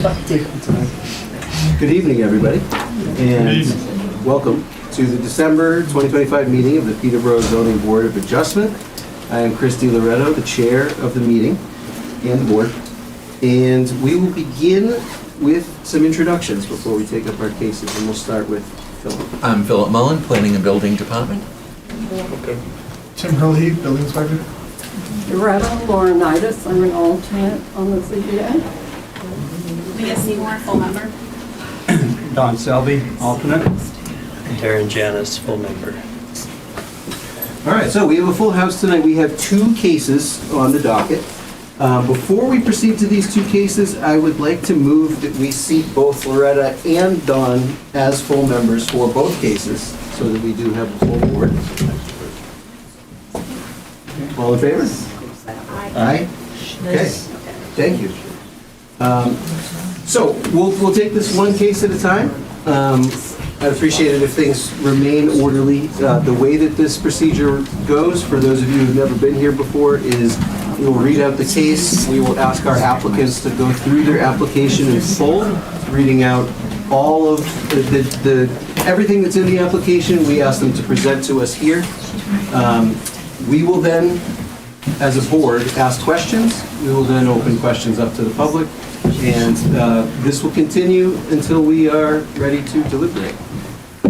Good evening, everybody, and welcome to the December 2025 meeting of the Peterborough Zoning Board of Adjustment. I am Christy Loretto, the chair of the meeting and the board, and we will begin with some introductions before we take up our cases, and we'll start with Philip. I'm Philip Mullen, Planning and Building Department. Okay. Tim Hurley, Building Inspector. Loretta Laurinaitis, I'm an alternate on the ZBA. Leah Seymour, full member. Don Selby, alternate. Darren Janis, full member. All right, so we have a full house tonight. We have two cases on the docket. Before we proceed to these two cases, I would like to move that we seat both Loretta and Don as full members for both cases, so that we do have a full board. All in favor? Aye. Okay, thank you. So we'll take this one case at a time. I'd appreciate it if things remain orderly. The way that this procedure goes, for those of you who've never been here before, is we will read out the case. We will ask our applicants to go through their application in full, reading out all of everything that's in the application. We ask them to present to us here. We will then, as a board, ask questions. We will then open questions up to the public, and this will continue until we are ready to deliberate.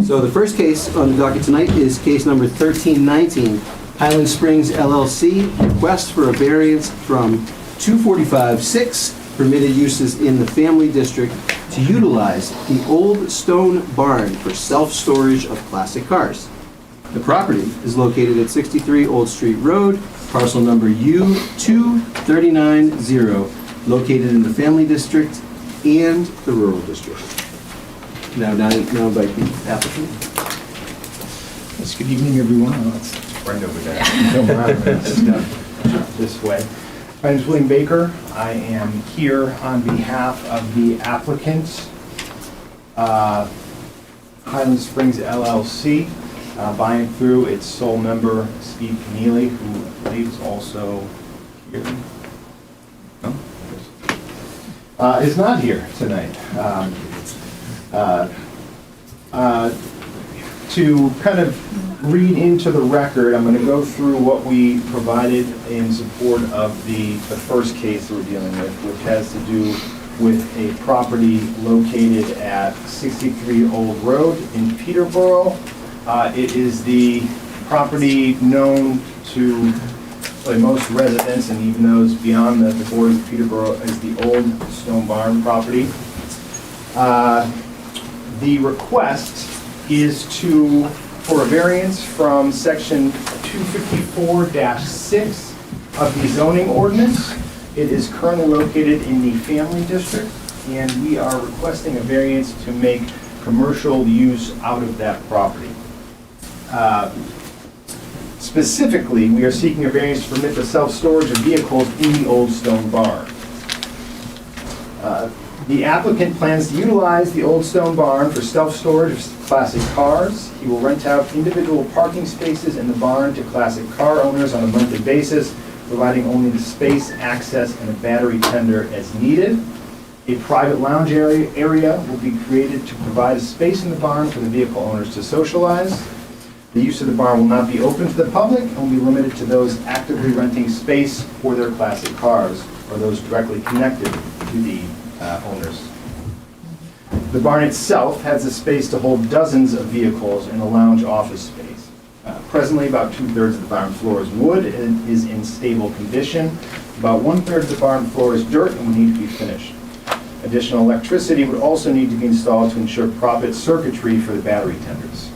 So the first case on the docket tonight is case number 1319, Highland Springs LLC, request for a variance from 245-6 permitted uses in the family district to utilize the old stone barn for self-storage of classic cars. The property is located at 63 Old Street Road, parcel number U2390, located in the family district and the rural district. Now invite the applicant. Yes, good evening, everyone. Let's right over there. Let's go this way. My name is William Baker. I am here on behalf of the applicant, Highland Springs LLC. By and through its sole member, Steve Keneally, who I believe is also here. No? Is not here tonight. To kind of read into the record, I'm going to go through what we provided in support of the first case that we're dealing with, which has to do with a property located at 63 Old Road in Peterborough. It is the property known to most residents and even those beyond the borders of Peterborough as the old stone barn property. The request is for a variance from section 254-6 of the zoning ordinance. It is currently located in the family district, and we are requesting a variance to make commercial use out of that property. Specifically, we are seeking a variance to permit the self-storage of vehicles in the old stone barn. The applicant plans to utilize the old stone barn for self-storage of classic cars. He will rent out individual parking spaces in the barn to classic car owners on a monthly basis, providing only the space, access, and a battery tender as needed. A private lounge area will be created to provide a space in the barn for the vehicle owners to socialize. The use of the barn will not be open to the public and will be limited to those actively renting space for their classic cars or those directly connected to the owners. The barn itself has the space to hold dozens of vehicles in a lounge office space. Presently, about 2/3 of the barn floor is wood and is in stable condition. About 1/3 of the barn floor is dirt and will need to be finished. Additional electricity would also need to be installed to ensure proper circuitry for the battery tenders.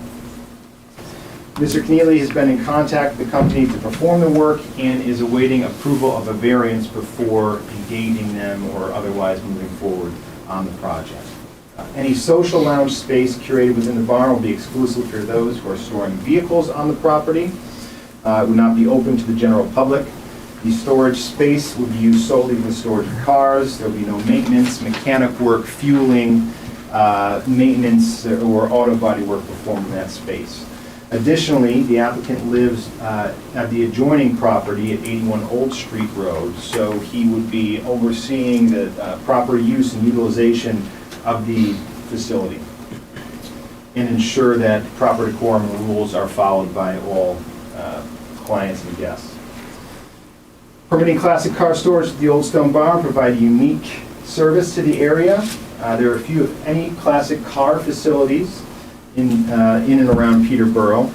Mr. Keneally has been in contact with the company to perform the work and is awaiting approval of a variance before engaging them or otherwise moving forward on the project. Any social lounge space curated within the barn will be exclusive for those who are storing vehicles on the property. It would not be open to the general public. The storage space will be used solely for the storage of cars. There will be no maintenance, mechanic work, fueling, maintenance, or auto body work performed in that space. Additionally, the applicant lives at the adjoining property at 81 Old Street Road, so he would be overseeing the proper use and utilization of the facility and ensure that proper decorum and rules are followed by all clients and guests. Permitting classic car storage at the Old Stone Barn provide unique service to the area. There are few, if any, classic car facilities in and around Peterborough.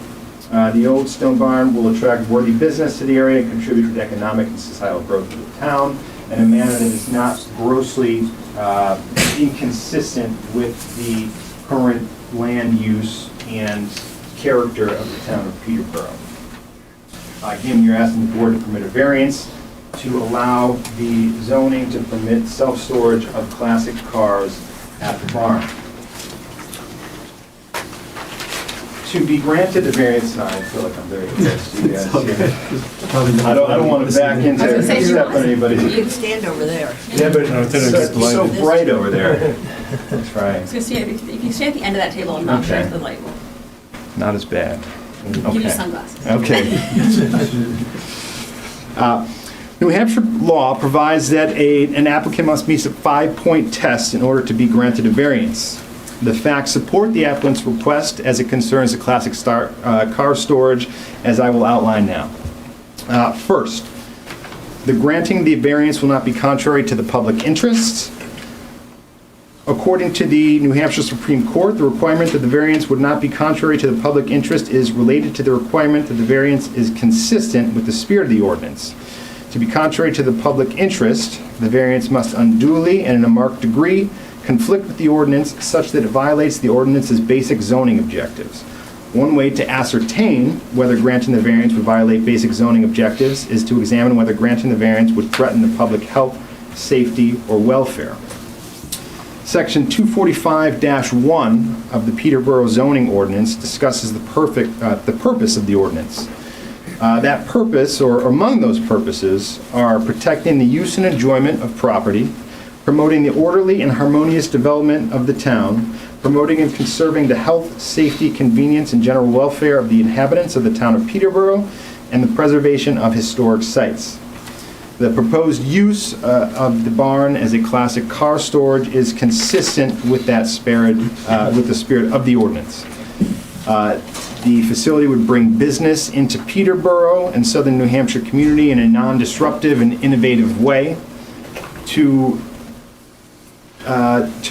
The Old Stone Barn will attract worthy business to the area and contribute to the economic and societal growth of the town in a manner that is not grossly inconsistent with the current land use and character of the town of Peterborough. Again, you're asking the board to permit a variance to allow the zoning to permit self-storage of classic cars at the barn. To be granted the variance, no, I feel like I'm very close to you guys here. I don't want to back into step on anybody. You can stand over there. Yeah, but it's so bright over there. That's right. So see, if you stay at the end of that table and not Okay. shine the light, we'll Not as bad. give you Okay. sunglasses. Okay. New Hampshire law provides that an applicant must meet a 5-point test in order to be granted a variance. The facts support the applicant's request as it concerns the classic car storage, as I will outline now. First, the granting the variance will not be contrary to the public interest. According to the New Hampshire Supreme Court, the requirement that the variance would not be contrary to the public interest is related to the requirement that the variance is consistent with the spirit of the ordinance. To be contrary to the public interest, the variance must unduly and in a marked degree conflict with the ordinance such that it violates the ordinance's basic zoning objectives. One way to ascertain whether granting the variance would violate basic zoning objectives is to examine whether granting the variance would threaten the public health, safety, or welfare. Section 245-1 of the Peterborough zoning ordinance discusses the purpose of the ordinance. That purpose, or among those purposes, are protecting the use and enjoyment of property, promoting the orderly and harmonious development of the town, promoting and conserving the health, safety, convenience, and general welfare of the inhabitants of the town of Peterborough, and the preservation of historic sites. The proposed use of the barn as a classic car storage is consistent with that spirit, with the spirit of the ordinance. The facility would bring business into Peterborough and southern New Hampshire community in a non-disruptive and innovative way to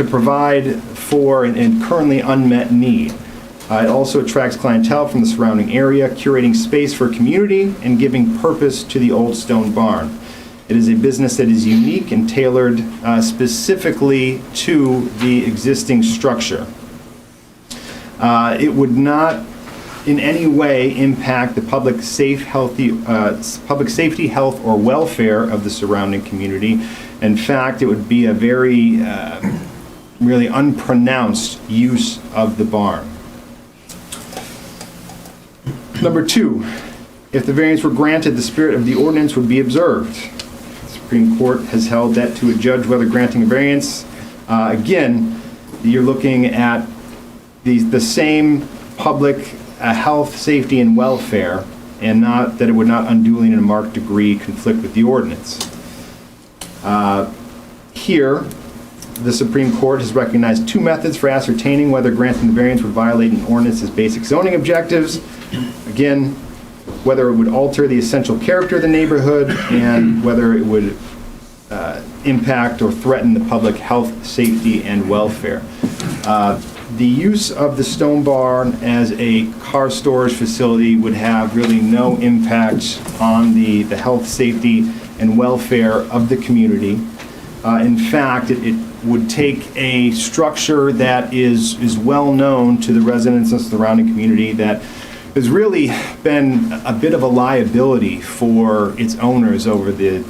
provide for a currently unmet need. It also attracts clientele from the surrounding area, curating space for community and giving purpose to the Old Stone Barn. It is a business that is unique and tailored specifically to the existing structure. It would not in any way impact the public safety, health, or welfare of the surrounding community. In fact, it would be a very, really unpronounced use of the barn. Number 2, if the variance were granted, the spirit of the ordinance would be observed. The Supreme Court has held that to adjudge whether granting a variance, again, you're looking at the same public health, safety, and welfare, and not that it would not unduly in a marked degree conflict with the ordinance. Here, the Supreme Court has recognized 2 methods for ascertaining whether granting the variance would violate an ordinance's basic zoning objectives. Again, whether it would alter the essential character of the neighborhood and whether it would impact or threaten the public health, safety, and welfare. The use of the stone barn as a car storage facility would have really no impact on the health, safety, and welfare of the community. In fact, it would take a structure that is well known to the residents of the surrounding community that has really been a bit of a liability for its owners over the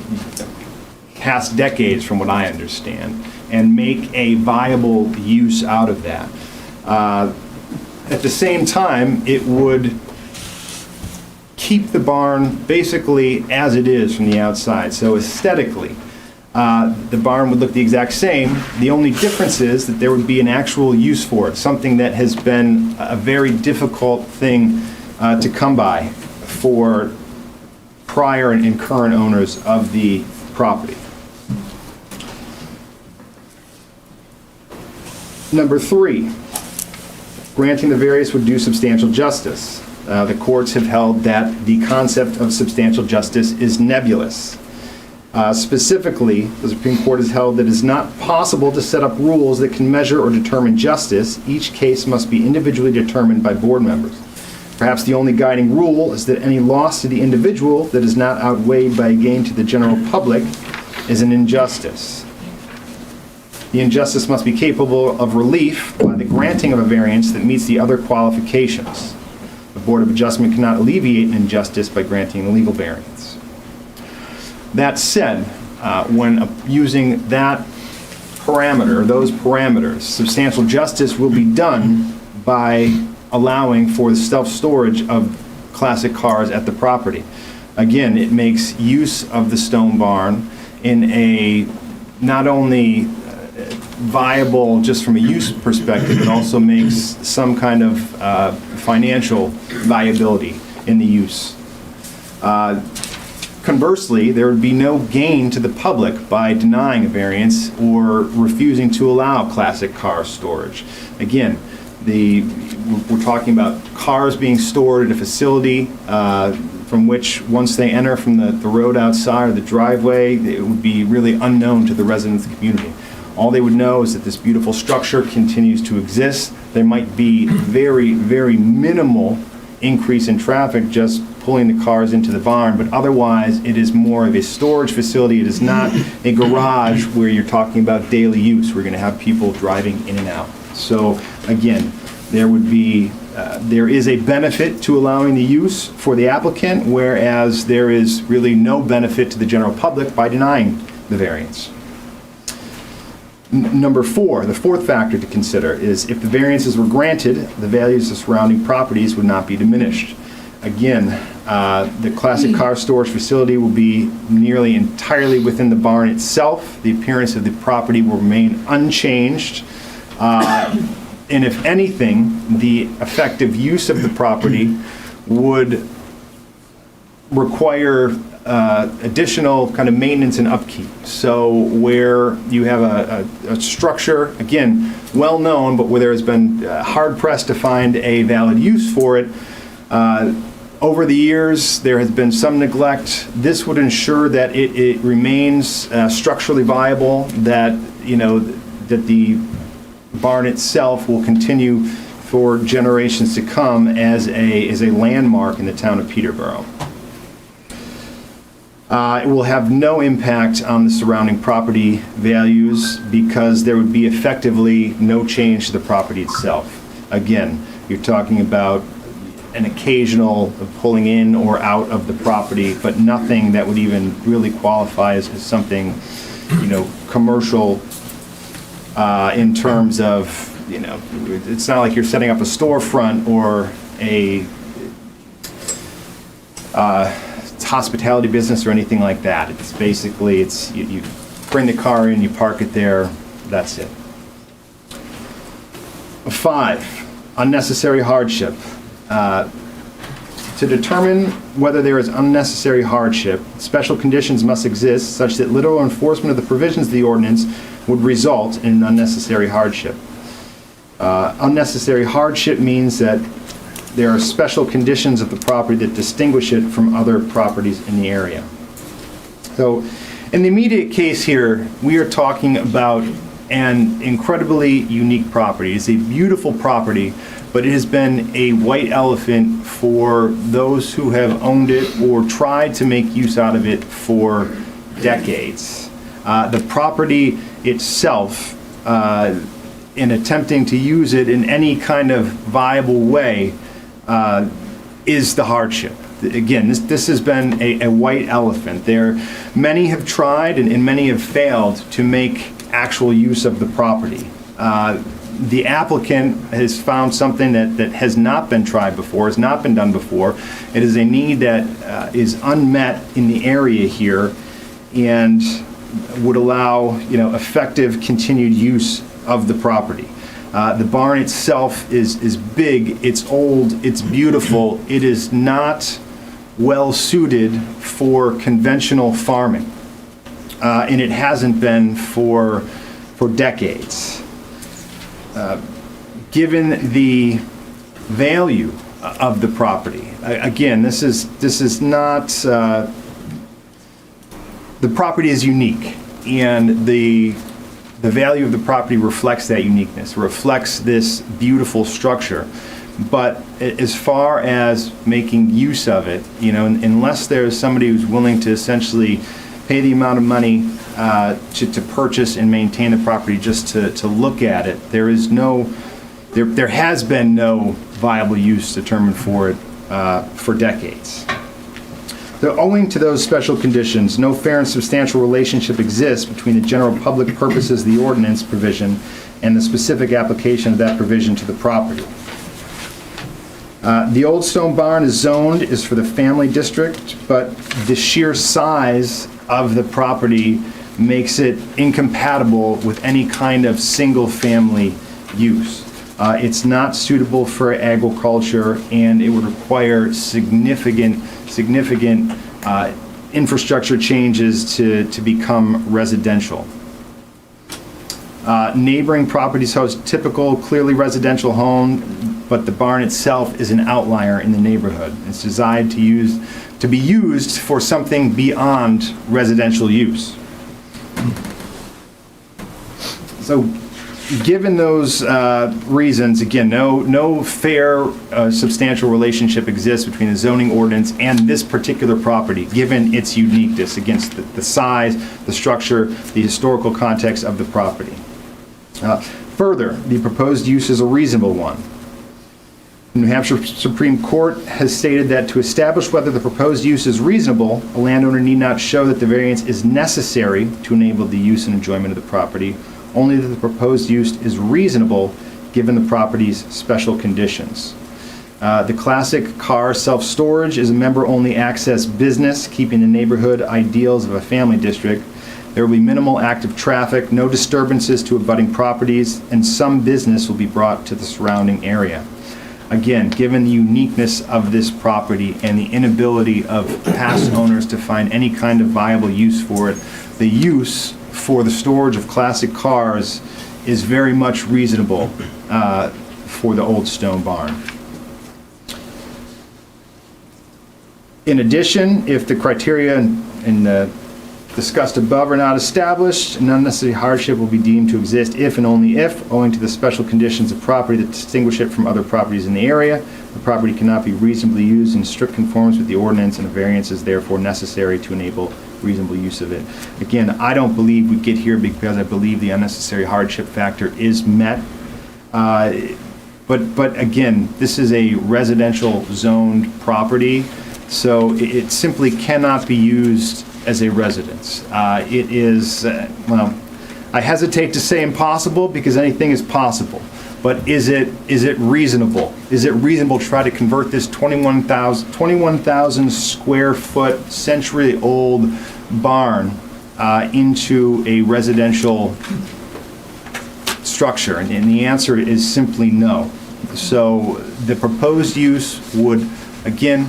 past decades, from what I understand, and make a viable use out of that. At the same time, it would keep the barn basically as it is from the outside. So aesthetically, the barn would look the exact same. The only difference is that there would be an actual use for it, something that has been a very difficult thing to come by for prior and current owners of the property. Number 3, granting the variance would do substantial justice. The courts have held that the concept of substantial justice is nebulous. Specifically, the Supreme Court has held that it is not possible to set up rules that can measure or determine justice. Each case must be individually determined by board members. Perhaps the only guiding rule is that any loss to the individual that is not outweighed by a gain to the general public is an injustice. The injustice must be capable of relief by the granting of a variance that meets the other qualifications. The Board of Adjustment cannot alleviate an injustice by granting a legal variance. That said, when using that parameter, those parameters, substantial justice will be done by allowing for the self-storage of classic cars at the property. Again, it makes use of the stone barn in a not only viable just from a use perspective, it also makes some kind of financial viability in the use. Conversely, there would be no gain to the public by denying a variance or refusing to allow classic car storage. Again, we're talking about cars being stored at a facility from which, once they enter from the road outside or the driveway, it would be really unknown to the residents of the community. All they would know is that this beautiful structure continues to exist. There might be very, very minimal increase in traffic just pulling the cars into the barn, but otherwise it is more of a storage facility. It is not a garage where you're talking about daily use. We're going to have people driving in and out. So again, there is a benefit to allowing the use for the applicant, whereas there is really no benefit to the general public by denying the variance. Number 4, the fourth factor to consider is if the variances were granted, the values of surrounding properties would not be diminished. Again, the classic car storage facility will be nearly entirely within the barn itself. The appearance of the property will remain unchanged. And if anything, the effective use of the property would require additional kind of maintenance and upkeep. So where you have a structure, again, well known, but where there has been hard pressed to find a valid use for it, over the years there has been some neglect. This would ensure that it remains structurally viable, that that the barn itself will continue for generations to come as a landmark in the town of Peterborough. It will have no impact on the surrounding property values because there would be effectively no change to the property itself. Again, you're talking about an occasional pulling in or out of the property, but nothing that would even really qualify as something, commercial in terms of, it's not like you're setting up a storefront or a hospitality business or anything like that. It's basically, you bring the car in, you park it there, that's it. 5, unnecessary hardship. To determine whether there is unnecessary hardship, special conditions must exist such that literal enforcement of the provisions of the ordinance would result in an unnecessary hardship. Unnecessary hardship means that there are special conditions of the property that distinguish it from other properties in the area. So in the immediate case here, we are talking about an incredibly unique property. It's a beautiful property, but it has been a white elephant for those who have owned it or tried to make use out of it for decades. The property itself, in attempting to use it in any kind of viable way, is the hardship. Again, this has been a white elephant. Many have tried and many have failed to make actual use of the property. The applicant has found something that has not been tried before, has not been done before. It is a need that is unmet in the area here and would allow effective continued use of the property. The barn itself is big, it's old, it's beautiful. It is not well suited for conventional farming, and it hasn't been for decades. Given the value of the property, again, this is not, the property is unique, and the value of the property reflects that uniqueness, reflects this beautiful structure. But as far as making use of it, you know, unless there's somebody who's willing to essentially pay the amount of money to purchase and maintain the property just to look at it, there has been no viable use determined for it for decades. So owing to those special conditions, no fair and substantial relationship exists between the general public purposes of the ordinance provision and the specific application of that provision to the property. The old stone barn is for the family district, but the sheer size of the property makes it incompatible with any kind of single-family use. It's not suitable for agriculture, and it would require significant infrastructure changes to become residential. Neighboring properties host typical, clearly residential home, but the barn itself is an outlier in the neighborhood. It's designed to be used for something beyond residential use. So, given those reasons, again, no fair, substantial relationship exists between the zoning ordinance and this particular property, given its uniqueness against the size, the structure, the historical context of the property. Further, the proposed use is a reasonable one. The New Hampshire Supreme Court has stated that to establish whether the proposed use is reasonable, a landowner need not show that the variance is necessary to enable the use and enjoyment of the property, only that the proposed use is reasonable given the property's special conditions. The classic car self-storage is a member-only access business, keeping the neighborhood ideals of a family district. There will be minimal active traffic, no disturbances to abutting properties, and some business will be brought to the surrounding area. Again, given the uniqueness of this property and the inability of past owners to find any kind of viable use for it, the use for the storage of classic cars is very much reasonable for the old stone barn. In addition, if the criteria discussed above are not established, an unnecessary hardship will be deemed to exist if and only if, owing to the special conditions of property that distinguish it from other properties in the area, the property cannot be reasonably used in strict conformance with the ordinance, and a variance is therefore necessary to enable reasonable use of it. Again, I don't believe we get here because I believe the unnecessary hardship factor is met. But again, this is a residential zoned property, so it simply cannot be used as a residence. It is, well, I hesitate to say impossible because anything is possible. But is it reasonable? Is it reasonable to try to convert this 21,000 square foot, century-old barn into a residential structure? And the answer is simply no. So the proposed use would, again,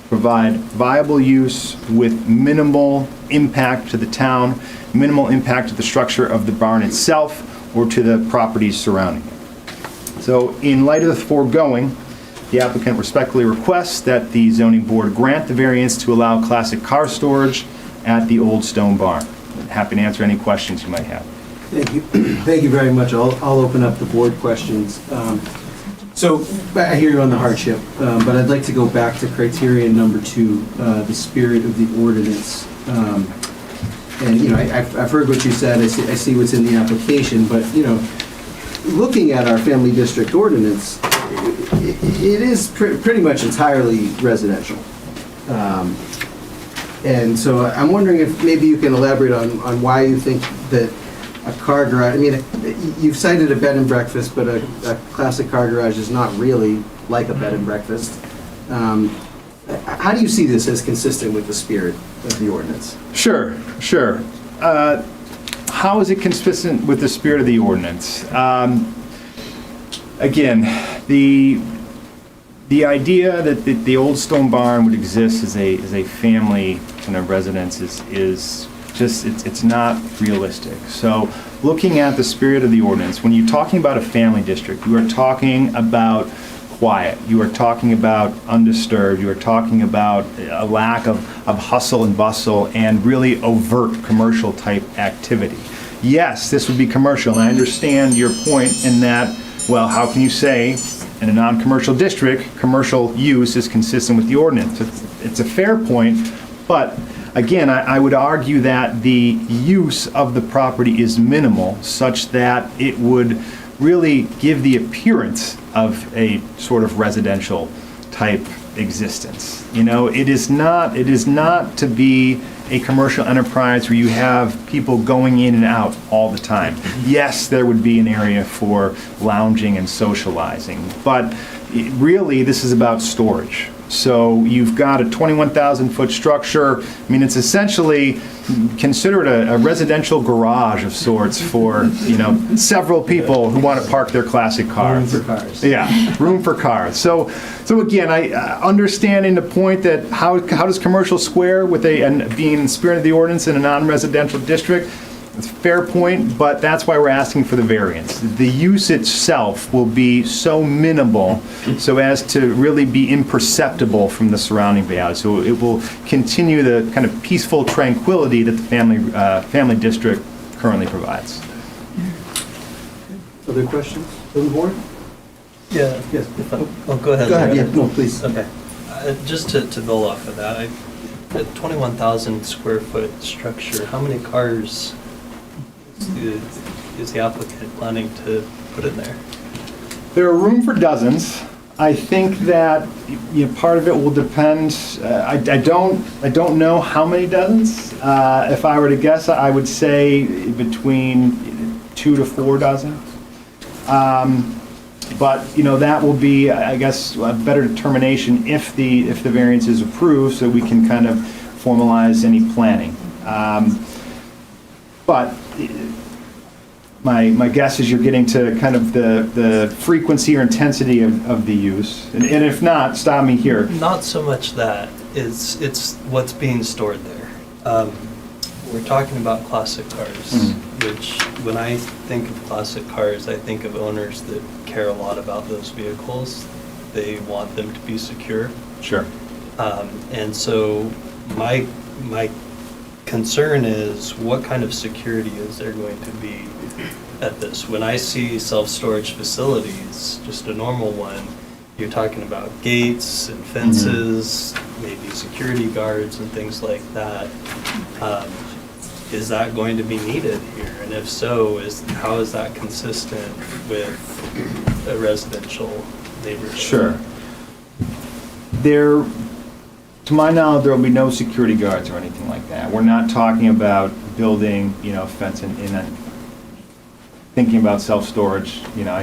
provide viable use with minimal impact to the town, minimal impact to the structure of the barn itself, or to the properties surrounding it. So in light of the foregoing, the applicant respectfully requests that the zoning board grant the variance to allow classic car storage at the old stone barn. Happy to answer any questions you might have. Thank you. Thank you very much. I'll open up the board questions. So I hear you on the hardship, but I'd like to go back to criterion number 2, the spirit of the ordinance. And, you know, I've heard what you said. I see what's in the application, but, you know, looking at our family district ordinance, it is pretty much entirely residential. And so I'm wondering if maybe you can elaborate on why you think that a car garage, I mean, you've cited a bed and breakfast, but a classic car garage is not really like a bed and breakfast. How do you see this as consistent with the spirit of the ordinance? Sure. How is it consistent with the spirit of the ordinance? again, the idea that the old stone barn would exist as a family kind of residence is just, it's not realistic. So looking at the spirit of the ordinance, when you're talking about a family district, you are talking about quiet, you are talking about undisturbed, you are talking about a lack of hustle and bustle and really overt commercial type activity. Yes, this would be commercial, and I understand your point in that, well, how can you say in a non-commercial district, commercial use is consistent with the ordinance? It's a fair point, but again, I would argue that the use of the property is minimal, such that it would really give the appearance of a sort of residential type existence. You know, it is not to be a commercial enterprise where you have people going in and out all the time. Yes, there would be an area for lounging and socializing, but really this is about storage. So you've got a 21,000 foot structure. I mean, it's essentially considered a residential garage of sorts for, you know, several people who want to park their classic cars. Room for cars. Yeah, room for cars. So again, I understanding the point that how does commercial square with and being in the spirit of the ordinance in a non-residential district? It's a fair point, but that's why we're asking for the variance. The use itself will be so minimal so as to really be imperceptible from the surrounding value. So it will continue the kind of peaceful tranquility that the family district currently provides. Other questions from the board? Yeah. Yes. Oh, go ahead. Go ahead, Larry. yeah, no, please. Okay. Just to build off of that, a 21,000 square foot structure, how many cars is the applicant planning to put in there? There are room for dozens. I think that, you know, part of it will depend. I don't know how many dozens. If I were to guess, I would say between 2 to 4 dozen. But you know, that will be, I guess, a better determination if the variance is approved, so we can kind of formalize any planning. But my guess is you're getting to kind of the frequency or intensity of the use. And if not, stop me here. Not so much that. It's what's being stored there. We're talking about classic cars, which when I think of classic cars, I think of owners that care a lot about those vehicles. They want them to be secure. Sure. And so my concern is, what kind of security is there going to be at this? When I see self-storage facilities, just a normal one, you're talking about gates and fences, maybe security guards and things like that. Is that going to be needed here? And if so, how is that consistent with a residential neighborhood? Sure. To my knowledge, there will be no security guards or anything like that. We're not talking about building, you know, fence in thinking about self-storage. You know,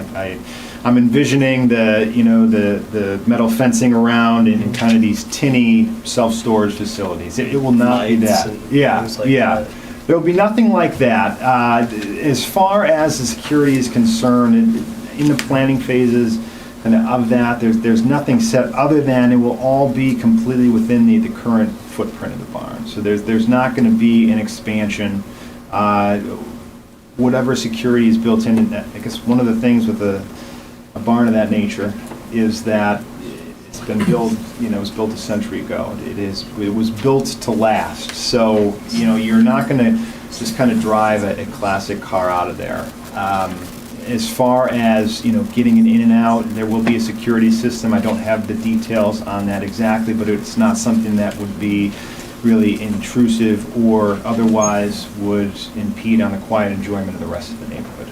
I'm envisioning the metal fencing around and kind of these tinny self-storage facilities. It will not be Lights that. and Yeah, things like yeah. that. There will be nothing like that. As far as the security is concerned, in the planning phases and of that, there's nothing set other than it will all be completely within the current footprint of the barn. So there's not going to be an expansion. Whatever security is built in, and I guess one of the things with a barn of that nature is that it's been built, you know, it was built a century ago. It was built to last. So, you know, you're not going to just kind of drive a classic car out of there. As far as, you know, getting it in and out, there will be a security system. I don't have the details on that exactly, but it's not something that would be really intrusive or otherwise would impede on the quiet enjoyment of the rest of the neighborhood.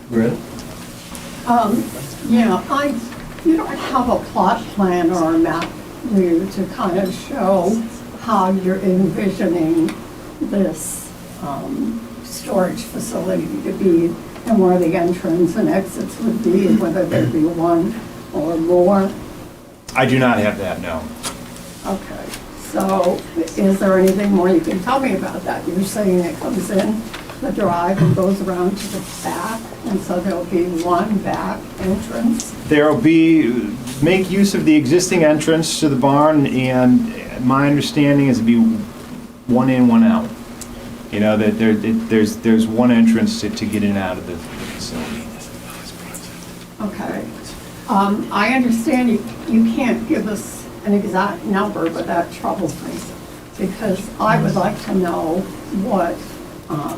Brett? Yeah, you don't have a plot plan or a map, do you, to kind of show how you're envisioning this storage facility to be and where the entrance and exits would be, whether there be one or more? I do not have that, no. Okay, so is there anything more you can tell me about that? You're saying it comes in the drive and goes around to the back, and so there'll be one back entrance. There'll be, make use of the existing entrance to the barn, and my understanding is it'd be one in, one out. You know, that there's one entrance to get in and out of the facility. Okay. I understand you can't give us an exact number, but that troubles me, because I would like to know what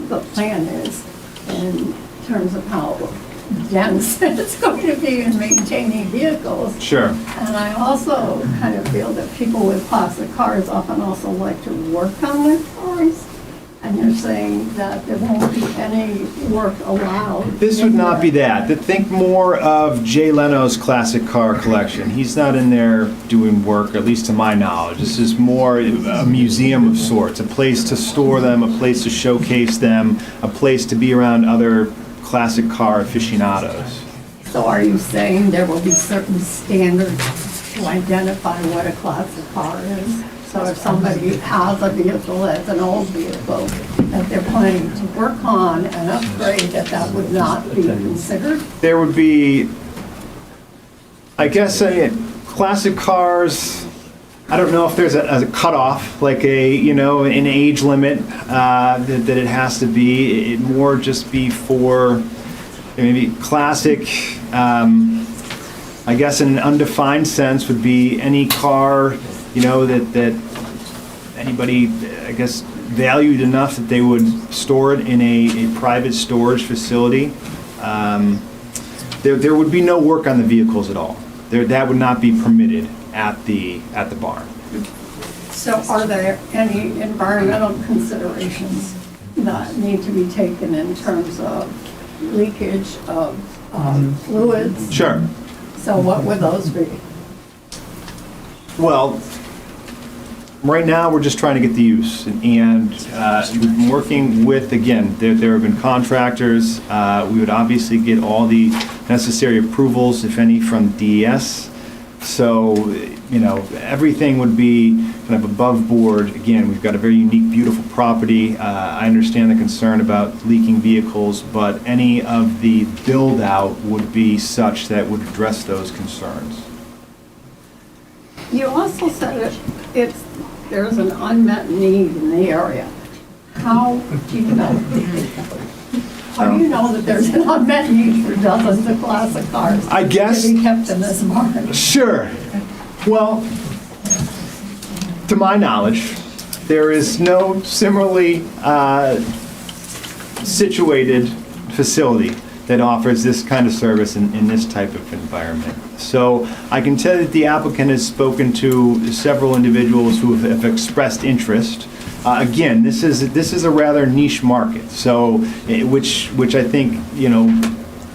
the plan is in terms of how dense it's going to be in maintaining vehicles. Sure. And I also kind of feel that people with classic cars often also like to work on their cars. And you're saying that there won't be any work allowed. This would not be that. Think more of Jay Leno's classic car collection. He's not in there doing work, at least to my knowledge. This is more a museum of sorts, a place to store them, a place to showcase them, a place to be around other classic car aficionados. So are you saying there will be certain standards to identify what a classic car is? So if somebody has a vehicle that's an old vehicle that they're planning to work on and upgrade, that would not be considered? There would be, I guess, classic cars, I don't know if there's a cutoff, like an age limit that it has to be. It more just be for maybe classic, I guess in an undefined sense would be any car, that anybody, I guess, valued enough that they would store it in a private storage facility. There would be no work on the vehicles at all. That would not be permitted at the barn. So are there any environmental considerations that need to be taken in terms of leakage of fluids? Sure. So what would those be? Well, right now, we're just trying to get the use, and we've been working with, again, there have been contractors. We would obviously get all the necessary approvals, if any, from DES. So, everything would be kind of above board. Again, we've got a very unique, beautiful property. I understand the concern about leaking vehicles, but any of the build-out would be such that would address those concerns. You also said there's an unmet need in the area. How do you know? How do you know that there's an unmet need for dozens of classic cars? I guess- To be kept in this barn? Sure. Well, to my knowledge, there is no similarly situated facility that offers this kind of service in this type of environment. So I can tell you that the applicant has spoken to several individuals who have expressed interest. Again, this is a rather niche market, so which I think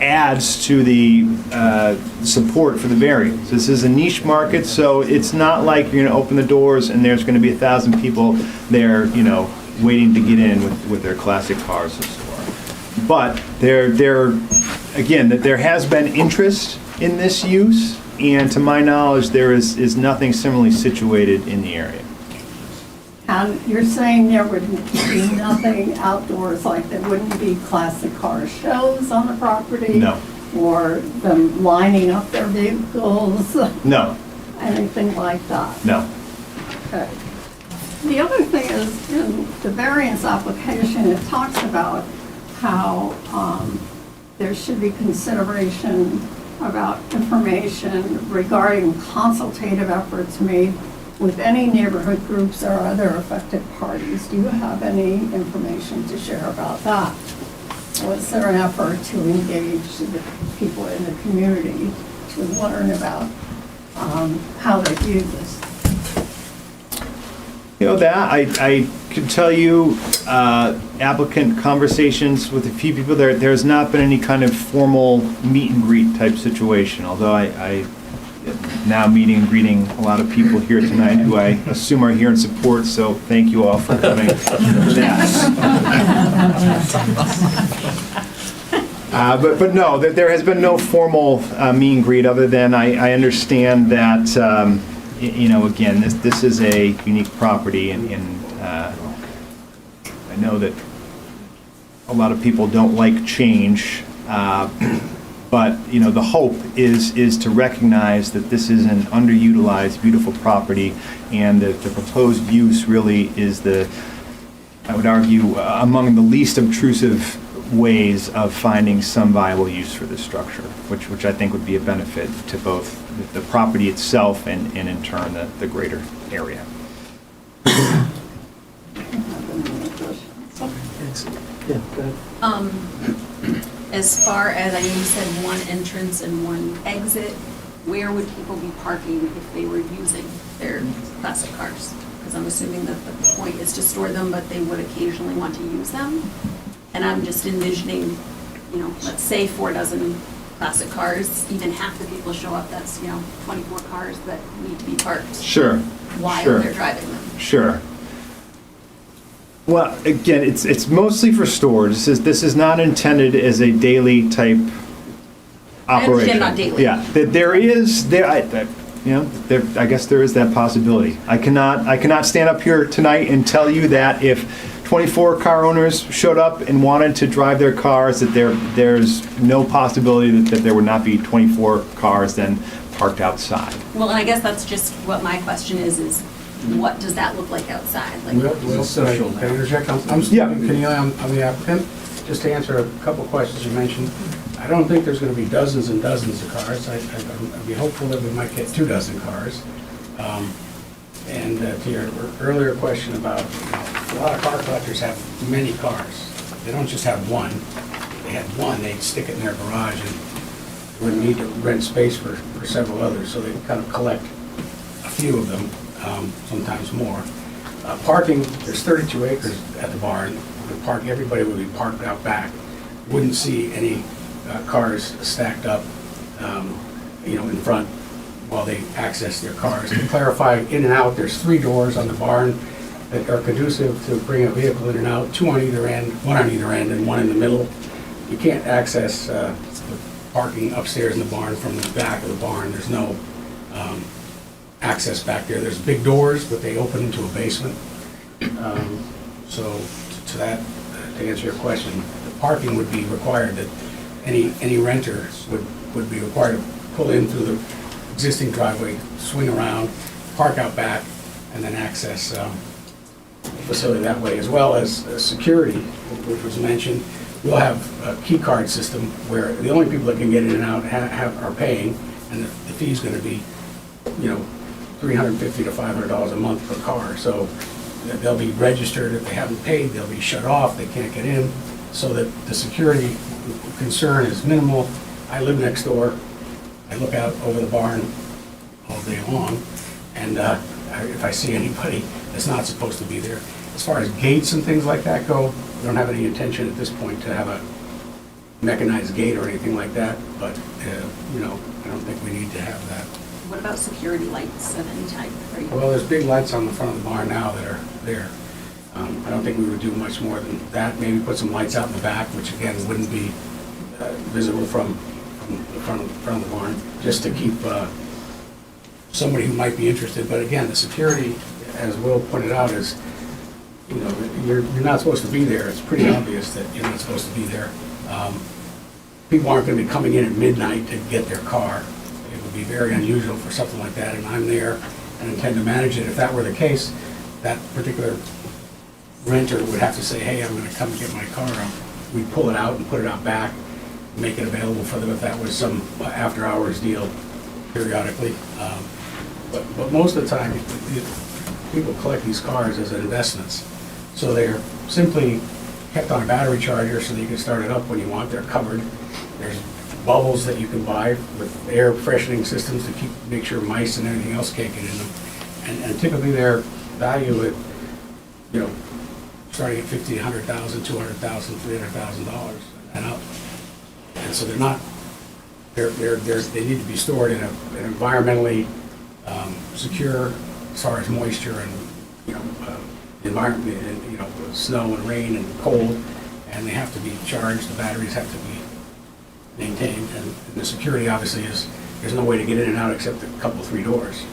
adds to the support for the variance. This is a niche market, so it's not like you're going to open the doors and there's going to be 1,000 people there, waiting to get in with their classic cars and so on. But there has been interest in this use, and to my knowledge, there is nothing similarly situated in the area. And you're saying there would be nothing outdoors, like there wouldn't be classic car shows on the property? No. Or them lining up their vehicles? No, Anything like that? no. Okay. The other thing is, in the variance application, it talks about how there should be consideration about information regarding consultative efforts made with any neighborhood groups or other affected parties. Do you have any information to share about that? Was there an effort to engage the people in the community to learn about how they view this? I could tell you applicant conversations with a few people. There's not been any kind of formal meet and greet type situation, although I now meeting and greeting a lot of people here tonight who I assume are here in support, so thank you all for coming. But no, there has been no formal meet and greet, other than I understand that again, this is a unique property, and I know that a lot of people don't like change, but, you know, the hope is to recognize that this is an underutilized, beautiful property, and that the proposed use really is I would argue, among the least obtrusive ways of finding some viable use for this structure, which I think would be a benefit to both the property itself and in turn the greater area. Yeah, go ahead. As far as, I know you said one entrance and one exit, where would people be parking if they were using their classic cars? Because I'm assuming that the point is to store them, but they would occasionally want to use them. And I'm just envisioning, you know, let's say 4 dozen classic cars, even half the people show up, that's, you know, 24 cars that need to be parked Sure. while Sure. they're driving them. Sure. Well, again, it's mostly for storage. This is not intended as a daily type I operation. understand not daily. Yeah, I guess there is that possibility. I cannot stand up here tonight and tell you that if 24 car owners showed up and wanted to drive their cars, that there's no possibility that there would not be 24 cars then parked outside. Well, and I guess that's just what my question is what does that look like outside? Like, Will, can I interject? I'm Yeah. Stephen Keneally, I'm the applicant. Just to answer a couple of questions you mentioned, I don't think there's going to be dozens and dozens of cars. I'd be hopeful that we might get 2 dozen cars. And to your earlier question about, you know, a lot of car collectors have many cars. They don't just have one. If they had one, they'd stick it in their garage and wouldn't need to rent space for several others. So they kind of collect a few of them, sometimes more. Parking, there's 32 acres at the barn. Everybody would be parked out back. Wouldn't see any cars stacked up, you know, in front while they access their cars. To clarify, in and out, there's 3 doors on the barn that are conducive to bring a vehicle in and out, 2 on either end, 1 on either end, and 1 in the middle. You can't access the parking upstairs in the barn from the back of the barn. There's no access back there. There's big doors, but they open into a basement. So to that, to answer your question, the parking would be required that any renter would be required to pull in through the existing driveway, swing around, park out back, and then access the facility that way, as well as security, which was mentioned. We'll have a key card system where the only people that can get in and out are paying, and the fee's going to be, you know, $350 to $500 a month per car. So they'll be registered. If they haven't paid, they'll be shut off. They can't get in, so that the security concern is minimal. I live next door. I look out over the barn all day long, and if I see anybody that's not supposed to be there. As far as gates and things like that go, we don't have any intention at this point to have a mechanized gate or anything like that, but, you know, I don't think we need to have that. what about security lights of any type? Are you- Well, there's big lights on the front of the barn now that are there. I don't think we would do much more than that. Maybe put some lights out in the back, which again wouldn't be visible from the front of the barn, just to keep somebody who might be interested. But again, the security, as Will pointed out, is, you know, you're not supposed to be there. It's pretty obvious that you're not supposed to be there. People aren't going to be coming in at midnight to get their car. It would be very unusual for something like that, and I'm there and intend to manage it. If that were the case, that particular renter would have to say, hey, I'm going to come get my car out. We'd pull it out and put it out back, make it available for them if that was some after-hours deal periodically. But most of the time, people collect these cars as investments. So they're simply kept on a battery charger so that you can start it up when you want. They're covered. There's bubbles that you can buy with air freshening systems to make sure mice and everything else can't get in them. And typically their value at, you know, starting at $50,000, $100,000, $200,000, $300,000 and up. And so they're not, they need to be stored in an environmentally secure as far as moisture and, you know, environment, and, you know, snow and rain and cold, and they have to be charged. The batteries have to be maintained, and the security obviously is, there's no way to get in and out except a couple, 3 doors,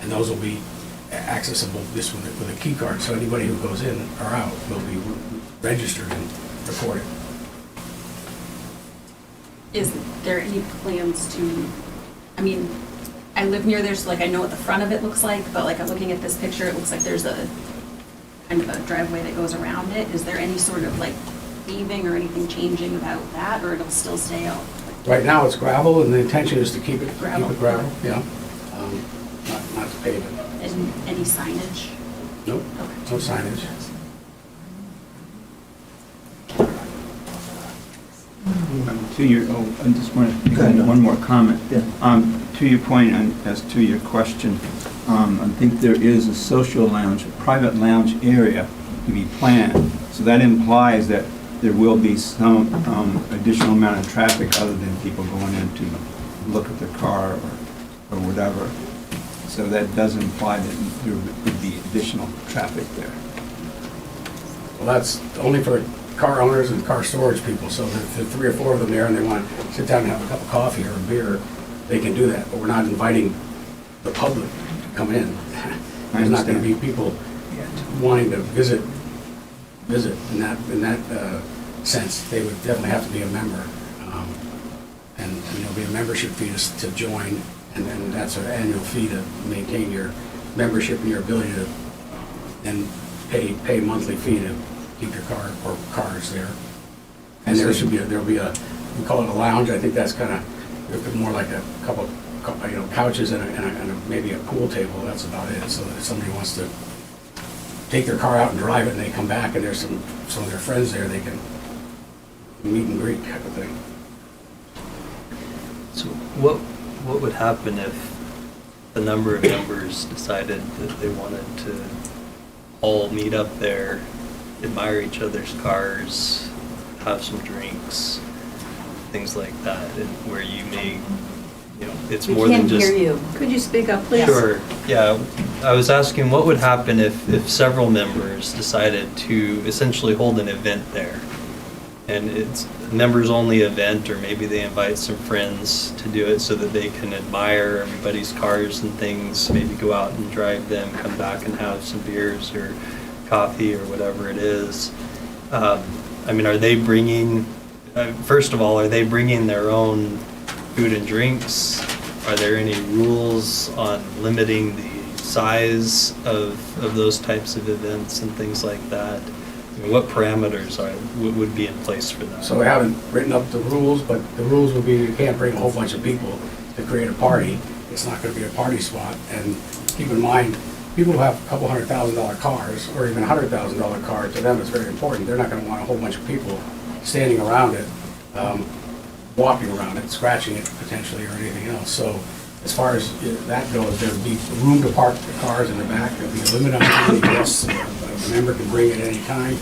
and those will be accessible just with a key card. So anybody who goes in or out will be registered record it. Is there any plans to, I mean, I live near there, so like I know what the front of it looks like, but like I'm looking at this picture, it looks like there's a kind of a driveway that goes around it. Is there any sort of like paving or anything changing about that, or it'll still stay out? Right now, it's gravel, and the intention is to keep it Gravel. gravel, yeah. Not to pave it. And any signage? Nope, Okay. no signage. To your, I just want to make one more comment. To your point, and as to your question, I think there is a social lounge, a private lounge area to be planned. So that implies that there will be some additional amount of traffic other than people going in to look at their car or whatever. So that does imply that there would be additional traffic there. Well, that's only for the car owners and car storage people, so if there are 3 or 4 of them there and they want to sit down and have a cup of coffee or a beer, they can do that, but we're not inviting the public to come in. There's not going to be people wanting to visit in that sense. They would definitely have to be a member, and there'll be a membership fee to join, and then that's an annual fee to maintain your membership and your ability to then pay monthly fee to keep your car or cars there. And there'll be a, we call it a lounge. I think that's kind of more like a couple couches and maybe a pool table. That's about it. So that if somebody wants to take their car out and drive it and they come back and there's some of their friends there, they can meet and greet type of thing. So what would happen if the number of members decided that they wanted to all meet up there, admire each other's cars, have some drinks, things like that, and where you may, it's more than just... We can't hear you. Could you speak up, please? Sure, yeah. I was asking what would happen if several members decided to essentially hold an event there? And it's a members-only event, or maybe they invite some friends to do it so that they can admire everybody's cars and things, maybe go out and drive them, come back and have some beers or coffee or whatever it is. I mean, are they bringing, first of all, are they bringing their own food and drinks? Are there any rules on limiting the size of those types of events and things like that? I mean, what parameters would be in place for that? So we haven't written up the rules, but the rules would be you can't bring a whole bunch of people to create a party. It's not going to be a party spot. And keep in mind, people who have a couple $100,000 cars or even $100,000 car, to them it's very important. They're not going to want a whole bunch of people standing around it, walking around it, scratching it potentially or anything else. So as far as that goes, there'd be room to park the cars in the back. There'd be a limit on how many guests a member can bring at any time.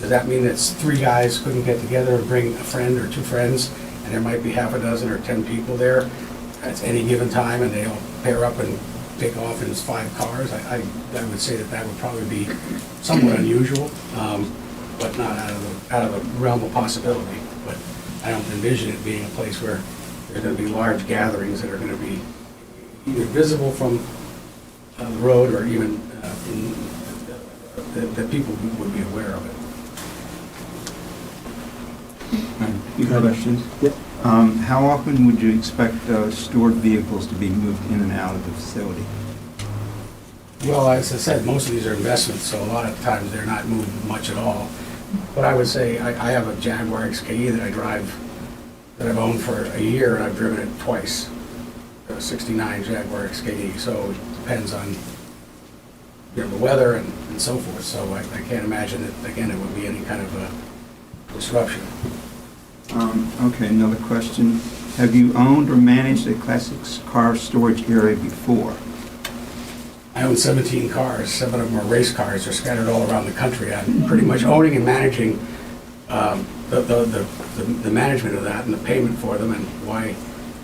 Does that mean that 3 guys couldn't get together and bring a friend or 2 friends, and there might be half a dozen or 10 people there at any given time, and they all pair up and take off in 5 cars? I would say that would probably be somewhat unusual, but not out of the realm of possibility. But I don't envision it being a place where there's going to be large gatherings that are going to be either visible from the road or even that people would be aware of it. You have questions? Yep. How often would you expect stored vehicles to be moved in and out of the facility? Well, as I said, most of these are investments, so a lot of times they're not moved much at all. But I would say I have a Jaguar XKE that I drive, that I've owned for a year, and I've driven it twice. A 69 Jaguar XKE, so it depends on the weather and so forth. So I can't imagine that, again, it would be any kind of a disruption. Okay, another question. Have you owned or managed a classic car storage area before? I own 17 cars. 7 of them are race cars. They're scattered all around the country. I'm pretty much owning and managing the management of that and the payment for them, and why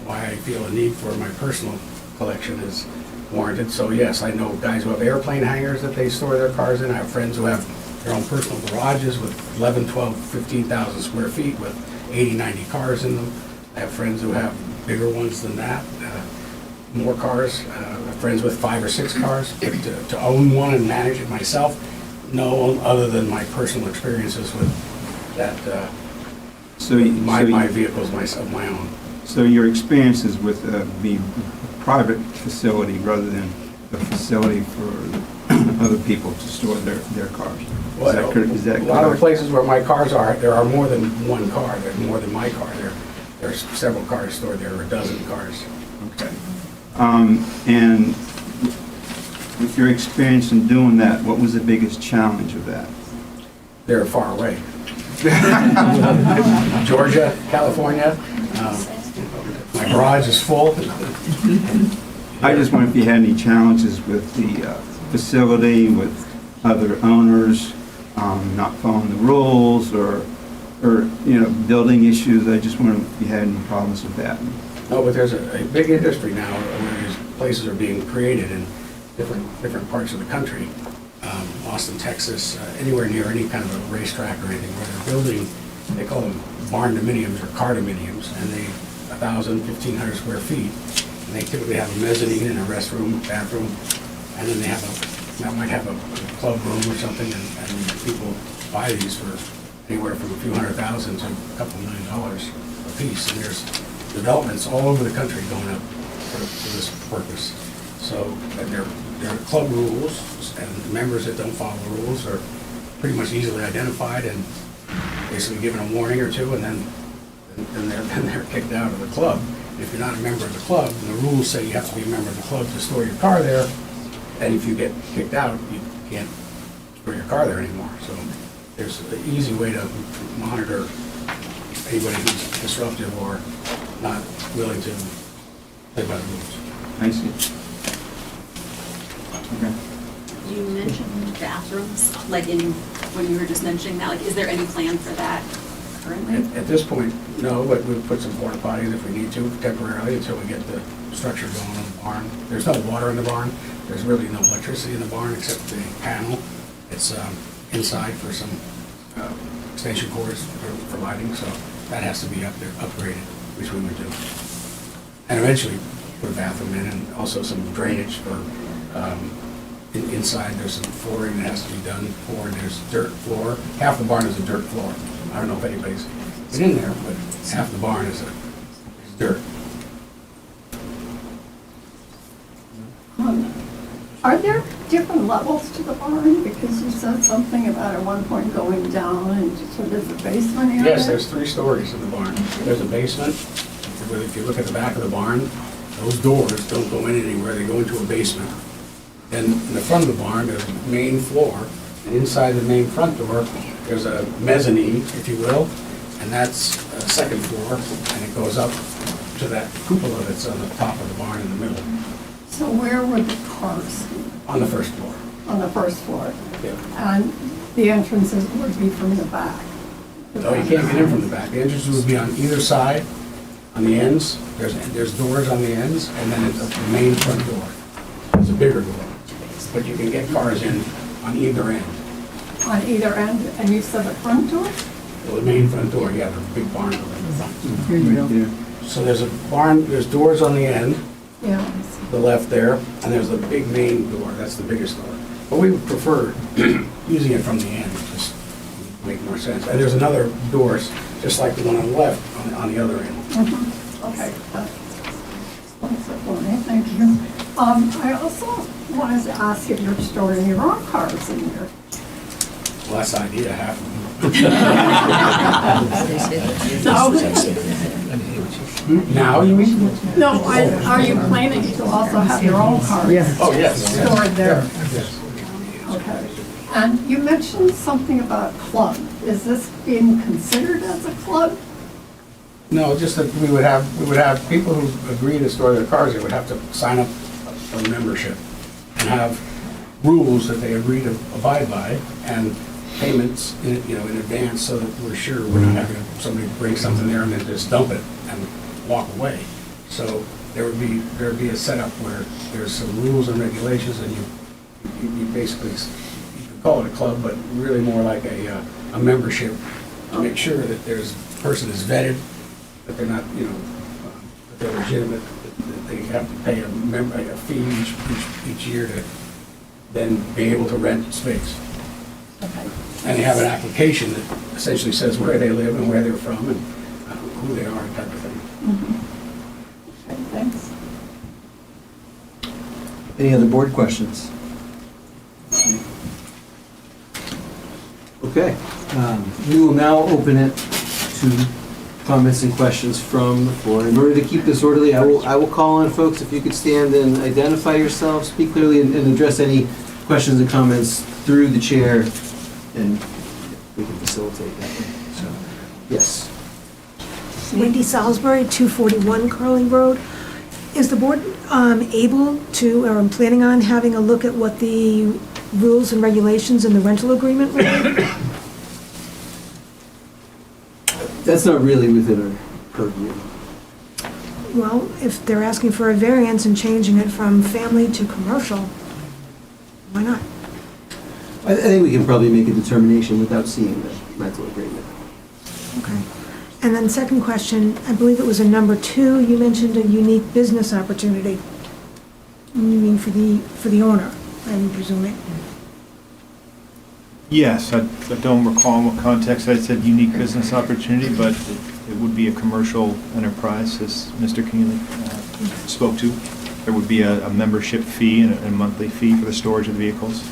I feel a need for my personal collection is warranted. So yes, I know guys who have airplane hangars that they store their cars in. I have friends who have their own personal garages with 11, 12, 15,000 square feet with 80, 90 cars in them. I have friends who have bigger ones than that, more cars. I have friends with 5 or 6 cars. But to own one and manage it myself, no, other than my personal experiences with that So my vehicle's of my own. So your experience is with the private facility rather than the facility for other people to store their cars? Is that correct? Is that A lot of the correct? places where my cars are, there are more than one car, there's more than my car. There's several cars stored there, or a dozen cars. Okay. And with your experience in doing that, what was the biggest challenge of that? They're far away. Georgia, California, my garage is full. I just wonder if you had any challenges with the facility, with other owners, not following the rules, or building issues. I just wonder if you had any problems with that. No, but there's a big industry now where these places are being created in different parts of the country. Austin, Texas, anywhere near any kind of a racetrack or anything where they're building, they call them barn dominiums or car dominiums, and they 1,000, 1,500 square feet. And they typically have a mezzanine and a restroom, bathroom, and then that might have a club room or something, and people buy these for anywhere from a few $100,000 to a couple $1 million a piece. And there's developments all over the country going up for this purpose. So there are club rules, and members that don't follow the rules are pretty much easily identified and basically given a warning or two, and then they're kicked out of the club. If you're not a member of the club, the rules say you have to be a member of the club to store your car there, and if you get kicked out, you can't store your car there anymore. So there's an easy way to monitor anybody who's disruptive or not willing to play by the rules. I see. Okay. You mentioned bathrooms, like when you were just mentioning that, like, is there any plan for that currently? At this point, no, but we'll put some porta potties if we need to temporarily until we get the structure going in the barn. There's no water in the barn. There's really no electricity in the barn except the panel. It's inside for some extension cords for lighting, so that has to be upgraded, which we would do. And eventually put a bathroom in and also some drainage for inside. There's some flooring that has to be done for. There's dirt floor. Half the barn is a dirt floor. I don't know if anybody's been in there, but half the barn is dirt. Are there different levels to the barn? Because you said something about at one point going down and so there's a basement area? Yes, there's 3 stories in the barn. There's a basement. If you look at the back of the barn, those doors don't go in anywhere. They go into a basement. Then in the front of the barn, there's a main floor. And inside the main front door, there's a mezzanine, if you will, and that's a second floor, and it goes up to that cupola that's on the top of the barn in the middle, So where would the cars be? on the first floor. On the first floor? Yeah. And the entrances would be from the back? No, you can't get in from the back. The entrances would be on either side, on the ends. There's doors on the ends, and then it's the main front door. It's a bigger door, but you can get cars in on either end. On either end, and you said the front door? Well, the main front door, yeah, the big barn door in the front. Right there. So there's a barn, there's doors on the end, Yeah. the left there, and there's the big main door, that's the biggest door. But we would prefer using it from the end, just make more sense. And there's another door, just like the one on the left, on the other end. Okay. That's it for me. Thank you. I also wanted to ask if you're storing your own cars in here. Well, that's the idea, half of them. Now, you mean? No, are you planning to also have your own cars? Oh, yes. Stored there? Yes. Okay. And you mentioned something about a club. Is this being considered as a club? No, just that we would have people who agree to store their cars, they would have to sign up for membership and have rules that they agree to abide by and payments in advance so that we're sure we're not having somebody bring something there and then just dump it and walk away. So there'd be a setup where there's some rules and regulations, and you basically, you could call it a club, but really more like a membership to make sure that the person is vetted, that they're not, that they're legitimate, that they have to pay a fee each year to then be able to rent space. Okay. And they have an application that essentially says where they live and where they're from and who they are, type of thing. Okay, thanks. Any other board questions? Okay, we will now open it to comments and questions from the floor. In order to keep this orderly, I will call on folks, if you could stand and identify yourselves, speak clearly, and address any questions and comments through the chair, and we can facilitate that. So, yes. Wendy Salisbury, 241 Curling Road. Is the board able to, or planning on having a look at what the rules and regulations in the rental agreement were? That's not really within our purview. Well, if they're asking for a variance and changing it from family to commercial, why not? I think we can probably make a determination without seeing the rental agreement. Okay. And then second question, I believe it was in number 2, you mentioned a unique business opportunity. You mean for the owner, I'm presuming? Yes, I don't recall in what context I said unique business opportunity, but it would be a commercial enterprise, as Mr. Keeley spoke to. There would be a membership fee and a monthly fee for the storage of the vehicles.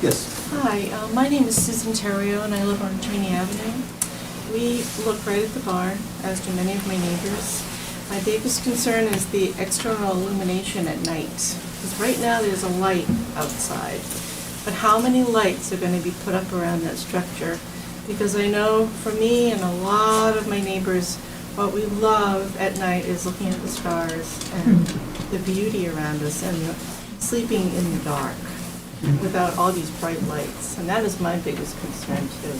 Yes. Hi, my name is Susan Terrio, and I live on Cheney Avenue. We look right at the barn, as do many of my neighbors. My biggest concern is the external illumination at night. Because right now there's a light outside, but how many lights are going to be put up around that structure? Because I know for me and a lot of my neighbors, what we love at night is looking at the stars and the beauty around us and sleeping in the dark without all these bright lights. And that is my biggest concern too.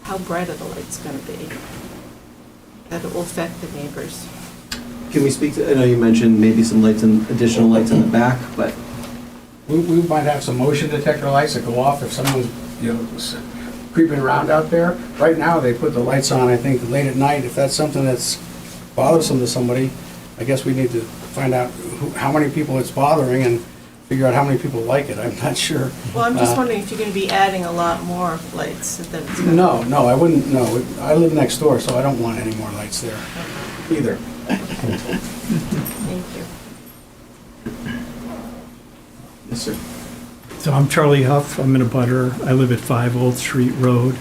How bright are the lights going to be? That it will affect the neighbors. Can we speak to, I know you mentioned maybe some lights and additional lights in the back, but We might have some motion detector lights that go off if someone's, creeping around out there. Right now, they put the lights on, I think, late at night. If that's something that's bothersome to somebody, I guess we need to find out how many people it's bothering and figure out how many people like it. I'm not sure. Well, I'm just wondering if you're going to be adding a lot more lights that it's gonna... No, I wouldn't, no. I live next door, so I don't want any more lights there either. Thank you. yes, sir. So I'm Charlie Huff, I'm in a butter, I live at 5 Old Street Road.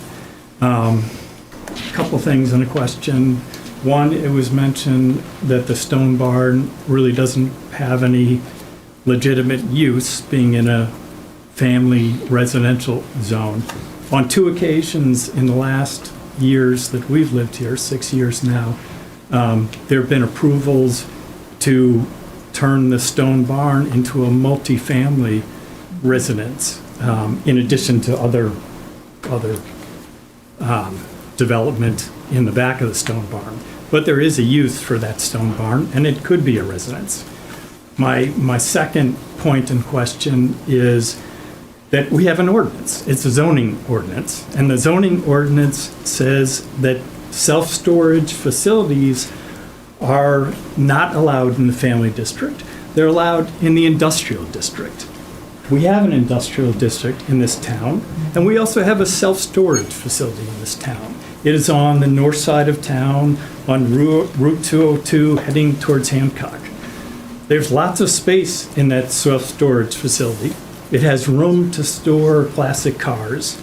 Couple things and a question. One, it was mentioned that the stone barn really doesn't have any legitimate use, being in a family residential zone. On 2 occasions in the last years that we've lived here, 6 years now, there have been approvals to turn the stone barn into a multifamily residence, in addition to other development in the back of the stone barn. But there is a use for that stone barn, and it could be a residence. My second point in question is that we have an ordinance. It's a zoning ordinance, and the zoning ordinance says that self-storage facilities are not allowed in the family district. They're allowed in the industrial district. We have an industrial district in this town, and we also have a self-storage facility in this town. It is on the north side of town, on Route 202, heading towards Hancock. There's lots of space in that self-storage facility. It has room to store classic cars.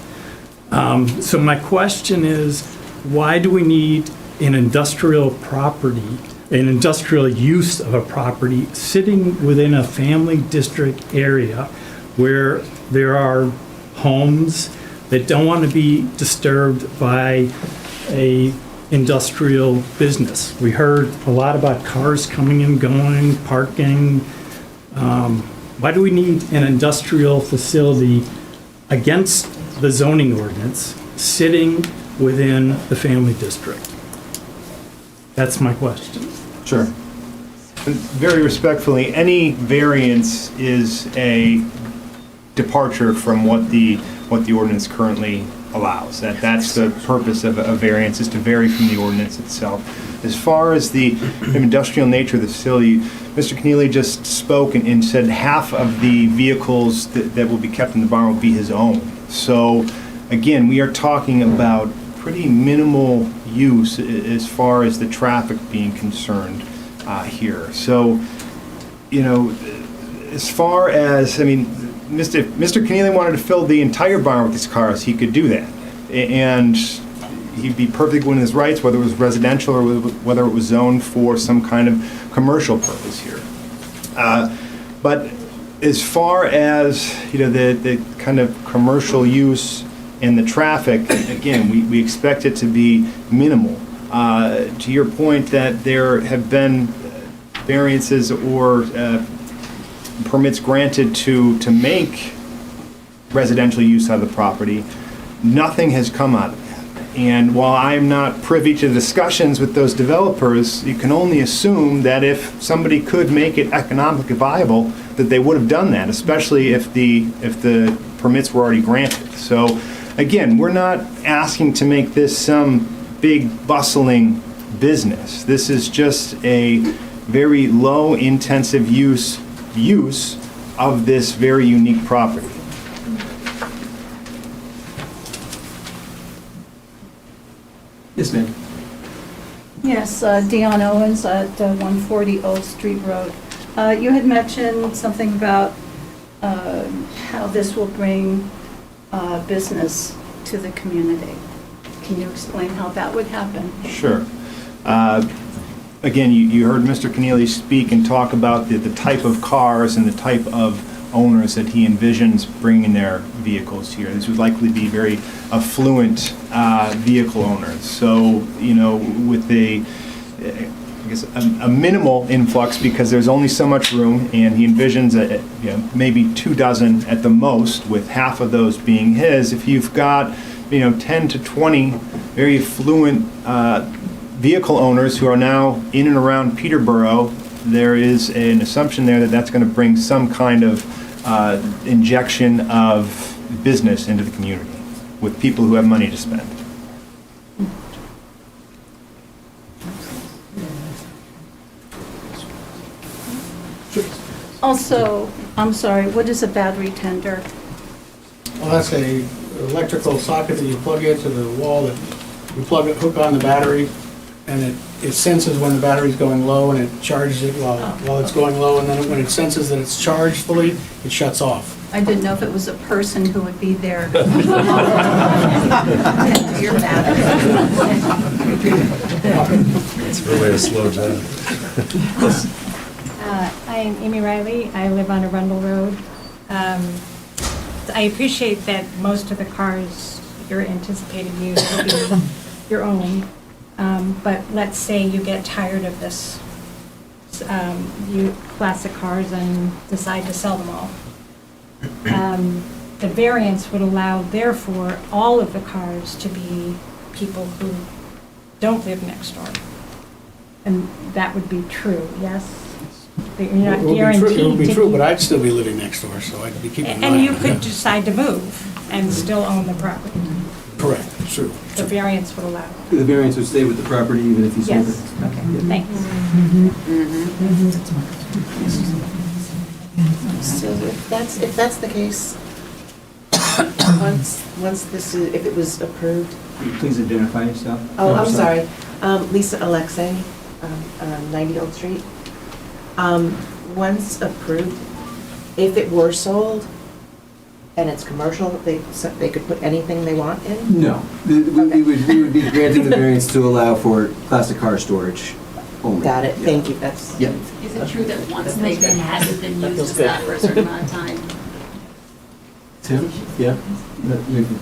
So my question is, why do we need an industrial property, an industrial use of a property sitting within a family district area where there are homes that don't want to be disturbed by a industrial business? We heard a lot about cars coming and going, parking. Why do we need an industrial facility against the zoning ordinance sitting within the family district? That's my question. Sure. Very respectfully, any variance is a departure from what the ordinance currently allows. That's the purpose of a variance, is to vary from the ordinance itself. As far as the industrial nature of the facility, Mr. Keneally just spoke and said half of the vehicles that will be kept in the barn will be his own. So again, we are talking about pretty minimal use as far as the traffic being concerned here. So, you know, as far as, I mean, Mr. Keneally wanted to fill the entire barn with his cars, he could do that. And he'd be perfectly within his rights, whether it was residential or whether it was zoned for some kind of commercial purpose here. But as far as, you know, the kind of commercial use and the traffic, again, we expect it to be minimal. To your point that there have been variances or permits granted to make residential use of the property, nothing has come out of that. And while I'm not privy to discussions with those developers, you can only assume that if somebody could make it economically viable, that they would have done that, especially if the permits were already granted. So again, we're not asking to make this some big bustling business. This is just a very low intensive use of this very unique property. Yes, ma'am. Yes, Deon Owens at 140 Old Street Road. You had mentioned something about how this will bring business to the community. Can you explain how that would happen? Sure. Again, you heard Mr. Keneally speak and talk about the type of cars and the type of owners that he envisions bringing their vehicles here. This would likely be very affluent vehicle owners. So, you know, with a minimal influx, because there's only so much room, and he envisions maybe 24 at the most, with half of those being his. If you've got 10 to 20 very affluent vehicle owners who are now in and around Peterborough, there is an assumption there that that's going to bring some kind of injection of business into the community with people who have money to spend. Also, I'm sorry, what is a battery tender? Well, that's a electrical socket that you plug into the wall, that you hook on the battery, and it senses when the battery's going low, and it charges it while it's going low, and then when it senses that it's charged fully, it shuts off. I didn't know if it was a person who would be there. Your battery. It's a way to slow down. I'm Amy Riley. I live on Arundel Road. I appreciate that most of the cars your anticipated use will be your own, but let's say you get tired of this, you classic cars and decide to sell them all. The variance would allow, therefore, all of the cars to be people who don't live next door. And that would be true, yes? You're not guaranteed. It would be true, but I'd still be living next door, so I'd be keeping an eye on it. And you could decide to move and still own the property. Correct, true. The variance would allow. The variance would stay with the property even if you sold it? Yes, okay, thanks. So if that's the case, once this is, if it was approved. Please identify yourself. Oh, I'm sorry. Lisa Alexei, 90 Old Street. Once approved, if it were sold and it's commercial, they could put anything they want in? No. We would be granting the variance to allow for classic car storage only. Got it, thank you, that's. Yeah. Is it true that once it hasn't been used, is that for a certain amount of time? Tim? Yeah?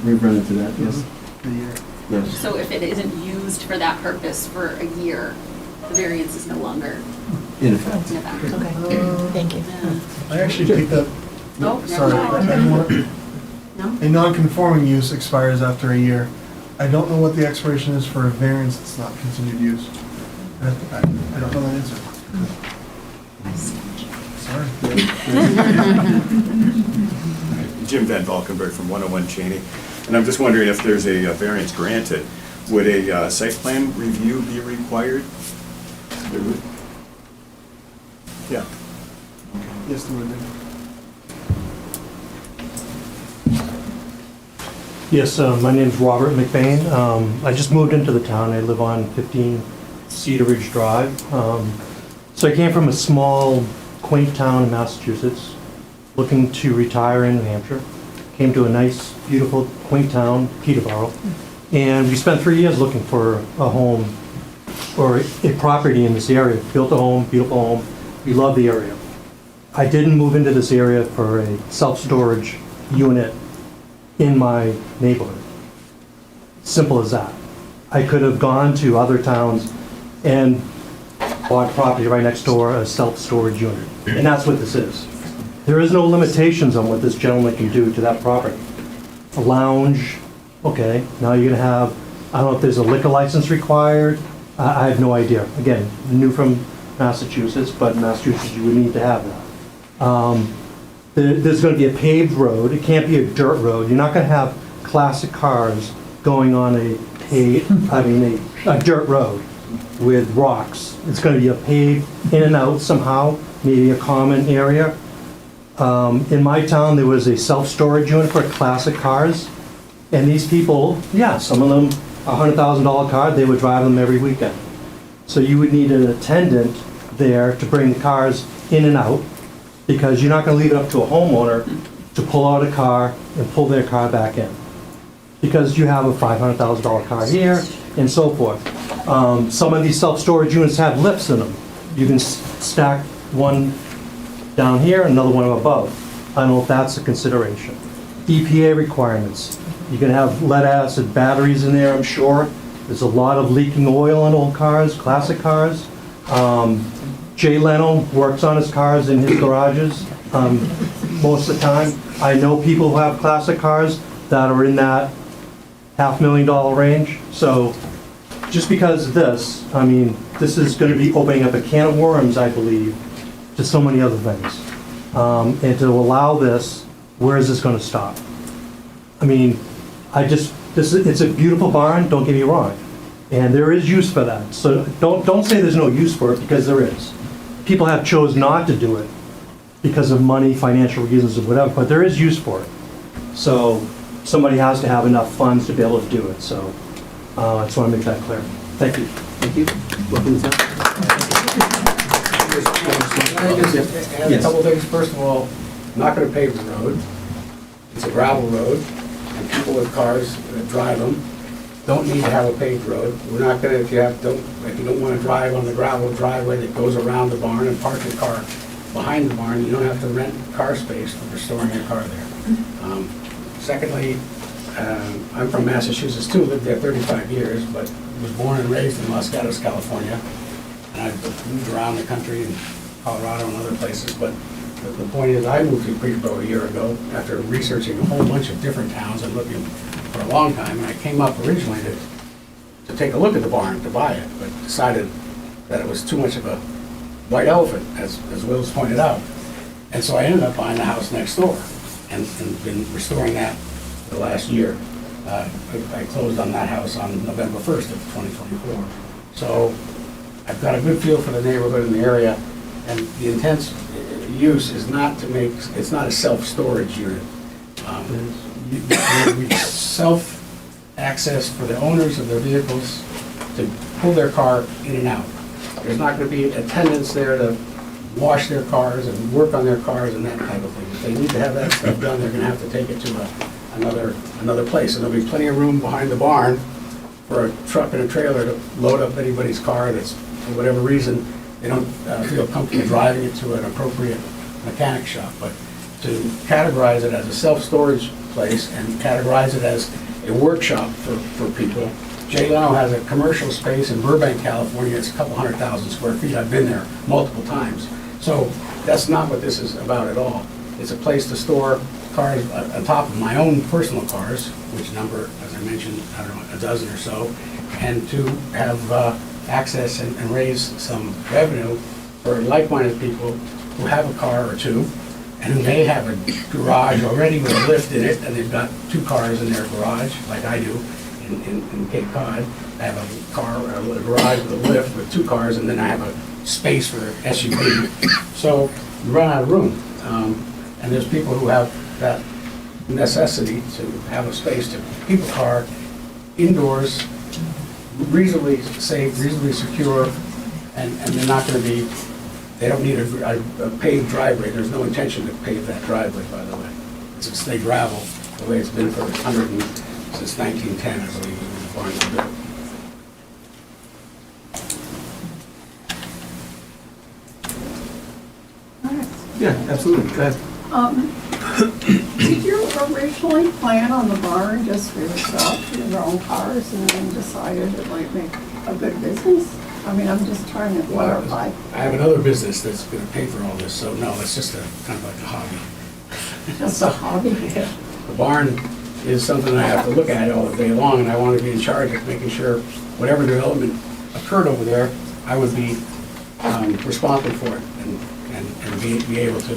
We've run into that, yes. Yes. So if it isn't used for that purpose for a year, the variance is no longer In effect. in effect. Okay, thank you. I actually picked up, Oh, sorry, No? a non-conforming use expires after a year. I don't know what the expiration is for a variance that's not continued use. I don't know that answer. Sorry. Jim Van Valkenburg from 101 Cheney. And I'm just wondering if there's a variance granted, would a site plan review be required? There would? Yeah. Yes, there would be. Yes, my name's Robert McBain. I just moved into the town. I live on 15 Cedar Ridge Drive. So I came from a small, quaint town in Massachusetts, looking to retire in New Hampshire. Came to a nice, beautiful, quaint town, Peterborough, and we spent 3 years looking for a home or a property in this area. Built a home, beautiful home. We love the area. I didn't move into this area for a self-storage unit in my neighborhood. Simple as that. I could have gone to other towns and bought property right next door, a self-storage unit. And that's what this is. There is no limitations on what this gentleman can do to that property. A lounge, okay, now you're gonna have, I don't know if there's a liquor license required. I have no idea. Again, new from Massachusetts, but in Massachusetts you would need to have that. There's going to be a paved road. It can't be a dirt road. You're not going to have classic cars going on a dirt road with rocks. It's going to be a paved in and out somehow, maybe a common area. In my town, there was a self-storage unit for classic cars, and these people, yeah, some of them, a $100,000 car, they would drive them every weekend. So you would need an attendant there to bring the cars in and out, because you're not going to leave it up to a homeowner to pull out a car and pull their car back in. Because you have a $500,000 car here and so forth. Some of these self-storage units have lifts in them. You can stack one down here, another one above. I don't know if that's a consideration. EPA requirements. You're going to have lead acid batteries in there, I'm sure. There's a lot of leaking oil in old cars, classic cars. Jay Leno works on his cars in his garages most of the time. I know people who have classic cars that are in that $500,000 range. So just because of this, I mean, this is going to be opening up a can of worms, I believe, to so many other things. And to allow this, where is this going to stop? I mean, it's a beautiful barn, don't get me wrong. And there is use for that. So don't say there's no use for it, because there is. People have chose not to do it because of money, financial reasons, or whatever, but there is use for it. So somebody has to have enough funds to be able to do it. So I just want to make that clear. Thank you. Thank you. Welcome to town. Can I just add a couple things? First of all, I'm not going to pave the road. It's a gravel road, and people with cars that drive them don't need to have a paved road. We're not going to, if you don't want to drive on the gravel driveway that goes around the barn and park your car behind the barn, you don't have to rent car space for storing your car there. Secondly, I'm from Massachusetts too, lived there 35 years, but was born and raised in Los Gatos, California. And I've moved around the country in Colorado and other places, but the point is, I moved to Peterborough a year ago after researching a whole bunch of different towns and looking for a long time, and I came up originally to take a look at the barn, to buy it, but decided that it was too much of a white elephant, as Will's pointed out. And so I ended up buying the house next door and been restoring that the last year. I closed on that house on November 1st of 2024. So I've got a good feel for the neighborhood and the area, and the intense use is not to make, it's not a self-storage unit. We self-access for the owners of their vehicles to pull their car in and out. There's not going to be attendants there to wash their cars and work on their cars and that type of thing. If they need to have that stuff done, they're going to have to take it to another place. And there'll be plenty of room behind the barn for a truck and a trailer to load up anybody's car that's, for whatever reason, they don't feel comfortable driving it to an appropriate mechanic shop. But to categorize it as a self-storage place and categorize it as a workshop for people. Jay Leno has a commercial space in Burbank, California. It's a couple 100,000 square feet. I've been there multiple times. So that's not what this is about at all. It's a place to store cars on top of my own personal cars, which number, as I mentioned, I don't know, a dozen or so, and to have access and raise some revenue for like-minded people who have a car or two and who may have a garage already with a lift in it, and they've got 2 cars in their garage, like I do in Cape Cod. I have a garage with a lift with 2 cars, and then I have a space for SUV. So you run out of room. And there's people who have that necessity to have a space to keep a car indoors, reasonably safe, reasonably secure, and they're not going to be, they don't need a paved driveway. There's no intention to pave that driveway, by the way. It's a slate gravel, the way it's been for since 1910, I believe, when the barn was built. Yeah, absolutely. Go ahead. Did you originally plan on the barn just for yourself, your own cars, and then decided it might make a good business? I mean, I'm just trying to clarify. I have another business that's going to pay for all this, so no, it's just kind of like a hobby. Just a hobby? Yeah. The barn is something I have to look at all day long, and I want to be in charge of making sure whatever development occurred over there, I would be responsible for it and be able to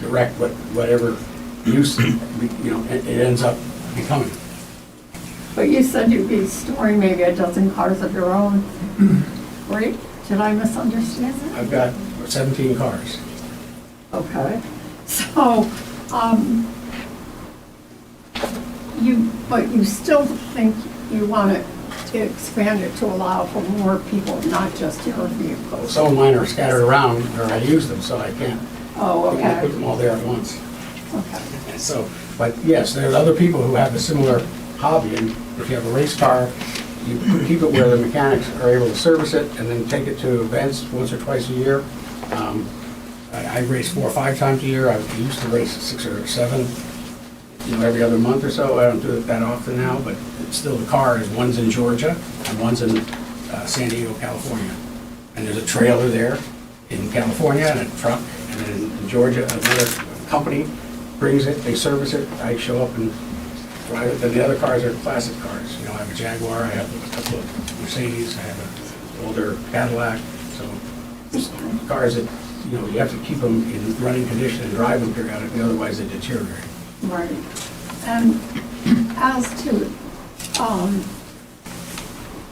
direct whatever use it ends up becoming. But you said you'd be storing maybe a dozen cars of your own, right? Did I misunderstand that? I've got 17 cars. Okay. So, but you still think you want to expand it to allow for more people, not just your vehicles? Some of mine are scattered around, or I use them, so I can't. Oh, I can't okay. put them all there at once. Okay. So, but yes, there's other people who have a similar hobby, and if you have a race car, you keep it where the mechanics are able to service it, and then take it to events once or twice a year. I race 4 or 5 times a year. I used to race 6 or 7, every other month or so. I don't do it that often now, but still the car is, one's in Georgia and one's in San Diego, California. And there's a trailer there in California and a truck, and then in Georgia, another company brings it, they service it, I show up and drive it. Then the other cars are classic cars. I have a Jaguar, I have a couple of Mercedes, I have an older Cadillac. So cars that, you have to keep them in running condition and drive them periodically, otherwise they deteriorate. Right. And as to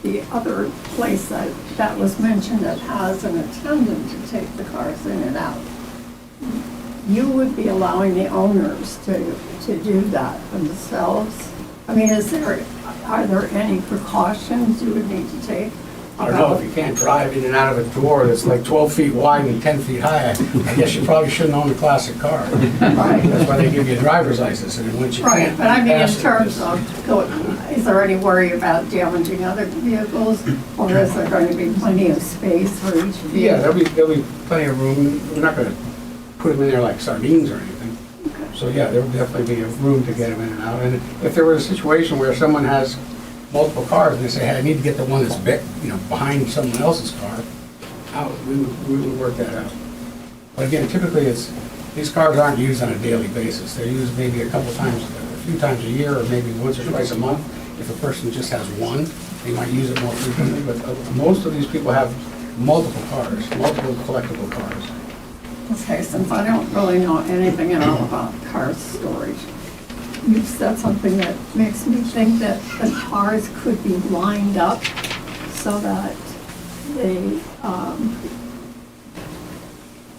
the other place that was mentioned that has an attendant to take the cars in and out, you would be allowing the owners to do that themselves? I mean, are there any precautions you would need to take? I don't know, if you can't drive in and out of a door that's like 12 feet wide and 10 feet high, I guess you probably shouldn't own a classic car. Right. That's why they give you a driver's license, and then once you Right, can't but I mean, in pass it, terms of, is there any worry about damaging other vehicles? Or is there going to be plenty of space for each vehicle? Yeah, there'll be plenty of room. We're not going to put them in there like sardines or anything. So yeah, there will definitely be room to get them in and out. And if there was a situation where someone has multiple cars and they say, hey, I need to get the one that's behind someone else's car out, we would work that out. But again, typically these cars aren't used on a daily basis. They're used maybe a few times a year, or maybe once or twice a month. If a person just has one, they might use it more frequently. But most of these people have multiple cars, multiple collectible cars. Okay, since I don't really know anything at all about car storage, you've said something that makes me think that the cars could be lined up so that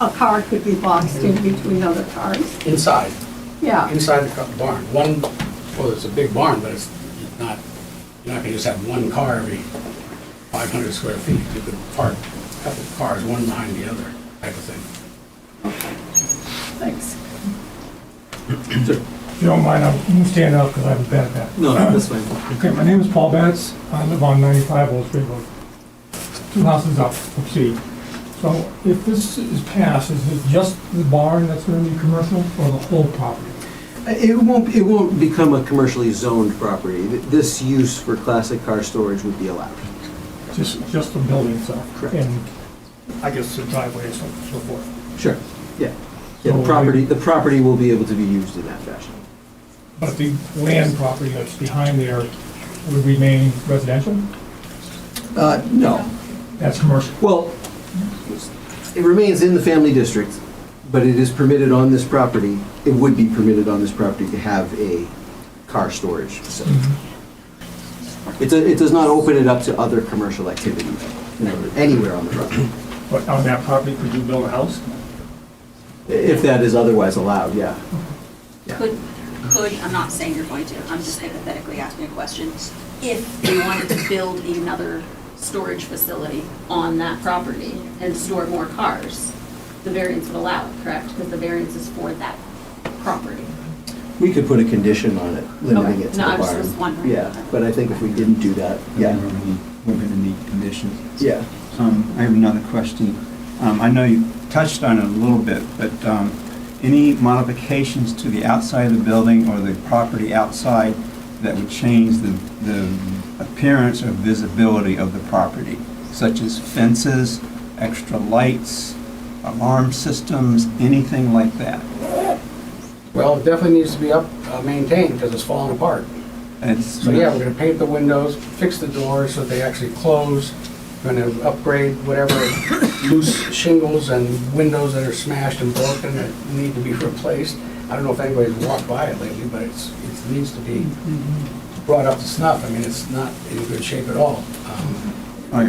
a car could be boxed in between other cars. Inside. Yeah. Inside the barn. It's a big barn, but it's not, you're not going to just have one car every 500 square feet. You could park a couple of cars, one behind the other, type of thing. Thanks. If you don't mind, I'm going to stand up because I have a bad back. No, that's fine. Okay, my name is Paul Betts. I live on 95 Old Street Road. 2 houses up C. So if this is passed, is it just the barn that's going to be commercial or the whole property? It won't become a commercially zoned property. This use for classic car storage would be allowed. Just the building itself? Correct. And I guess the driveway and so forth? Sure, yeah. So The property will be able to be used in that fashion. But the land property that's behind there would remain residential? No. That's commercial? Well, it remains in the family district, But it is permitted on this property, it would be permitted on this property to have a car storage facility. It does not open it up to other commercial activity, anywhere on the property. But on that property, could you build a house? If that is otherwise allowed, yeah. Could, I'm not saying you're going to, I'm just hypothetically asking a question. If they wanted to build another storage facility on that property and store more cars, the variance would allow it, correct? Because the variance is for that property. We could put a condition on it, limiting Okay. it to the No, I barn. was just wondering. Yeah, but I think if we didn't do that, yeah. We're gonna need conditions. Yeah. I have another question. I know you touched on it a little bit, but any modifications to the outside of the building or the property outside that would change the appearance or visibility of the property, such as fences, extra lights, alarm systems, anything like that? Well, it definitely needs to be maintained because it's falling apart. So yeah, we're gonna paint the windows, fix the doors so they actually close. We're gonna upgrade whatever loose shingles and windows that are smashed and broken that need to be replaced. I don't know if anybody's walked by it lately, but it needs to be brought up to snuff. I mean, it's not in good shape at all.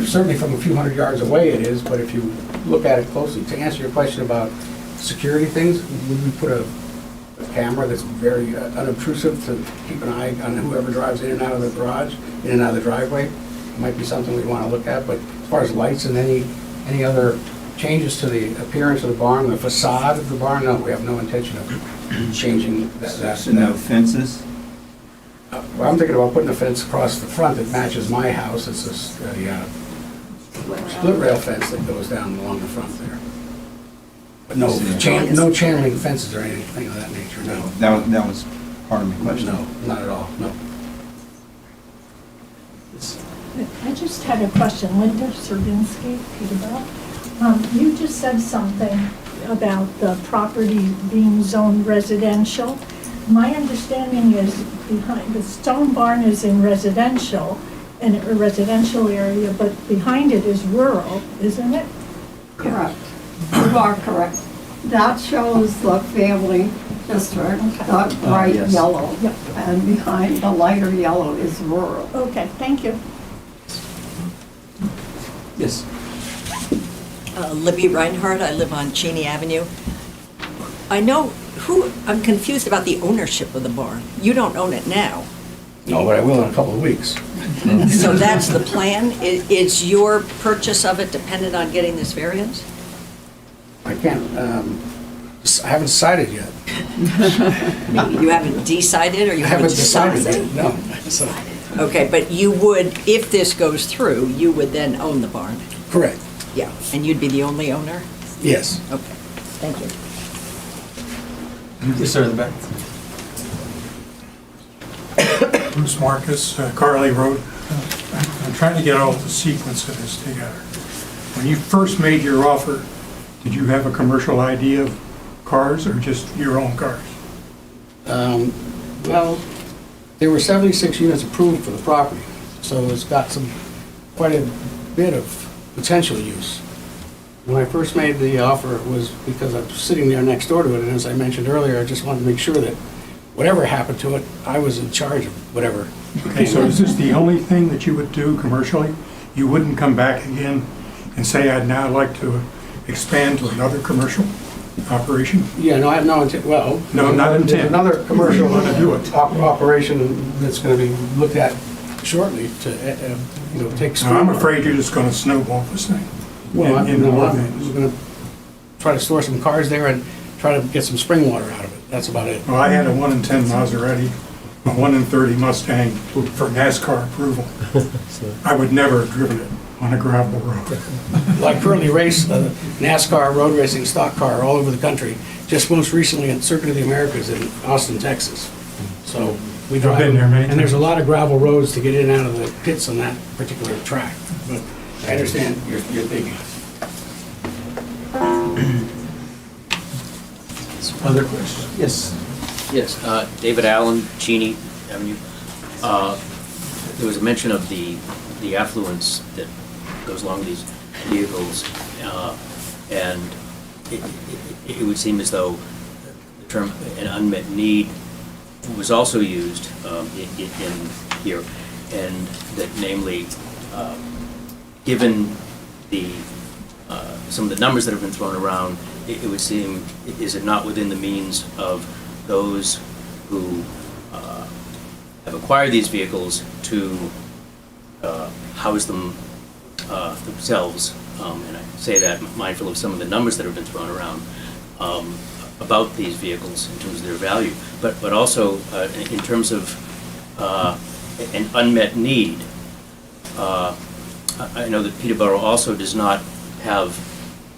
Certainly from a few hundred yards away it is, but if you look at it closely, to answer your question about security things, would we put a camera that's very unobtrusive to keep an eye on whoever drives in and out of the garage, in and out of the driveway? Might be something we'd want to look at, but as far as lights and any other changes to the appearance of the barn, the facade of the barn, no, we have no intention of changing that. So no fences? Well, I'm thinking about putting a fence across the front that matches my house. It's a split rail fence that goes down along the front there. But no channeling fences or anything of that nature, no. That was part of my question. No, not at all, no. I just had a question. Linda Serbinsky, Peterborough. You just said something about the property being zoned residential. My understanding is behind, the stone barn is in residential, in a residential area, but behind it is rural, isn't it? Correct. You are correct. That shows the family district, the bright yes. yellow. And behind the lighter yellow is rural. Okay, thank you. Yes. Libby Reinhardt, I live on Cheney Avenue. I'm confused about the ownership of the barn. You don't own it now. No, but I will in a couple of weeks. So that's the plan? Is your purchase of it dependent on getting this variance? I can't, I haven't decided yet. You haven't decided, or you I haven't haven't decided decided? yet, no. So, Okay, but you would, if this goes through, you would then own the barn? correct, Yeah, and you'd be the only owner? yes. Okay, thank you. Yes, sir, in the back. Bruce Marcus, Carly Road. I'm trying to get all the sequence of this together. When you first made your offer, did you have a commercial idea of cars or just your own cars? Well, there were 76 units approved for the property, so it's got quite a bit of potential use. When I first made the offer, it was because I was sitting there next door to it, and as I mentioned earlier, I just wanted to make sure that whatever happened to it, I was in charge of whatever. Okay, so is this the only thing that you would do commercially? You wouldn't come back again and say, I'd now like to expand to another commercial operation? Yeah, no, I have no intent, well. No, not there's intent. another commercial You wanna do it. operation that's gonna be looked at shortly to, take. Now, I'm afraid you're just gonna snowball this thing. Well, in the I'm one going to try to store some cars there and try to get some spring water out of it. That's about it. Well, I had a 1 in 10 Maserati, a 1 in 30 Mustang for NASCAR approval. I would never have driven it on a gravel road. Well, I currently race NASCAR road racing stock car all over the country, just most recently at Circuit of the Americas in Austin, Texas. So we drive. I've been there many And there's a times. lot of gravel roads to get in and out of the pits on that particular track. But I understand your thinking. Other questions? Yes. Yes, David Allen, Cheney Avenue. There was a mention of the affluence that goes along these vehicles, and it would seem as though the term "an unmet need" was also used in here, and that namely, given the some of the numbers that have been thrown around, it would seem, is it not within the means of those who have acquired these vehicles to house them themselves, and I say that mindful of some of the numbers that have been thrown around about these vehicles in terms of their value, but also in terms of an unmet need. I know that Peterborough also does not have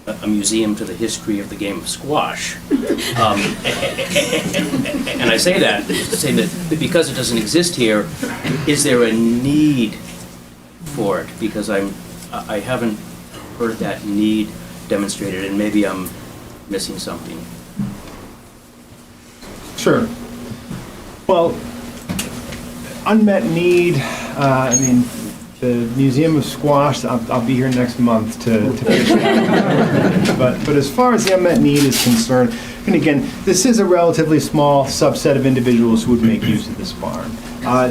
a museum to the history of the game of squash. And I say that to say that because it doesn't exist here, is there a need for it? Because I haven't heard that need demonstrated, and maybe I'm missing something. Sure. Well, unmet need, I mean, the Museum of Squash, I'll be here next month to finish that. But as far as the unmet need is concerned, and again, this is a relatively small subset of individuals who would make use of this barn.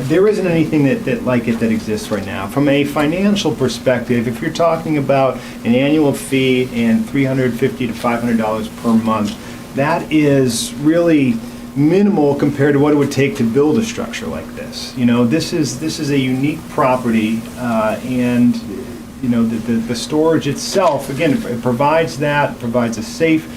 There isn't anything that like it that exists right now. From a financial perspective, if you're talking about an annual fee and $350 to $500 per month, that is really minimal compared to what it would take to build a structure like this. You know, this is a unique property, and you know the storage itself, again, it provides a safe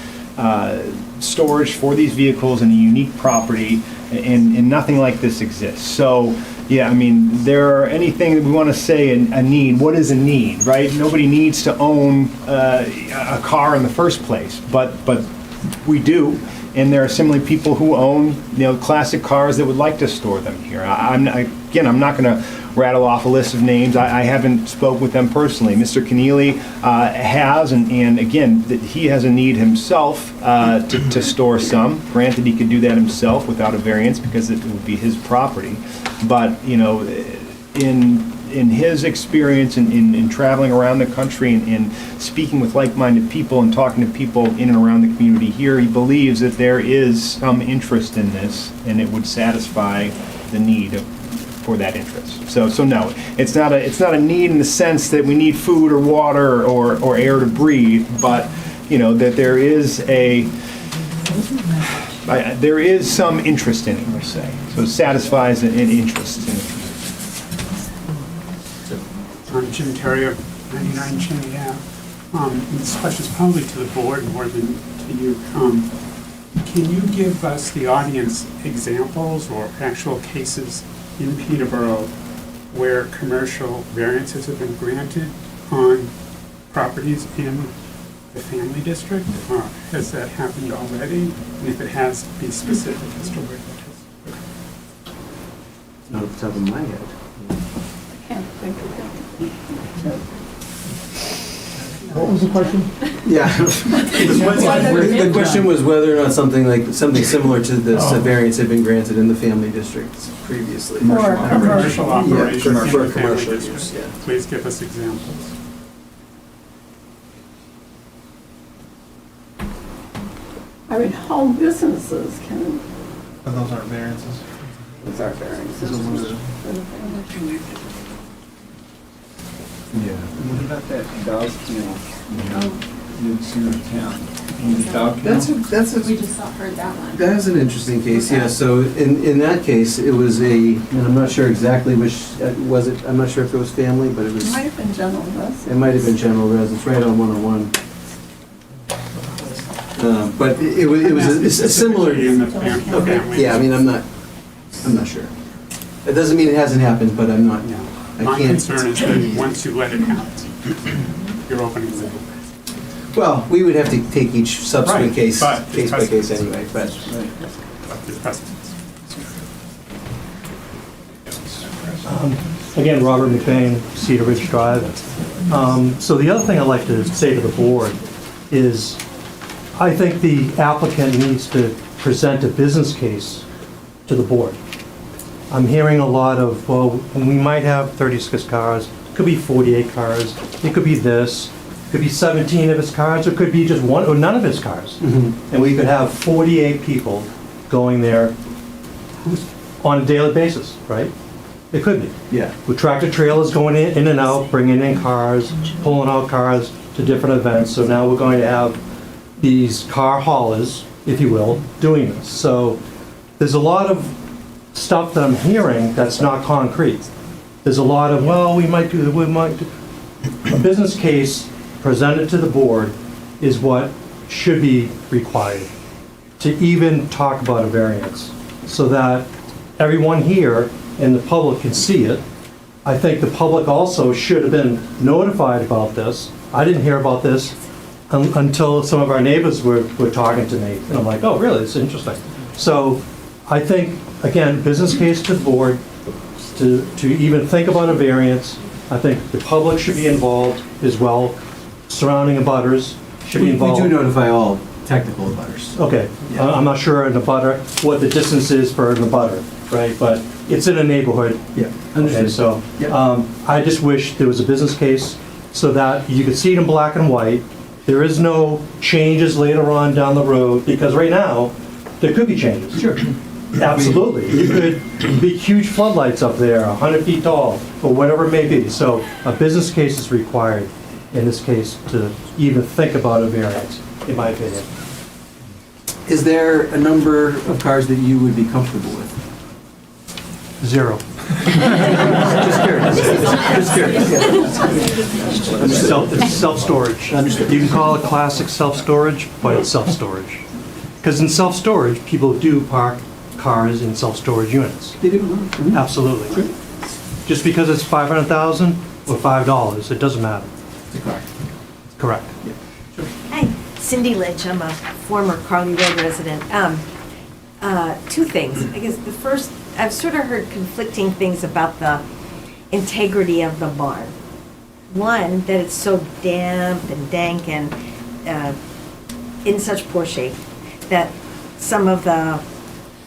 storage for these vehicles in a unique property, and nothing like this exists. So yeah, I mean, anything that we want to say a need, what is a need, right? Nobody needs to own a car in the first place, but we do. And there are similarly people who own, classic cars that would like to store them here. I'm not going to rattle off a list of names. I haven't spoke with them personally. Mr. Keneally has, and again, he has a need himself to store some. Granted, he could do that himself without a variance because it would be his property. But, in his experience in traveling around the country and speaking with like-minded people and talking to people in and around the community here, he believes that there is some interest in this, and it would satisfy the need for that interest. So no, it's not a need in the sense that we need food or water or air to breathe, but that there is some interest in it, let's say. So it satisfies an interest in it. I'm Jim Terrier, 99 Cheney Ave. This question is probably to the board more than to you. Can you give us, the audience, examples or actual cases in Peterborough where commercial variances have been granted on properties in the family district? Has that happened already? And if it has, be specific as to where that is. Not off the top of my head. Can't think of it. What was the question? Yeah. The question was whether or not something similar to this variance had been granted in the family districts previously. Commercial operation Yeah, for in the family commercial district. use, yeah. Please give us examples. I mean, home businesses can, But those aren't variances. those are variances. Yeah. What about that dog kennel in the center of town? The dog kennel? We just heard that one. That is an interesting case, yeah. So in that case, it was and I'm not sure exactly which, was it, I'm not sure if it was family, but it was. It might have been general residence. It might have been general residence, right on 101. But it was a similar. Okay, yeah, I mean, I'm not sure. It doesn't mean it hasn't happened, but I'm not. My concern is that once you let it happen, you're opening the door. Well, we would have to take each subsequent case but case by case anyway, but. There's precedence. Again, Robert McBain, Cedar Ridge Drive. So the other thing I'd like to say to the board is, I think the applicant needs to present a business case to the board. I'm hearing a lot of, well, we might have 36 cars, it could be 48 cars, it could be this. Could be 17 of his cars, or it could be just one, or none of his cars. And we could have 48 people going there on a daily basis, right? It could be. Yeah. With tractor trailers going in and out, bringing in cars, pulling out cars to different events. So now we're going to have these car haulers, if you will, doing this. So there's a lot of stuff that I'm hearing that's not concrete. There's a lot of, well, we might do, we might do. A business case presented to the board is what should be required to even talk about a variance, so that everyone here and the public can see it. I think the public also should have been notified about this. I didn't hear about this until some of our neighbors were talking to me, and I'm like, oh, really, it's interesting. So I think, again, business case to the board, to even think about a variance. I think the public should be involved as well, surrounding abutters should be involved. We do notify all technical abutters. Okay, I'm not sure in the butter, what the distance is for the butter, right? But it's in a neighborhood. Yeah, Okay, understood. so, Yeah. I just wish there was a business case so that you could see it in black and white. There is no changes later on down the road, because right now, there could be changes. Sure. Absolutely. You could be huge floodlights up there, 100 feet tall, or whatever it may be. So a business case is required in this case to even think about a variance, in my opinion. Is there a number of cars that you would be comfortable with? 0. Just curious. Just curious. It's self-storage. Understood. You can call it classic self-storage, but it's self-storage. Because in self-storage, people do park cars in self-storage units. They do? Absolutely. Just because it's 500,000 or $5, it doesn't matter. It's a car. Correct. Hi, Cindy Lynch. I'm a former Carly Road resident. Two things. I guess the first, I've sort of heard conflicting things about the integrity of the barn. One, that it's so damp and dank and in such poor shape that some of the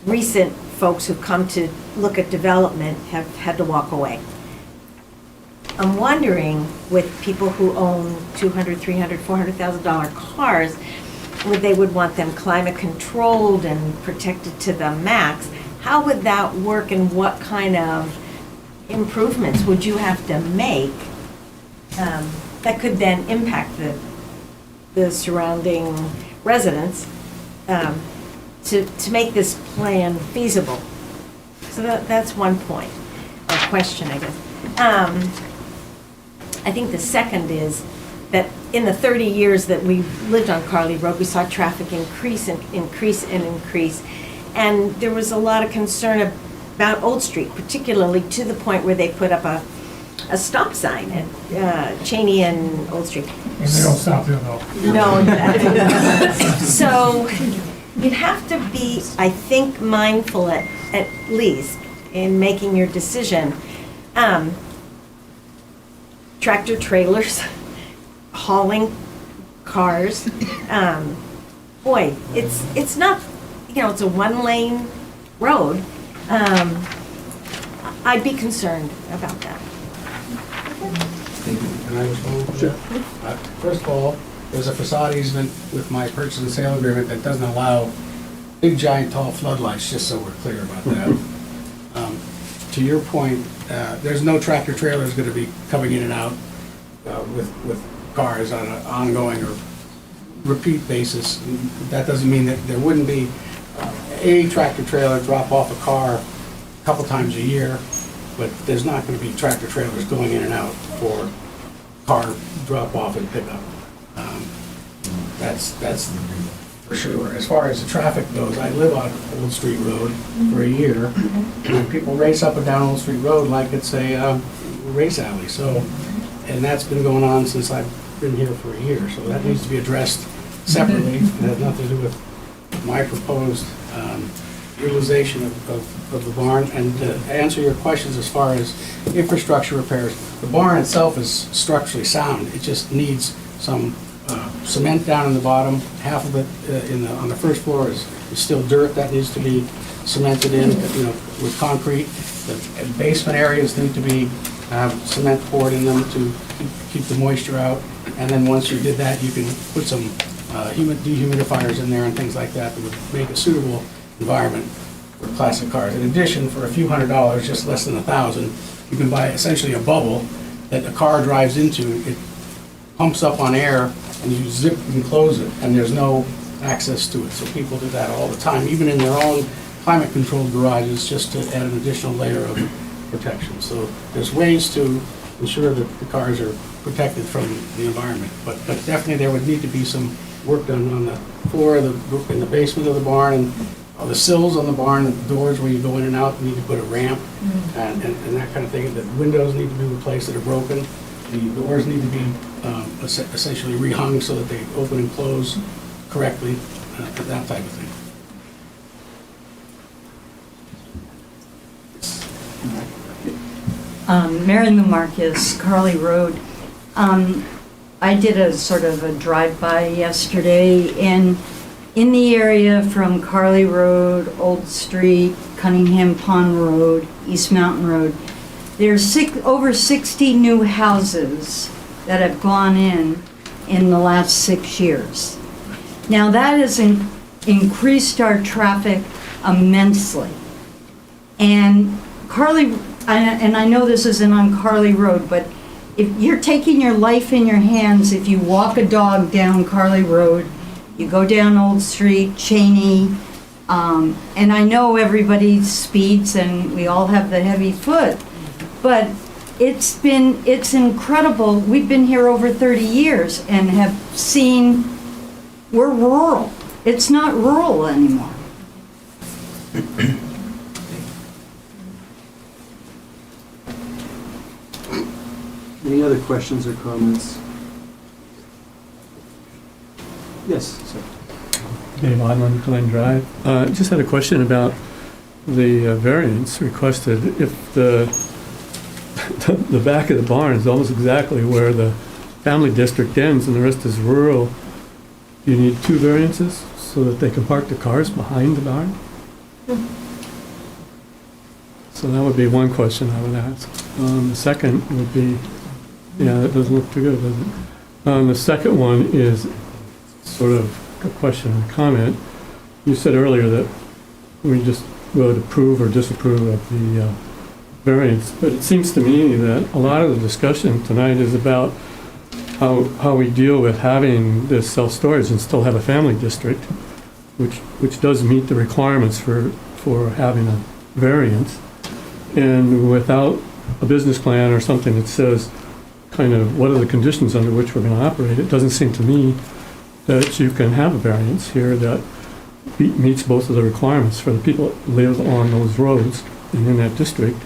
recent folks who've come to look at development have had to walk away. I'm wondering, with people who own $200,000, $300,000, $400,000 cars, they would want them climate controlled and protected to the max. How would that work, and what kind of improvements would you have to make that could then impact the surrounding residents to make this plan feasible? So that's one point, or question, I guess. I think the second is that in the 30 years that we've lived on Carly Road, we saw traffic increase and increase and increase. And there was a lot of concern about Old Street, particularly to the point where they put up a stop sign at Cheney and Old Street. And they don't stop there though. No. So you'd have to be, I think, mindful at least in making your decision. Tractor trailers, hauling cars. Boy, it's not, it's a one-lane road. I'd be concerned about that. Can I respond? Sure. First of all, there's a facade easement with my purchase and sale agreement that doesn't allow big, giant, tall floodlights, just so we're clear about that. To your point, there's no tractor trailers going to be coming in and out with cars on an ongoing or repeat basis. That doesn't mean that there wouldn't be a tractor trailer drop off a car a couple times a year, but there's not going to be tractor trailers going in and out for car drop off and pickup. That's for sure. As far as the traffic goes, I live on Old Street Road for a year, and people race up and down Old Street Road like it's a race alley. So, and that's been going on since I've been here for a year. So that needs to be addressed separately. It has nothing to do with my proposed utilization of the barn. And to answer your questions as far as infrastructure repairs, the barn itself is structurally sound. It just needs some cement down in the bottom. Half of it on the first floor is still dirt that needs to be cemented in, with concrete. The basement areas need to be cement poured in them to keep the moisture out. And then once you did that, you can put some dehumidifiers in there and things like that that would make a suitable environment for classic cars. In addition, for a few $100s, just less than $1,000, you can buy essentially a bubble that the car drives into. It pumps up on air, and you zip and close it, and there's no access to it. So people do that all the time, even in their own climate-controlled garages, just to add an additional layer of protection. So there's ways to ensure that the cars are protected from the environment. But definitely there would need to be some work done on the floor, in the basement of the barn, and the sills on the barn, the doors where you go in and out, you need to put a ramp, and that kind of thing. The windows need to be replaced that are broken. The doors need to be essentially rehung so that they open and close correctly, that type of thing. Mary Lou Marcus, Carly Road. I did a sort of a drive-by yesterday, and in the area from Carly Road, Old Street, Cunningham Pond Road, East Mountain Road, there's over 60 new houses that have gone in the last 6 years. Now that has increased our traffic immensely. And I know this isn't on Carly Road, but if you're taking your life in your hands, if you walk a dog down Carly Road, you go down Old Street, Cheney, and I know everybody speeds and we all have the heavy foot, but it's incredible. We've been here over 30 years and have seen, we're rural. It's not rural anymore. Any other questions or comments? Yes, sir. Dave Odlund, Glen Drive. Just had a question about the variance requested. If the back of the barn is almost exactly where the family district ends and the rest is rural, you need 2 variances so that they can park the cars behind the barn? So that would be one question I would ask. The second would be, yeah, that doesn't look too good, does it? The second one is sort of a question and comment. You said earlier that we just would approve or disapprove of the variance, but it seems to me that a lot of the discussion tonight is about how we deal with having this self-storage and still have a family district, which does meet the requirements for having a variance. And without a business plan or something that says kind of what are the conditions under which we're going to operate, it doesn't seem to me that you can have a variance here that meets both of the requirements for the people that live on those roads and in that district,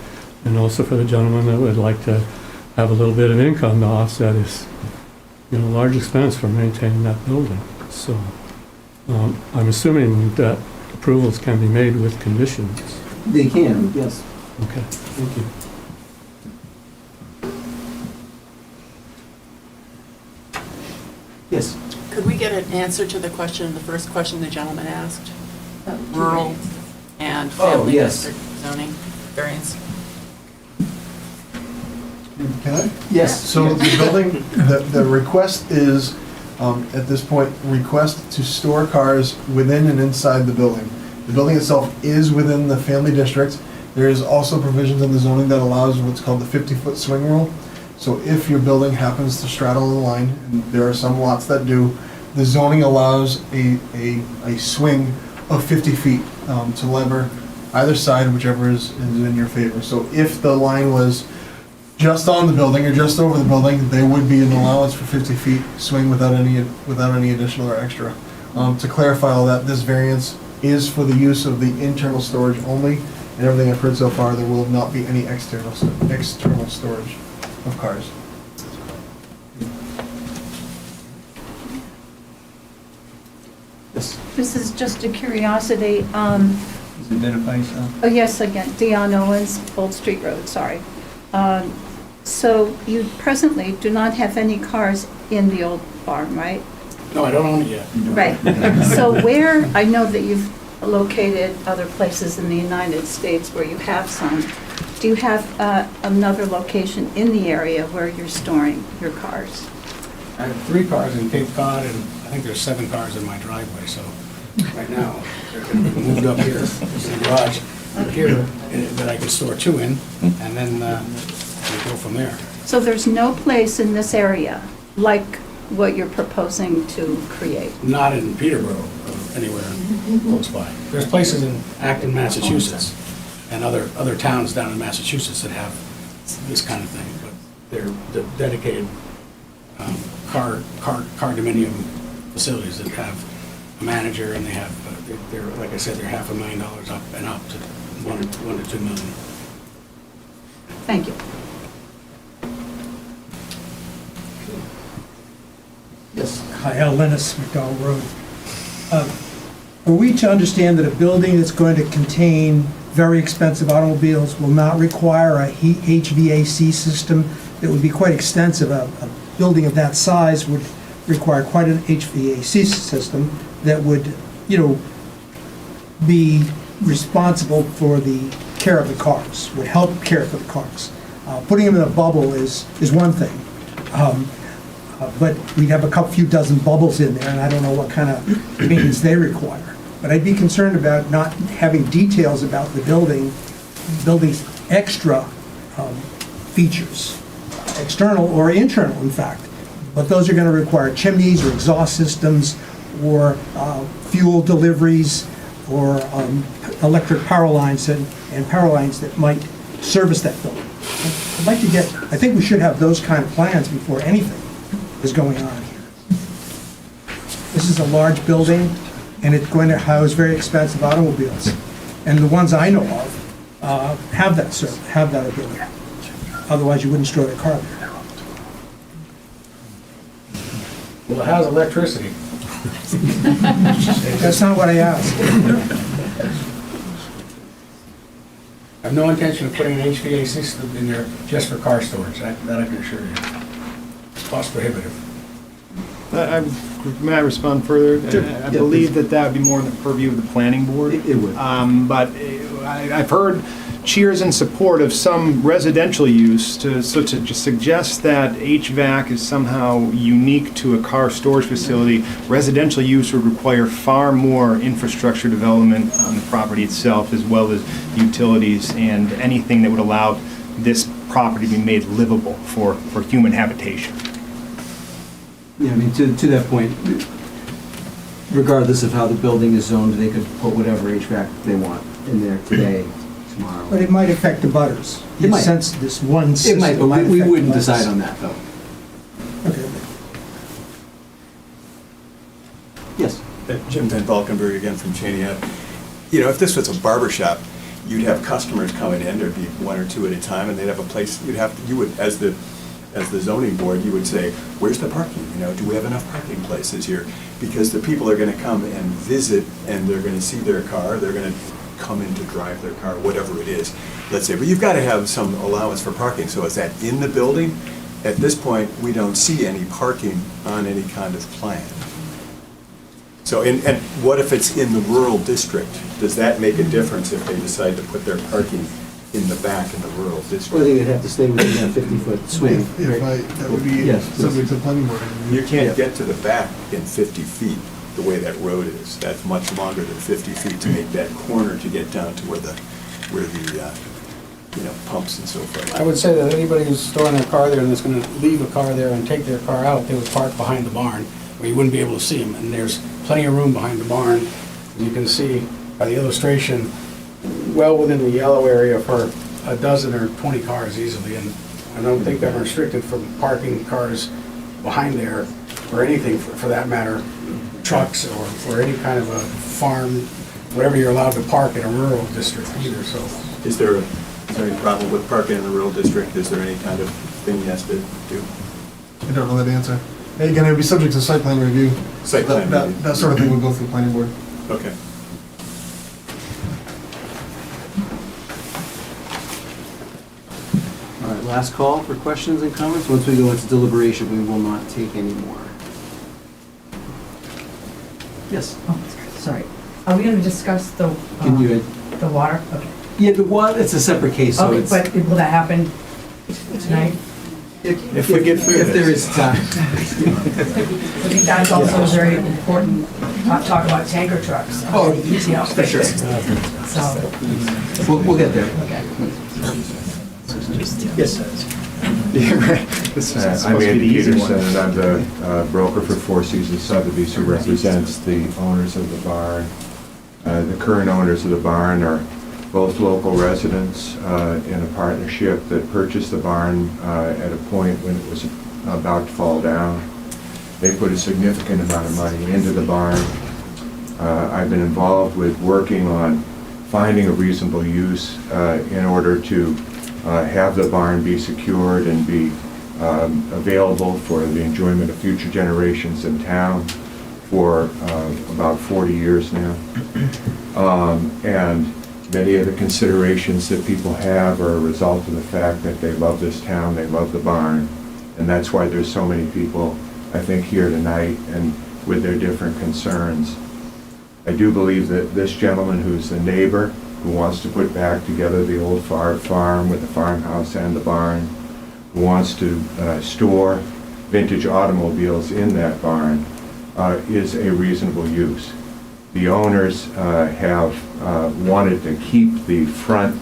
and also for the gentleman that would like to have a little bit of income to offset his, large expense for maintaining that building. So I'm assuming that approvals can be made with conditions. They can, yes. Okay, thank you. Yes. Could we get an answer to the first question the gentleman asked? Rural and family district zoning variance? Can I? Yes. So the building, the request is, at this point, request to store cars within and inside the building. The building itself is within the family district. There is also provisions in the zoning that allows what's called the 50-foot swing rule. So if your building happens to straddle the line, and there are some lots that do, the zoning allows a swing of 50 feet to lever either side, whichever is in your favor. So if the line was just on the building or just over the building, there would be an allowance for 50 feet swing without any additional or extra. To clarify all that, this variance is for the use of the internal storage only, and everything I've heard so far, there will not be any external storage of cars. Yes. This is just a curiosity. Please identify yourself. Oh, yes, again, Dion Owens, Old Street Road, sorry. So you presently do not have any cars in the old barn, right? No, I don't own it yet. Right. So where, I know that you've located other places in the United States where you have some. Do you have another location in the area where you're storing your cars? I have 3 cars in Cape Cod, and I think there's 7 cars in my driveway, so right now, they're gonna be moved up here, this is the garage, up here, that I can store 2 in, and then we go from there. So there's no place in this area like what you're proposing to create? Not in Peterborough, or anywhere close by. There's places in Acton, Massachusetts, and other towns down in Massachusetts that have this kind of thing, but they're dedicated car condominium facilities that have a manager, and they have, they're, like I said, they're $500,000 up and up to $1 to $2 million. Thank you. Yes. Hi, Al Lennis, McDowell Road. Are we to understand that a building that's going to contain very expensive automobiles will not require a HVAC system that would be quite extensive? A building of that size would require quite an HVAC system that would, be responsible for the care of the cars, would help care for the cars. Putting them in a bubble is one thing. But we'd have a few dozen bubbles in there, and I don't know what kind of maintenance they require. But I'd be concerned about not having details about the building's extra features, external or internal, in fact. But those are going to require chimneys or exhaust systems or fuel deliveries or electric power lines and power lines that might service that building. I'd like to I think we should have those kind of plans before anything is going on here. This is a large building, and it's going to house very expensive automobiles. And the ones I know of have that ability. Otherwise, you wouldn't store the car there. Well, it has electricity. That's not what I asked. I have no intention of putting an HVAC system in there just for car storage, that I can assure you. It's cost prohibitive. May I respond further? Sure. I believe that would be more in the purview of the planning board. It would. But I've heard cheers in support of some residential use to suggest that HVAC is somehow unique to a car storage facility. Residential use would require far more infrastructure development on the property itself, as well as utilities and anything that would allow this property to be made livable for human habitation. Yeah, I mean, to that point, regardless of how the building is zoned, they could put whatever HVAC they want in there today, tomorrow. But it might affect the butters. It might. Since this one system. It might, but we affect wouldn't the butters. decide on that, though. Okay. Yes. Jim Van Valkenburg again from Cheney Ave. If this was a barber shop, you'd have customers coming in, there'd be 1 or 2 at a time, and they'd have a place, you would, as the zoning board, you would say, where's the parking? Do we have enough parking places here? Because the people are gonna come and visit, and they're gonna see their car, they're gonna come in to drive their car, whatever it is, let's say. But you've gotta have some allowance for parking. So is that in the building? At this point, we don't see any parking on any kind of plan. So, and what if it's in the rural district? Does that make a difference if they decide to put their parking in the back in the rural district? Or they'd have to stay within that 50-foot swing. That would be subject to planning board. You can't get to the back in 50 feet, the way that road is. That's much longer than 50 feet to make that corner to get down to where the pumps and so forth. I would say that anybody who's storing their car there and that's going to leave a car there and take their car out, they would park behind the barn, where you wouldn't be able to see them. And there's plenty of room behind the barn. You can see by the illustration, well within the yellow area for a dozen or 20 cars easily. And I don't think I'm restricted from parking cars behind there, or anything for that matter, trucks or any kind of a farm, whatever you're allowed to park in a rural district either. So, Is there any problem with parking in the rural district? Is there any kind of thing he has to do? I don't know that answer. And again, it would be subject to site plan review. Site plan review. That sort of thing would go through the planning board. Okay. All right, last call for questions and comments. Once we go into deliberation, we will not take any more. Yes? Sorry. Are we going to discuss the water? Okay. Yeah, the water, it's a separate case, so Okay, it's... but will that happen tonight? If we get through If there this. is time. I think that's also very important, talk about tanker trucks. Oh, You know, for sure. So, We'll get there. Yes. I'm Andy Peterson, and I'm the broker for Four Seasons Sotheby's who represents the owners of the barn. The current owners of the barn are both local residents in a partnership that purchased the barn at a point when it was about to fall down. They put a significant amount of money into the barn. I've been involved with working on finding a reasonable use in order to have the barn be secured and be available for the enjoyment of future generations in town for about 40 years now. And many of the considerations that people have are a result of the fact that they love this town, they love the barn, and that's why there's so many people, I think, here tonight and with their different concerns. I do believe that this gentleman who's the neighbor, who wants to put back together the old farm with the farmhouse and the barn, who wants to store vintage automobiles in that barn, is a reasonable use. The owners have wanted to keep the front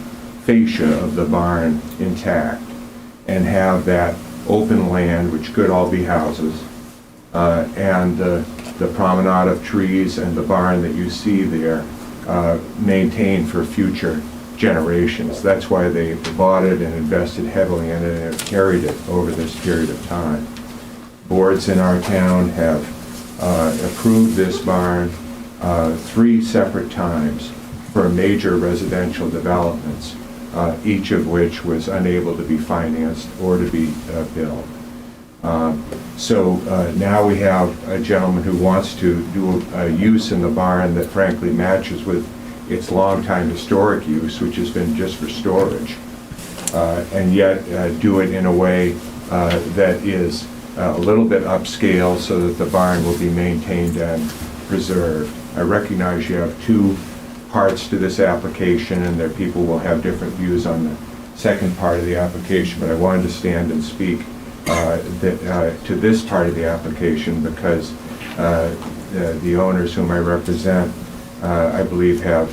fascia of the barn intact and have that open land, which could all be houses, and the promenade of trees and the barn that you see there maintained for future generations. That's why they bought it and invested heavily in it and have carried it over this period of time. Boards in our town have approved this barn 3 separate times for major residential developments, each of which was unable to be financed or to be built. So now we have a gentleman who wants to do a use in the barn that frankly matches with its longtime historic use, which has been just for storage, and yet do it in a way that is a little bit upscale so that the barn will be maintained and preserved. I recognize you have 2 parts to this application, and that people will have different views on the second part of the application, but I wanted to stand and speak to this part of the application because the owners whom I represent, I believe, have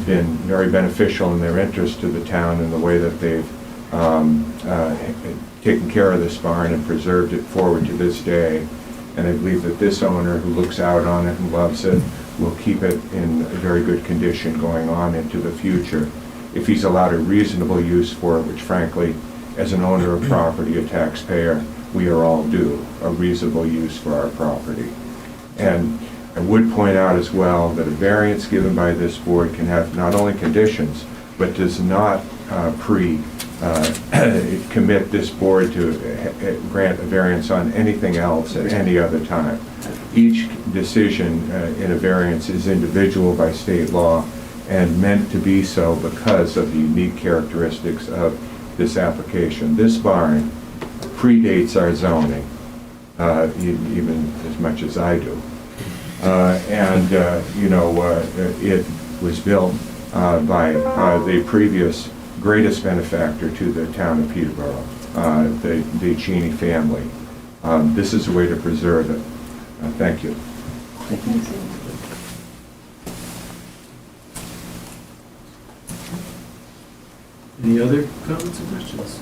been very beneficial in their interest to the town in the way that they've taken care of this barn and preserved it forward to this day. And I believe that this owner who looks out on it and loves it will keep it in a very good condition going on into the future. If he's allowed a reasonable use for it, which frankly, as an owner of property, a taxpayer, we are all due a reasonable use for our property. And I would point out as well that a variance given by this board can have not only conditions, but does not commit this board to grant a variance on anything else at any other time. Each decision in a variance is individual by state law and meant to be so because of the unique characteristics of this application. This barn predates our zoning, even as much as I do. It was built by the previous greatest benefactor to the town of Peterborough, the Cheney family. This is a way to preserve it. Thank you. Thank you. Any other comments or questions?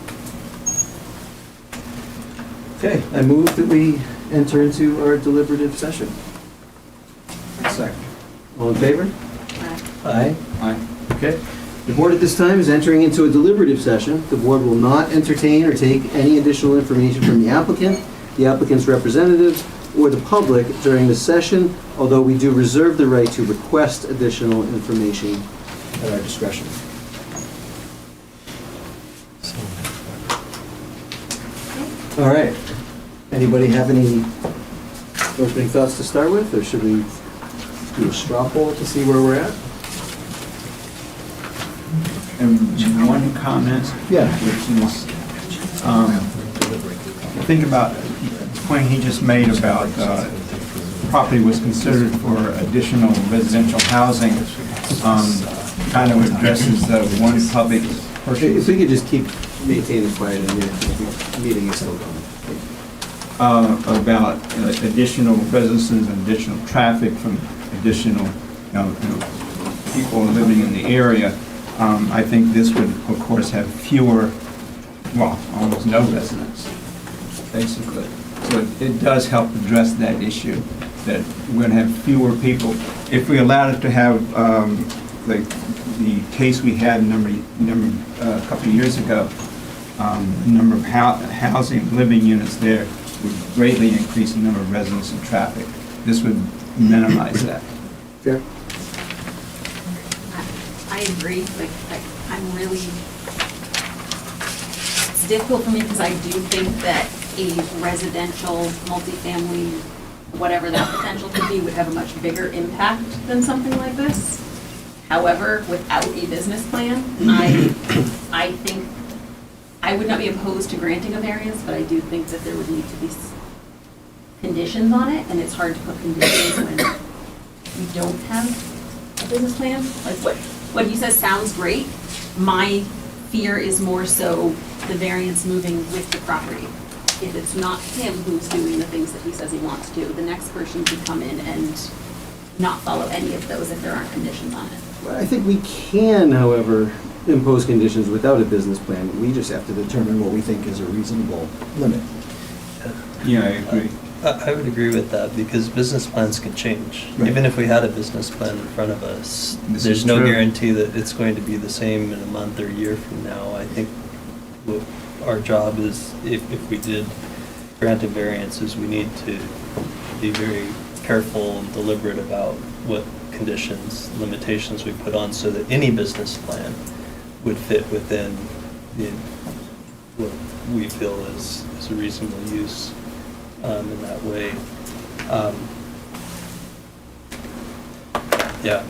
Okay, I move that we enter into our deliberative session. Second. All in favor? Aye. Aye. Okay. The board at this time is entering into a deliberative session. The board will not entertain or take any additional information from the applicant's representatives, or the public during the session, although we do reserve the right to request additional information at our discretion. All right. Anybody have any opening thoughts to start with, or should we do a straw poll to see where we're at? And one comment, Yeah. which is, think about the point he just made about property was considered for additional residential housing, kind of addresses the one public person. If we could just keep maintain it quiet in here. The meeting is still going. About additional residences and additional traffic from additional people living in the area. I think this would, of course, have fewer, well, almost no residents, basically. So it does help address that issue, that we're going to have fewer people. If we allowed it to have, like the case we had a couple of years ago, the number of housing, living units there would greatly increase the number of residents and traffic. This would minimize that. Fair. I agree, like, I'm really, it's difficult for me because I do think that a residential, multifamily, whatever that potential could be, would have a much bigger impact than something like this. However, without a business plan, I think, I would not be opposed to granting a variance, but I do think that there would need to be conditions on it, and it's hard to put conditions when you don't have a business plan. Like what he says sounds great. My fear is more so the variance moving with the property. If it's not him who's doing the things that he says he wants to, the next person could come in and not follow any of those if there aren't conditions on it. I think we can, however, impose conditions without a business plan. We just have to determine what we think is a reasonable limit. Yeah, I agree. I would agree with that because business plans could change. Right. Even if we had a business plan in front of us, This there's is no true. guarantee that it's going to be the same in a month or a year from now. I think what our job is, if we did grant a variance, is we need to be very careful and deliberate about what conditions, limitations we put on so that any business plan would fit within what we feel is a reasonable use in that way. Yeah.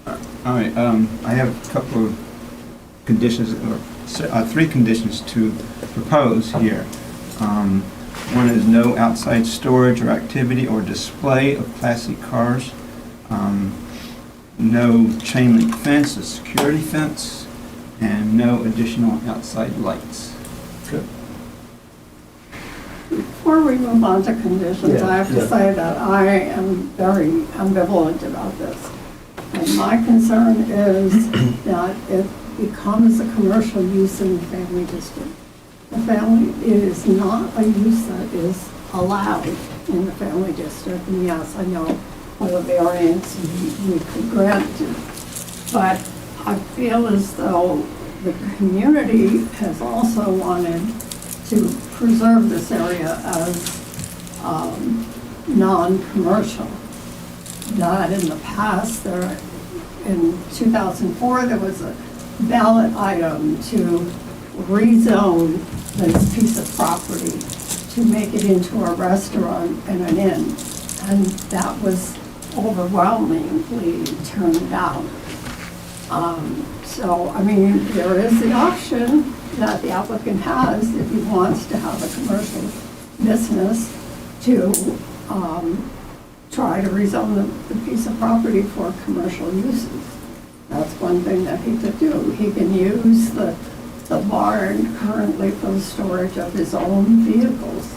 All right, I have a couple of conditions, or three conditions to propose here. One is no outside storage or activity or display of classic cars. No chain link fence, a security fence, and no additional outside lights. Good. Before we move on to conditions, I have to say that I am very ambivalent about this. And my concern is that it becomes a commercial use in the family district. The family, it is not a use that is allowed in the family district. And yes, I know of a variance we could grant it. But I feel as though the community has also wanted to preserve this area as non-commercial. That in the past, in 2004, there was a ballot item to rezone this piece of property to make it into a restaurant and an inn. And that was overwhelmingly turned down. So, I mean, there is the option that the applicant has if he wants to have a commercial business to try to rezone the piece of property for commercial uses. That's one thing that he could do. He can use the barn currently for the storage of his own vehicles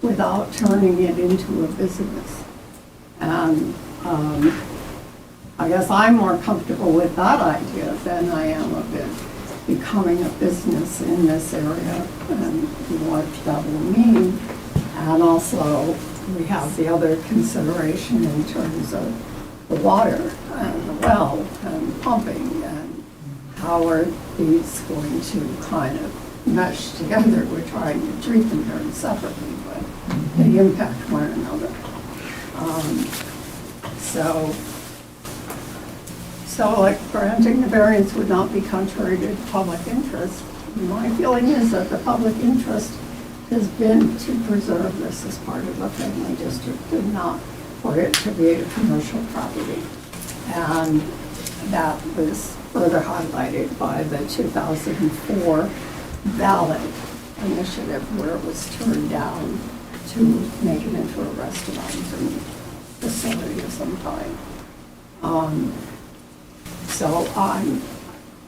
without turning it into a business. And I guess I'm more comfortable with that idea than I am of it becoming a business in this area and what that will mean. And also, we have the other consideration in terms of the water and the well and pumping and how are these going to kind of mesh together. We're trying to treat them very separately, but they impact one another. So like granting the variance would not be contrary to public interest. My feeling is that the public interest has been to preserve this as part of a family district and not for it to be a commercial property. And that was further highlighted by the 2004 ballot initiative where it was turned down to make it into a restaurant and facility of some kind. So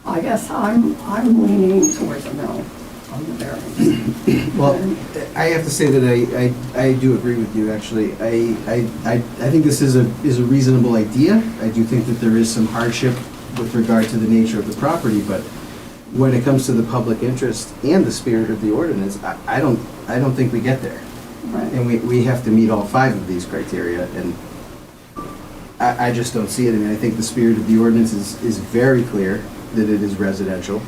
I guess I'm leaning towards a no on the variance. Well, I have to say that I do agree with you, actually. I think this is a reasonable idea. I do think that there is some hardship with regard to the nature of the property, but when it comes to the public interest and the spirit of the ordinance, I don't think we get there. Right. And we have to meet all 5 of these criteria, and I just don't see it. I mean, I think the spirit of the ordinance is very clear that it is residential.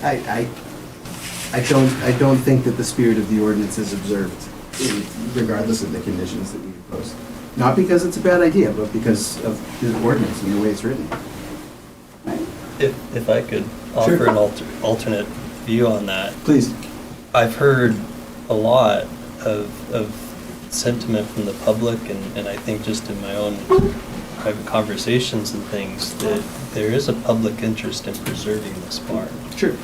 I don't think that the spirit of the ordinance is observed, regardless of the conditions that we impose. Not because it's a bad idea, but because of the ordinance and the way it's written. If I could offer Sure. an alternate view on that. Please. I've heard a lot of sentiment from the public, and I think just in my own private conversations and things, that there is a public interest in preserving this barn. Sure.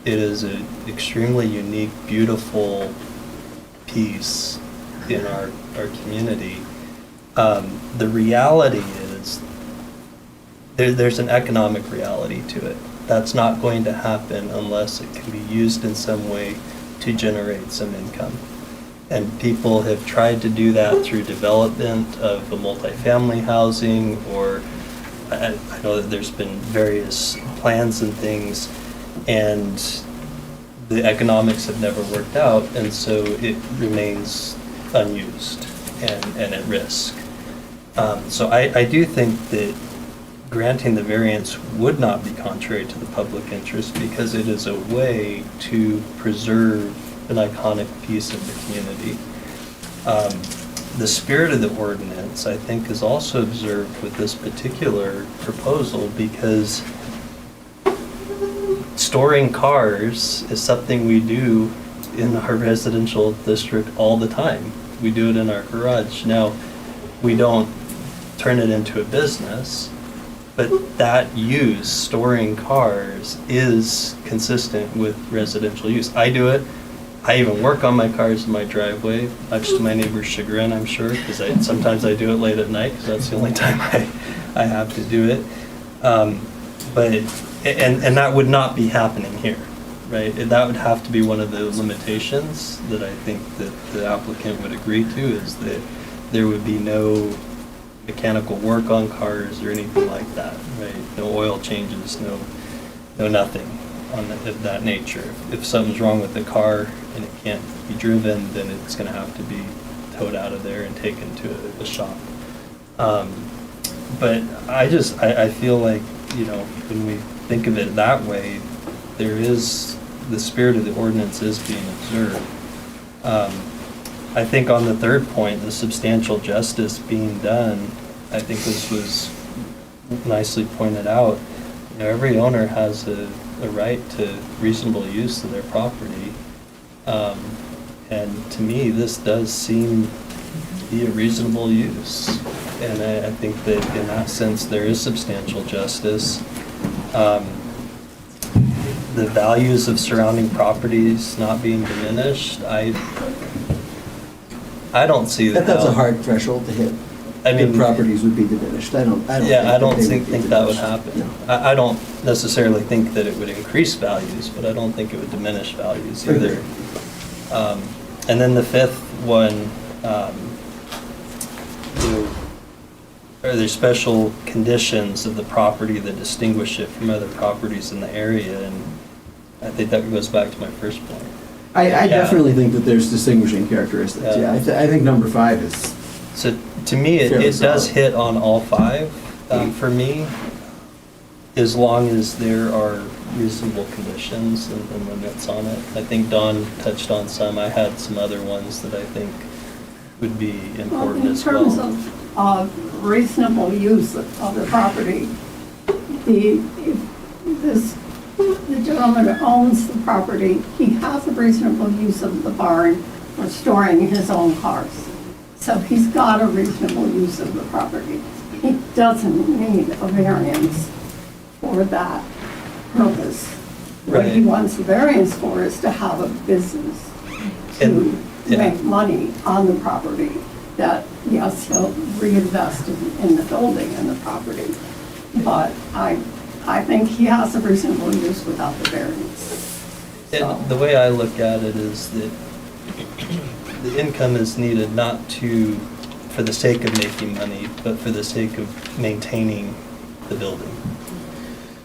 It is an extremely unique, beautiful piece in our community. The reality is there's an economic reality to it. That's not going to happen unless it can be used in some way to generate some income. And people have tried to do that through development of a multifamily housing, or I know that there's been various plans and things, and the economics have never worked out, and so it remains unused and at risk. So I do think that granting the variance would not be contrary to the public interest, because it is a way to preserve an iconic piece of the community. The spirit of the ordinance, I think, is also observed with this particular proposal, because storing cars is something we do in our residential district all the time. We do it in our garage. Now, we don't turn it into a business, but that use, storing cars, is consistent with residential use. I do it. I even work on my cars in my driveway, much to my neighbor's chagrin, I'm sure, because sometimes I do it late at night, because that's the only time I have to do it. And that would not be happening here, right? That would have to be one of the limitations that I think that the applicant would agree to, is that there would be no mechanical work on cars or anything like that, right? No oil changes, no nothing of that nature. If something's wrong with the car and it can't be driven, then it's going to have to be towed out of there and taken to a shop. But I feel like, when we think of it that way, the spirit of the ordinance is being observed. I think on the third point, the substantial justice being done, I think this was nicely pointed out. Every owner has a right to reasonable use of their property. And to me, this does seem to be a reasonable use. And I think that in that sense, there is substantial justice. The values of surrounding properties not being diminished, I don't see that. That's a hard threshold to hit. I mean, the properties would be diminished. I don't think that would happen. No. I don't necessarily think that it would increase values, but I don't think it would diminish values either. And then the fifth one, are there special conditions of the property that distinguish it from other properties in the area? And I think that goes back to my first point. I definitely think that there's distinguishing characteristics. Yeah, I think number 5 is. So to me, it does hit on all 5 for me, as long as there are reasonable conditions and limits on it. I think Dawn touched on some. I had some other ones that I think would be important as well. In terms of reasonable use of the property, the gentleman who owns the property, he has a reasonable use of the barn for storing his own cars. So he's got a reasonable use of the property. He doesn't need a variance for that purpose. What he wants a variance for is to have a business, to make money on the property. that, yes, he'll reinvest in the building and the property. But I think he has a reasonable use without the variance. And the way I look at it is that the income is needed not for the sake of making money, but for the sake of maintaining the building.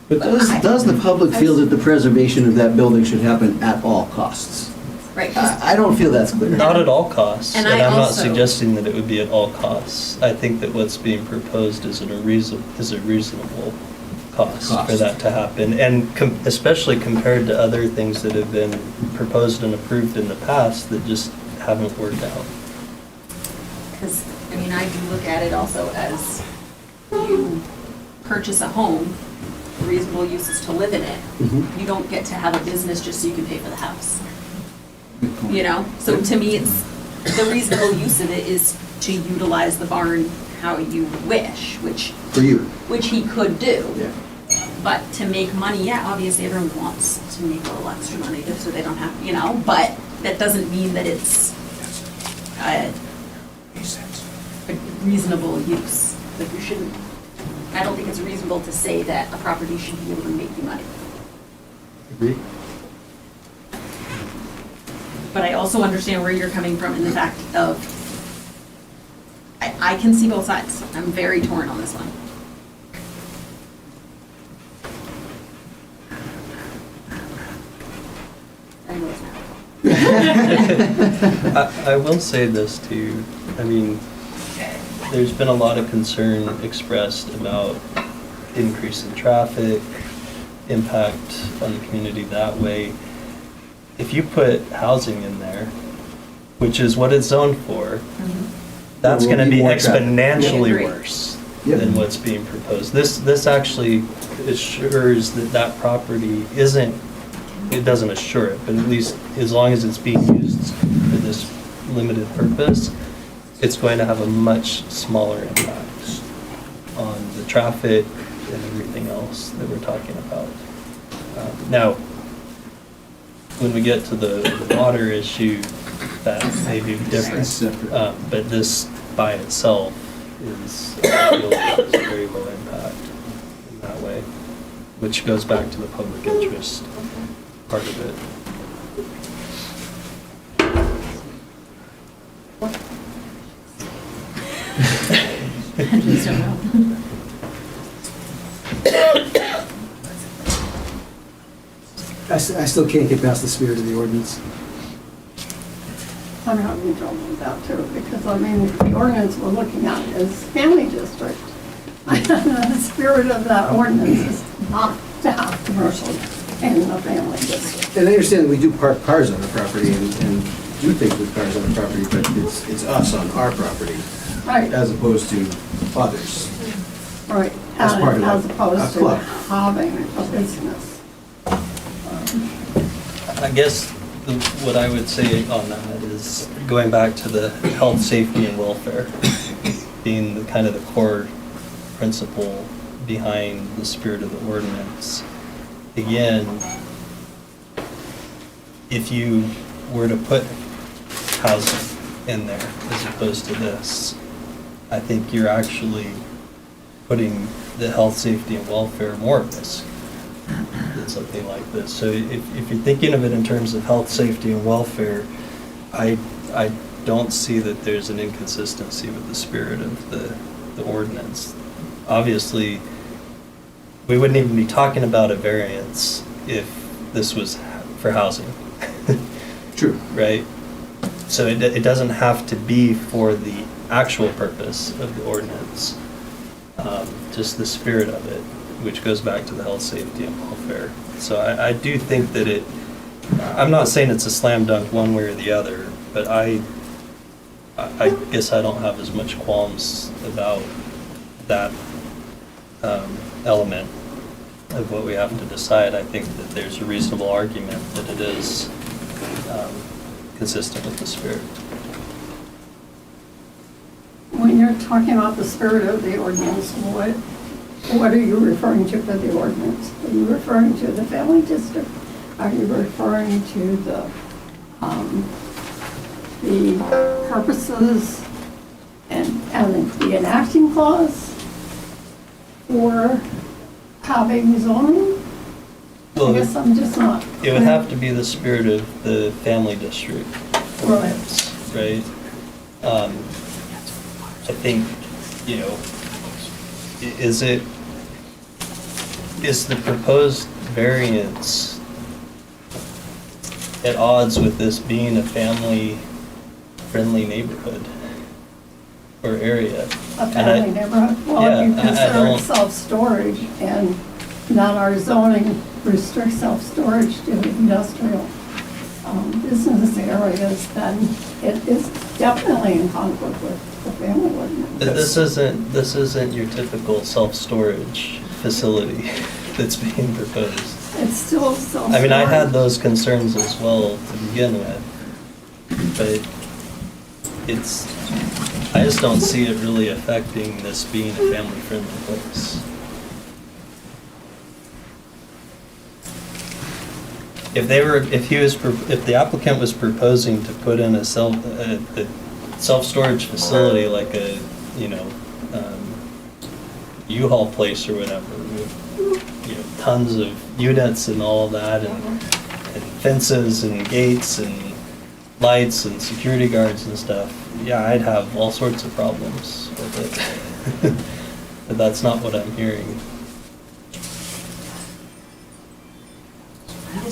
But does the public feel that the preservation of that building should happen at all costs? Right. I don't feel that's clear. Not at all costs, And and I I'm not also- suggesting that it would be at all costs. I think that what's being proposed is a reasonable cost for that to happen, and especially compared to other things that have been proposed and approved in the past that just haven't worked out. Because, I mean, I do look at it also as you purchase a home, the reasonable use is to live in it. Mhm. You don't get to have a business just so you can pay for the house. You know, so to me, it's, the reasonable use of it is to utilize the barn how you wish, which For you. which he could do. Yeah. But to make money, yeah, obviously everyone wants to make a little extra money just so they don't have, you know, but that doesn't mean that it's a reasonable use. Like you shouldn't, I don't think it's reasonable to say that a property should be able to make you money. Agree? But I also understand where you're coming from in the fact of, I can see both sides. I'm very torn on this one. I know it's not. I will say this too, I mean, there's been a lot of concern expressed about increase in traffic, impact on the community that way. If you put housing in there, which is what it's zoned for, that's There will going to be be more traffic. exponentially Agree. worse Yep. than what's being proposed. This actually assures that property isn't, it doesn't assure it, but at least as long as it's being used for this limited purpose, it's going to have a much smaller impact on the traffic and everything else that we're talking about. Now, when we get to the water issue, that may be different. But this by itself is, I feel like it's very low impact in that way, which goes back to the public interest part of it. I just don't know. I still can't get past the spirit of the ordinance. I'm having trouble with that too, because I mean, the ordinance we're looking at is family district. The spirit of that ordinance is not to have commercial in the family district. And I understand that we do park cars on the property and do things with cars on the property, but it's us on our property Right, as opposed to others. right, As part of as a opposed to club. having a business. I guess what I would say on that is going back to the health, safety, and welfare being the kind of the core principle behind the spirit of the ordinance. Again, if you were to put housing in there as opposed to this, I think you're actually putting the health, safety, and welfare more at risk than something like this. So if you're thinking of it in terms of health, safety, and welfare, I don't see that there's an inconsistency with the spirit of the ordinance. Obviously, we wouldn't even be talking about a variance if this was for housing. True. Right? So it doesn't have to be for the actual purpose of the ordinance, just the spirit of it, which goes back to the health, safety, and welfare. So I do think that I'm not saying it's a slam dunk one way or the other, but I guess I don't have as much qualms about that element of what we have to decide. I think that there's a reasonable argument that it is consistent with the spirit. When you're talking about the spirit of the ordinance, what are you referring to for the ordinance? Are you referring to the family district? Are you referring to the purposes and the enacting clause for having zoning? I Well, guess I'm just not. It would have to be the spirit of the family district. Right. Right? I think, you know, is the proposed variance at odds with this being a family-friendly neighborhood or area? A family neighborhood? Well, if you Yeah, I consider it don't- self-storage and not our zoning restricts self-storage to industrial business areas, then it is definitely in conflict with the family ordinance. This isn't your typical self-storage facility that's being proposed. It's still self-storage. I mean, I had those concerns as well to begin with, but I just don't see it really affecting this being a family-friendly place. If the applicant was proposing to put in a self-storage facility like a, U-Haul place or whatever, with, tons of units and all of that, and fences and gates and lights and security guards and stuff, yeah, I'd have all sorts of problems with it. But that's not what I'm hearing. I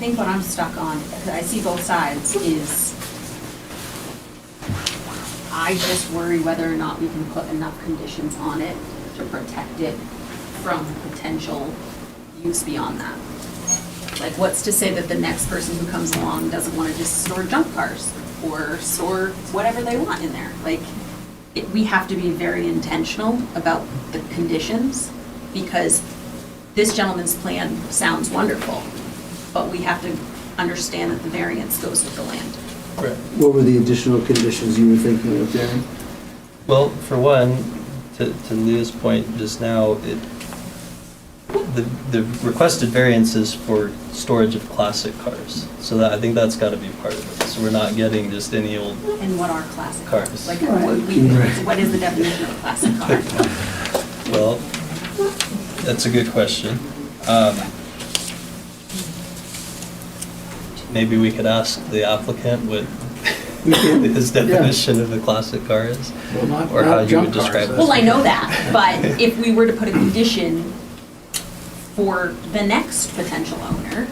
think what I'm stuck on, because I see both sides, is I just worry whether or not we can put enough conditions on it to protect it from potential use beyond that. Like, what's to say that the next person who comes along doesn't want to just store junk cars or store whatever they want in there? Like, we have to be very intentional about the conditions, because this gentleman's plan sounds wonderful, but we have to understand that the variance goes with the land. Right. What were the additional conditions you were thinking of, Darren? Well, for one, to Leah's point just now, the requested variance is for storage of classic cars. So that, I think that's got to be part of it. So we're not getting just any old And what are classic cars. cars? Like, Right. what is the definition of a classic car? Well, that's a good question. Maybe we could ask the applicant what his definition of a classic car is, or how you would describe it. Well, I know that, but if we were to put a condition for the next potential owner,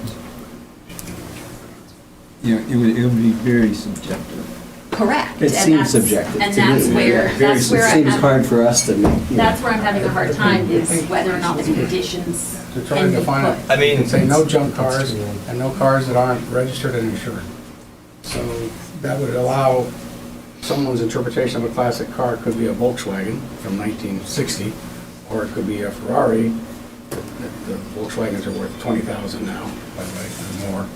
Yeah, it would be very subjective. correct. It and seems that's- subjective And to me. that's where, Very that's where It I seems have, hard for us to make. that's where I'm having a hard time, is whether or not the conditions To try can and be define put. it. I mean, And say no junk cars and no cars that aren't registered and insured. So that would allow someone's interpretation of a classic car. Could be a Volkswagen from 1960, or it could be a Ferrari. The Volkswagens are worth $20,000 now, by the way, or more.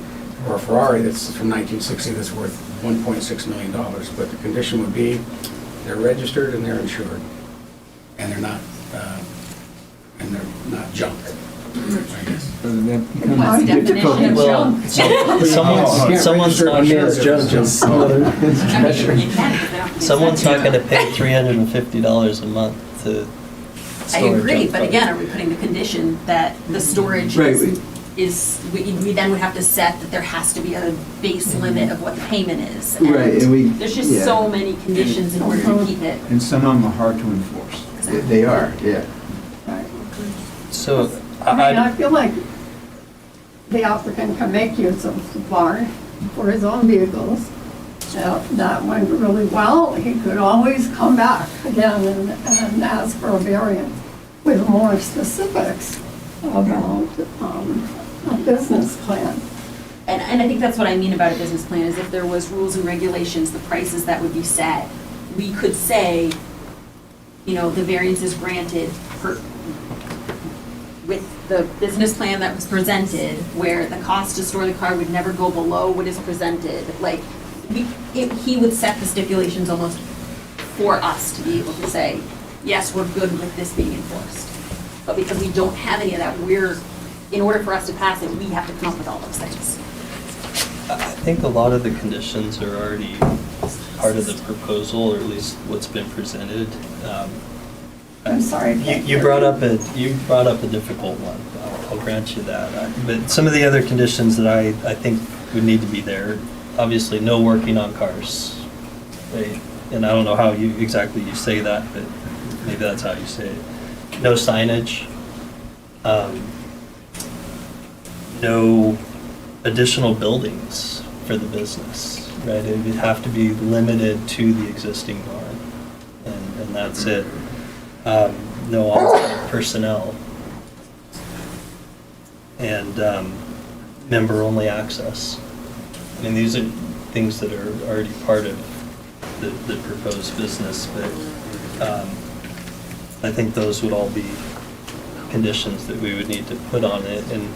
Or a Ferrari that's from 1960 that's worth $1.6 million. But the condition would be they're registered and they're insured, and they're not junk, I guess. What's the definition of Well, junk? someone's not someone's not going to pay $350 a month to I store agree, junk but cars. again, are we putting the condition that the storage Right, we then would have to set that there has to be a base limit of what the payment is? Right, and we- There's just yeah. so many conditions in order to keep it. And some of them are hard to enforce. They are, yeah. So, I mean, I feel like the applicant can make use of the barn for his own vehicles. That went really well. He could always come back again and ask for a variance with more specifics about a business plan. And I think that's what I mean about a business plan, is if there was rules and regulations, the prices that would be set, we could say, the variance is granted with the business plan that was presented, where the cost to store the car would never go below what is presented. Like, he would set the stipulations almost for us to be able to say, yes, we're good with this being enforced. But because we don't have any of that, in order for us to pass it, we have to come up with all those things. I think a lot of the conditions are already part of the proposal, or at least what's been presented. I'm sorry. I can't You hear brought up a difficult one. I'll grant you that. But some of the other conditions that I think would need to be there, obviously, no working on cars. Right? And I don't know how exactly you say that, but maybe that's how you say it. No signage. No additional buildings for the business, right? It would have to be limited to the existing barn, and that's it. No on-site personnel. And member-only access. I mean, these are things that are already part of the proposed business, but I think those would all be conditions that we would need to put on it. And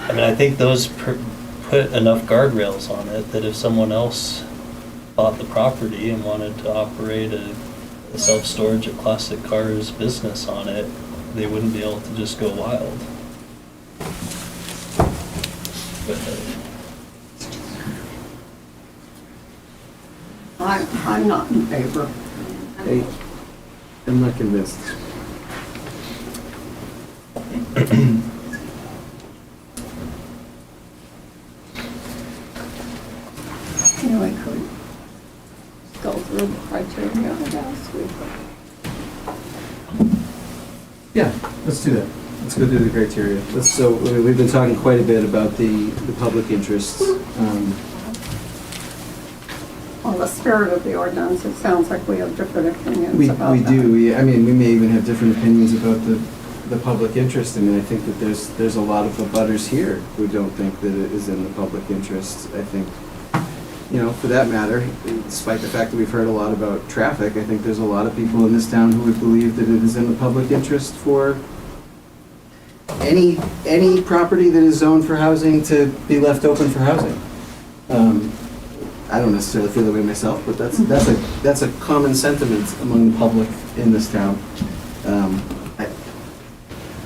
I mean, I think those put enough guardrails on it that if someone else bought the property and wanted to operate a self-storage, a classic cars business on it, they wouldn't be able to just go wild with it. I'm not in favor. Hey, I'm not convinced. You know, I could go through the criteria, I guess. Yeah, let's do that. Let's go through the criteria. So we've been talking quite a bit about the public interests. Well, the spirit of the ordinance, it sounds like we have different opinions We about that. do. I mean, we may even have different opinions about the public interest. I mean, I think that there's a lot of abutters here who don't think that it is in the public interest. I think, you know, for that matter, despite the fact that we've heard a lot about traffic, I think there's a lot of people in this town who would believe that it is in the public interest for any property that is zoned for housing to be left open for housing. I don't necessarily feel that way myself, but that's a common sentiment among the public in this town.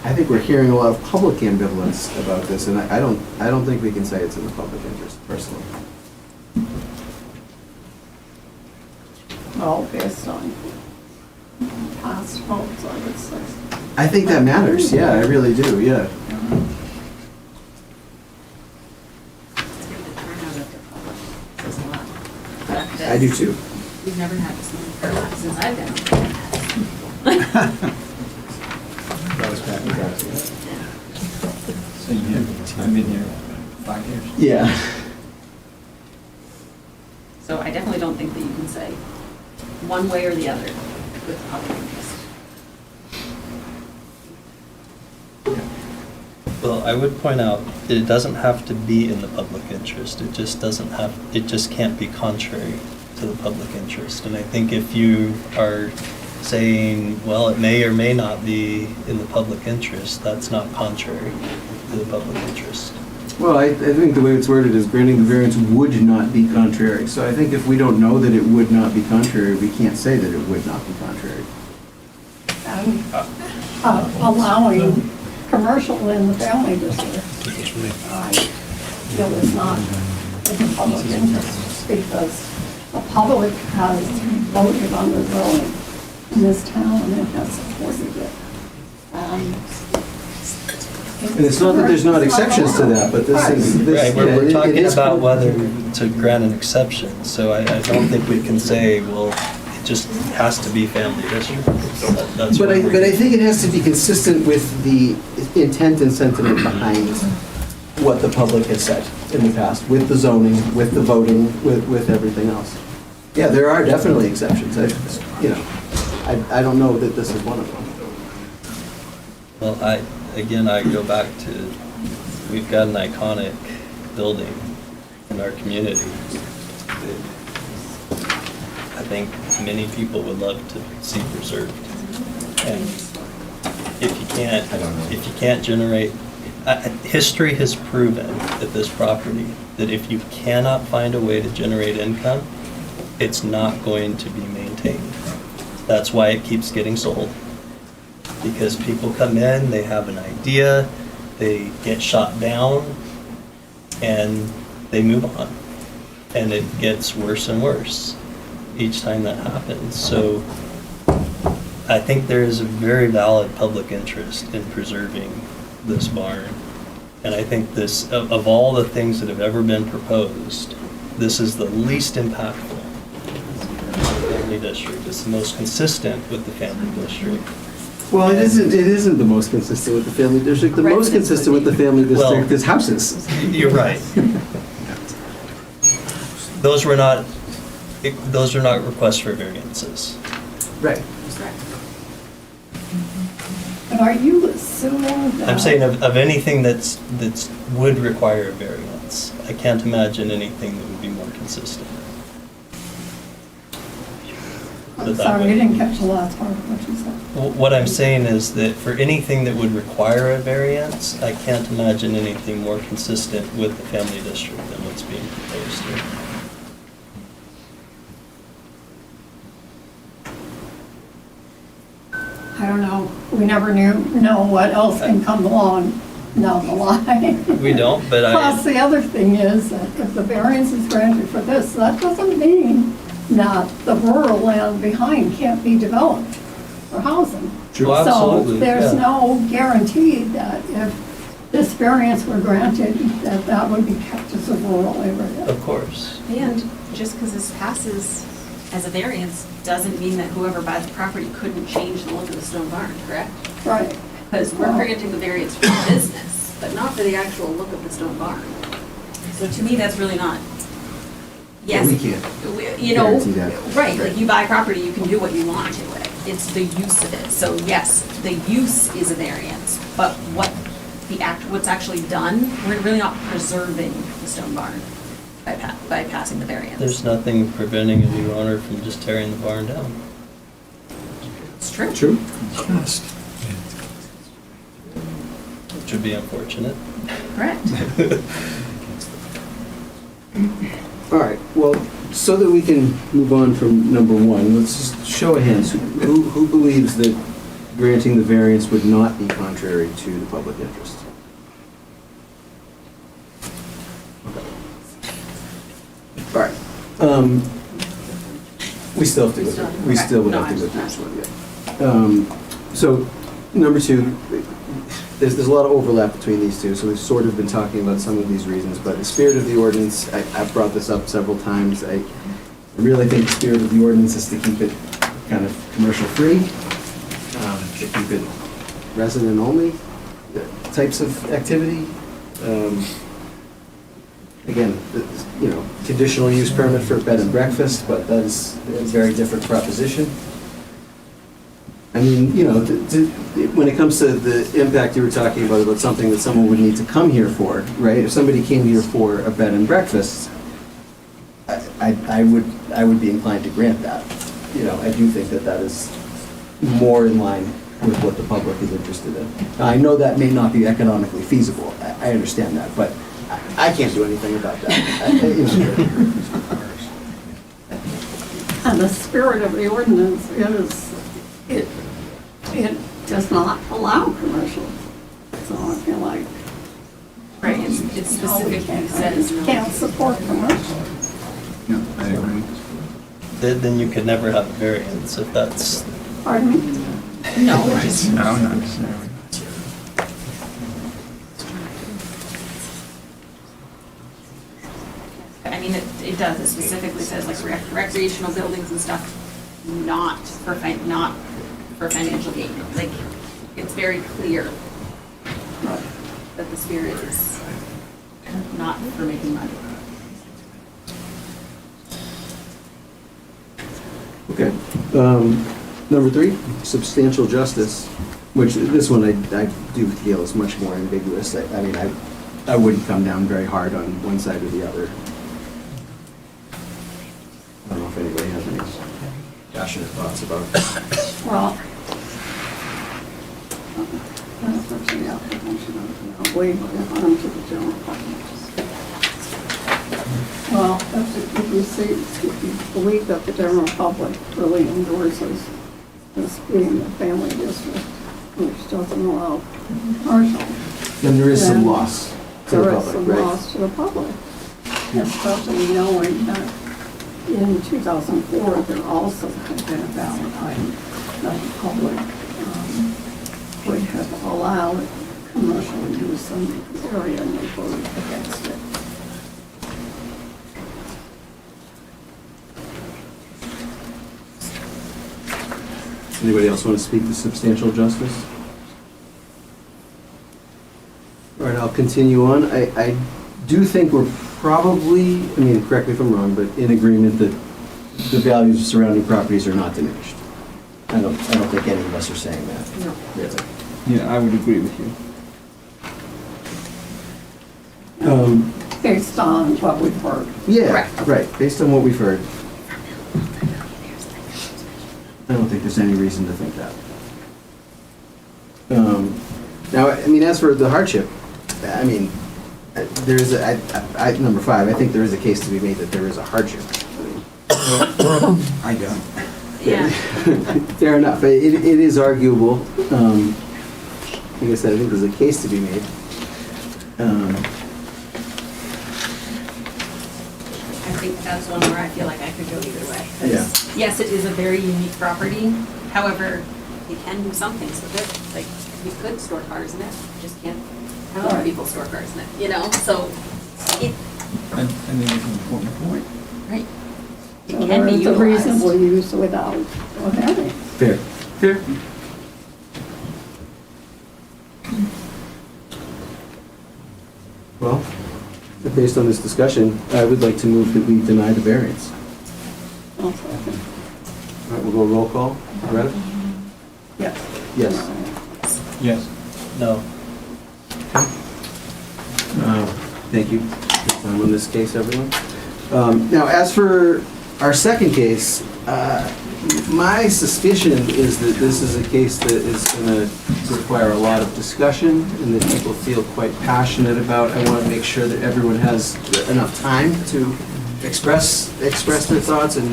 I think we're hearing a lot of public ambivalence about this, and I don't think we can say it's in the public interest, personally. Well, based on past votes, I would say. I think that matters. Yeah, I really do. Yeah. I do too. We've never had this many since I've been on. That was back in So I've been here 5 years. Yeah. So I definitely don't think that you can say one way or the other with the public interest. Well, I would point out that it doesn't have to be in the public interest. It just can't be contrary to the public interest. And I think if you are saying, well, it may or may not be in the public interest, that's not contrary to the public interest. Well, I think the way it's worded is granting the variance would not be contrary. So I think if we don't know that it would not be contrary, we can't say that it would not be contrary. And allowing commercial in the family district, I feel is not in the public interest, because the public has voted on the zoning in this town and it has supported it. And it's not that there's not exceptions to that, but this is... Right, yeah, we're it talking is about whether to grant an exception, so I don't think we can say, well, it just has to be family district. That's But what I we're- think it has to be consistent with the intent and sentiment behind what the public has said in the past, with the zoning, with the voting, with everything else. Yeah, there are definitely exceptions. I don't know that this is one of them. Well, I go back to, we've got an iconic building in our community that I think many people would love to see preserved. And if you can't generate, history has proven at this property that if you cannot find a way to generate income, it's not going to be maintained. That's why it keeps getting sold. Because people come in, they have an idea, they get shot down, and they move on. and it gets worse and worse each time that happens. So I think there is a very valid public interest in preserving this barn. And I think this, of all the things that have ever been proposed, this is the least impactful to the family district. It's the most consistent with the family district. Well, it isn't the most consistent with the family district. The most consistent with the family district is houses. You're right. Those are not requests for variances. Right. But are you assuming that? I'm saying of anything that's would require a variance. I can't imagine anything that would be more consistent. I'm sorry, I didn't catch the last part of what you said. What I'm saying is that for anything that would require a variance, I can't imagine anything more consistent with the family district than what's being proposed here. I don't know, we never know what else can come along down the line. We don't, but Plus, the other thing is that if the variance is granted for this, that doesn't mean that the rural land behind can't be developed for housing. True. Well, absolutely, So there's yeah. no guarantee that if this variance were granted, that would be kept as a rural area. Of course. And just because this passes as a variance doesn't mean that whoever buys the property couldn't change the look of the stone barn, correct? Right. Because we're granting the variance for the business, but not for the actual look of the stone barn. So to me, that's really not, yes. We can't You know, guarantee that. right, like you buy property, you can do what you want to it. It's the use of it. So yes, the use is a variance, but what's actually done, we're really not preserving the stone barn by passing the variance. There's nothing preventing a new owner from just tearing the barn down. It's true. True. Which would be unfortunate. Correct. All right, well, so that we can move on from number one, let's just show of hands. Who believes that granting the variance would not be contrary to the public interest? All right. We still have to go through. We still would have to go through this one, yeah. So, number two, there's a lot of overlap between these two, so we've sort of been talking about some of these reasons, but the spirit of the ordinance, I've brought this up several times. I really think the spirit of the ordinance is to keep it kind of commercial-free, to keep it resident-only types of activity. Again, conditional use permit for bed and breakfast, but that is a very different proposition. I mean, when it comes to the impact you were talking about something that someone would need to come here for, right? If somebody came here for a bed and breakfast, I would be inclined to grant that. I do think that is more in line with what the public is interested in. Now, I know that may not be economically feasible. I understand that, but I can't do anything about that. And the spirit of the ordinance is, it does not allow commercial. So I feel like. Right, it specifically says. Can't support commercial. No, I agree. Then you could never have a variance if that's. Pardon me? No. No, not necessarily. I mean, it does, it specifically says like recreational buildings and stuff, not for financial gain. Like, it's very clear that the spirit is not for making money. Okay. Number three, substantial justice, which this one I do feel is much more ambiguous. I mean, I wouldn't come down very hard on one side or the other. I don't know if anybody has any passionate thoughts about it. Well, that's what the application of, waive the harm to the general public. Well, if you believe that the general public really endorses this being a family district, which doesn't allow commercial. Then there is some loss to the There is public, some right? loss to the public. especially knowing that in 2004, there also had been a ballot item that the public would have allowed commercial use in the area, and they voted against it. Anybody else want to speak to substantial justice? All right, I'll continue on. I do think we're probably, I mean, correct me if I'm wrong, but in agreement that the values of surrounding properties are not diminished. I don't think any of us are saying that. No. Really. Yeah, I would agree with you. Based on what we've heard. Yeah, right, based on what we've heard. I don't think there's any reason to think that. Now, I mean, as for the hardship, I mean, there is, number 5, I think there is a case to be made that there is a hardship. I don't. Yeah. Fair enough. It is arguable. Like I said, I think there's a case to be made. I think that's one where I feel like I could go either way. 'Cause Yeah. yes, it is a very unique property. However, you can do some things with it. Like, you could store cars in it, you just can't have other people store cars in it, you know? So, it, I think it's an important point. right. It So can there be is a utilized. reasonable use without a variance. Fair. Fair. Well, based on this discussion, I would like to move that we deny the variance. I'll second. All right, we'll go roll call. Greta? Yes. Yes. Yes. No. Thank you for your time on this case, everyone. Now, as for our second case, my suspicion is that this is a case that is going to require a lot of discussion and that people feel quite passionate about. I want to make sure that everyone has enough time to express their thoughts and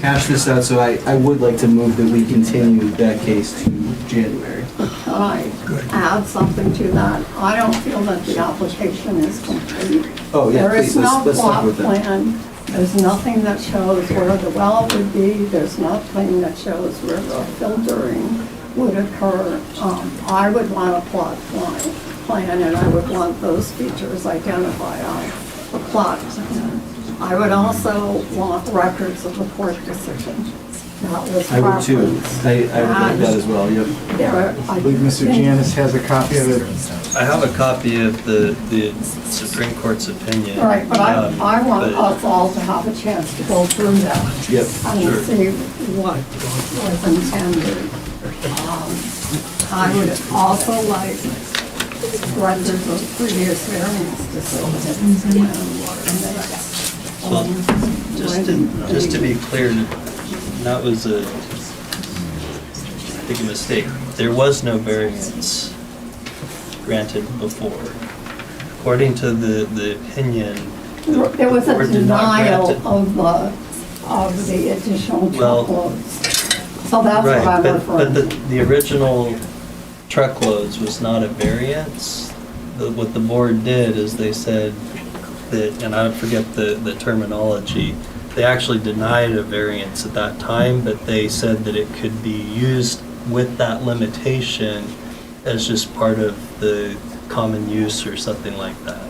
hash this out. So I would like to move that we continue that case to January. Can I add something to that? I don't feel that the application is complete. Oh, yeah, There is please, no let's talk plot about that. plan. There's nothing that shows where the well would be. There's nothing that shows where the filtering would occur. I would want a plot plan, and I would want those features identified on the plot plan. I would also want records of the court decision. That was I would too. referenced. I would like that as well, yep. I believe Mr. Janis has a copy of it. I have a copy of the Supreme Court's opinion. Right, but I want but- us all to have a chance to go through that. Yep, And sure. see what was intended. I would also like records of previous variance decisions. Well, just to be clear, that was I think a mistake. There was no variance granted before. According to the opinion, There was a board did not grant denial it. of the additional Well, truckloads. So that's what Right, I'm but referring to. the original truckloads was not a variance. What the board did is they said that, and I forget the terminology, they actually denied a variance at that time, but they said that it could be used with that limitation as just part of the common use or something like that.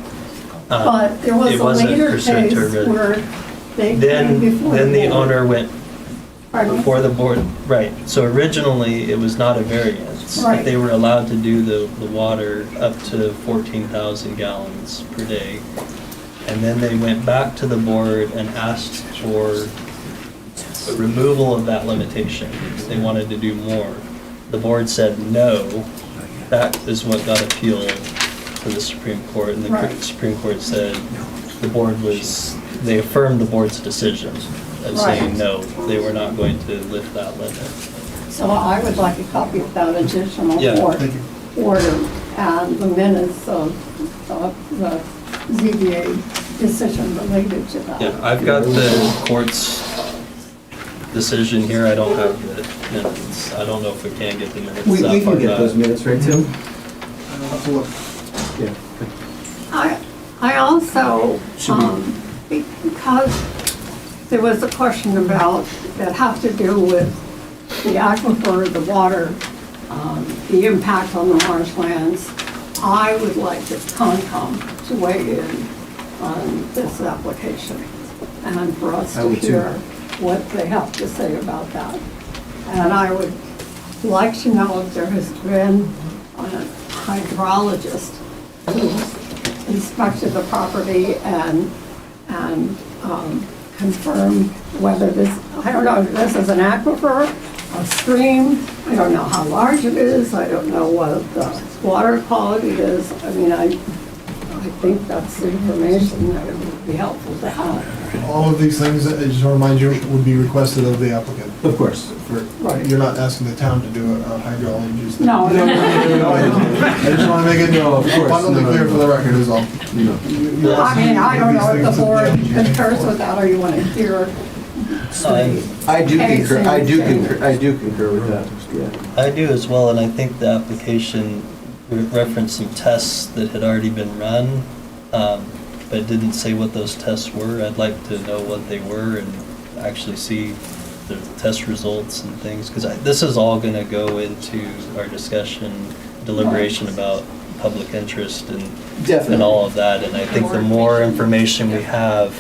But there was It a wasn't later pursuant case to a- where they came Then before the the board. owner went Pardon? before the board, right. So originally, it was not a variance. Right. But they were allowed to do the water up to 14,000 gallons per day. And then they went back to the board and asked for a removal of that limitation. They wanted to do more. The board said no. That is what got appealed to the Supreme Court. And the Right. Supreme Court said the board was, they affirmed the board's decision of saying Right. no, they were not going to lift that limit. So I would like a copy of that additional Yeah. order and the minutes of the ZBA decision related to that. Yeah, I've got the court's decision here, I don't have the minutes. I don't know if we can get the minutes. We that can far get back. those minutes, right, Tim? Yeah. I also, Should we- because there was a question about, that have to do with the aquifer, the water, the impact on the marshlands, I would like the Concom to weigh in on this application and for us I to would too. hear what they have to say about that. And I would like to know if there has been a hydrologist who's inspected the property and confirmed whether this, I don't know, if this is an aquifer, a stream, I don't know how large it is, I don't know what the water quality is. I mean, I think that's information that would be helpful to have. All of these things, I just want to remind you, would be requested of the applicant. Of course. Right. You're not asking the town to do a hydrology. No, no, no, no, I just want to make it abundantly clear for the record is all. I mean, I don't know if the board concurs with that, or you want to hear. I do concur with that, yeah. I do as well, and I think the application referenced some tests that had already been run, but it didn't say what those tests were. I'd like to know what they were and actually see the test results and things, because this is all going to go into our discussion, deliberation about public interest and all of that, and I think the more information we have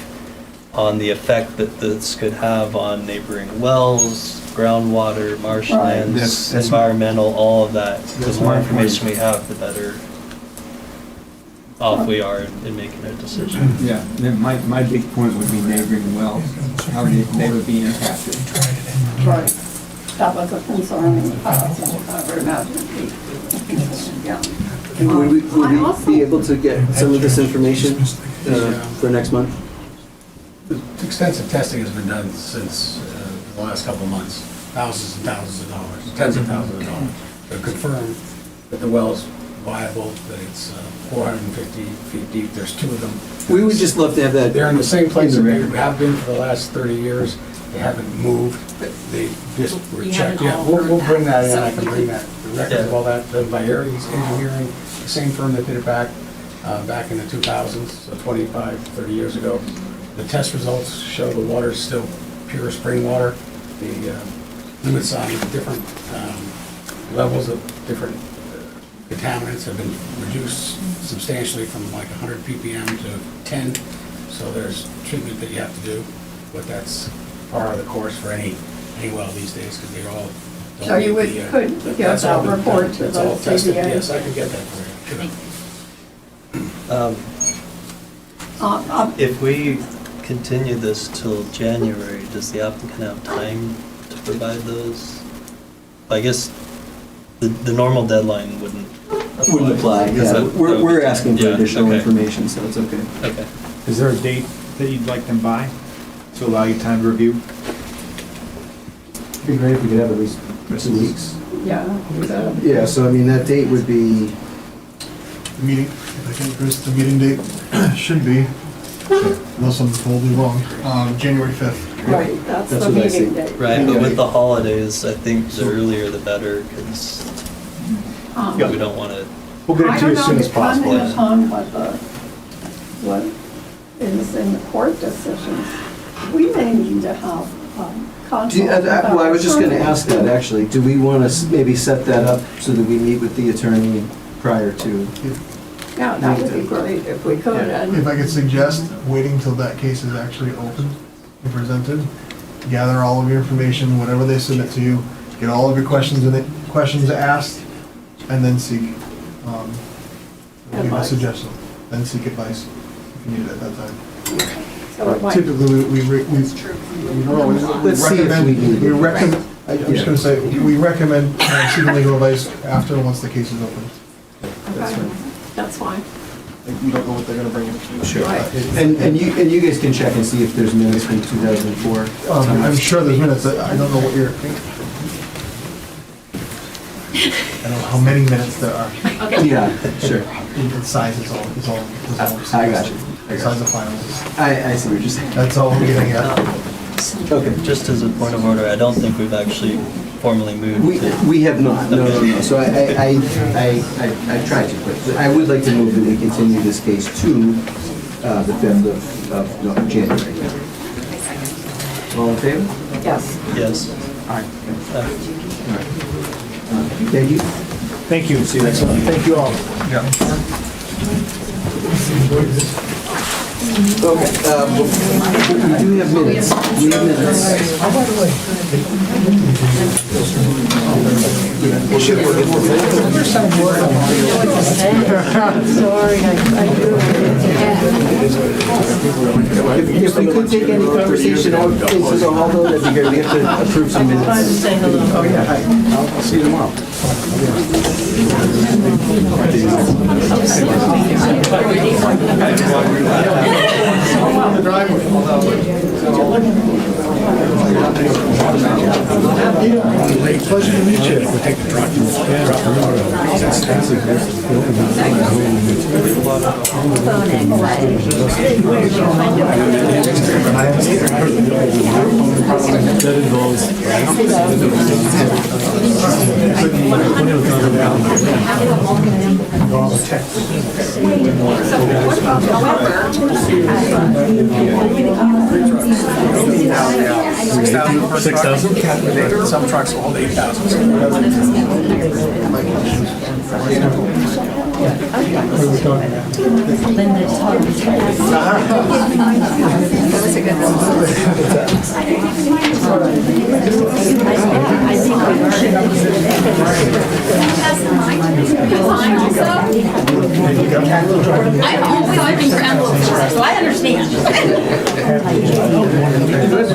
on the effect that this could have on neighboring wells, groundwater, marshlands, environmental, all of that, the more information we have, the better off we are in making a decision. Yeah, then my big point would be neighboring wells, how they would be impacted. Right. That was a concern in the past, and I would imagine it'd be a concern, yeah. And would we be able to get some of this information for next month? Extensive testing has been done since the last couple of months, thousands and thousands of dollars, tens of thousands of dollars, to confirm that the well's viable, that it's 450 feet deep. There's two of them. We would just love to have that. They're in the same place that they have been for the last 30 years. They haven't moved. They just were checked. Yeah, we'll bring that in. I can bring that. The record of all that done by Aries Engineering, the same firm that did it back in the 2000s, so 25, 30 years ago. The test results show the water is still pure spring water. The limits on different levels of different contaminants have been reduced substantially from like 100 ppm to 10. So there's treatment that you have to do, but that's part of the course for any well these days, because they all don't So you meet could give that report to It's all the tested. CBA? Yes, I can get that for you. Sure. If we continue this till January, does the applicant have time to provide those? I guess the normal deadline wouldn't apply. Yeah, we're asking for additional information, so it's okay. Okay. Is there a date that you'd like them by to allow you time to review? It'd be great if we could have at least 2 weeks. Yeah. Yeah, so I mean, that date would be... The meeting, if I can, Chris, the meeting date should be, unless I'm totally wrong, January 5th. Right, that's the what I see. meeting date. Right, but with the holidays, I think the earlier the better, because we don't want to... We'll get it to you as soon as possible. Depending upon what is in the court decisions, we may need to have consult with our Well, I was just going to attorney. ask that, actually. Do we want to maybe set that up so that we meet with the attorney prior to... Yeah, that would be great if we could. And If I could suggest, waiting till that case is actually opened and presented, gather all of your information, whatever they submit to you, get all of your questions asked, and then seek, would be my Advice. suggestion. Then seek advice if you need it at that time. so it might- Typically, we Let's see if we need it. recommend, I'm just gonna say, we recommend seeking legal advice after, once the case is open. Okay, that's fine. You don't know what they're gonna bring in. Sure. Right. And you guys can check and see if there's minutes from 2004. I'm sure there's minutes, I don't know what you're, I don't know how many minutes there are. Yeah, sure. In size is all. I got you. Size of files. I see what you're saying. That's all we're getting at. Okay. Just as a point of order, I don't think we've actually formally moved to... We have not, no. So I tried to, but I would like to move that we continue this case to the 5th of January. All in favor? Yes. Yes. Thank you. Thank you. See you next month. Thank you all. Okay, we do have minutes. We have minutes. Sorry, I do. If we could take any conversation out into the hall, though, that'd be great. We have to approve some minutes. Oh, yeah, hi. I'll see you tomorrow. The driveway. Pleasure to meet you. We'll take the truck. That involves. $6,000. Some trucks hold I'm always looking for envelopes, so I understand.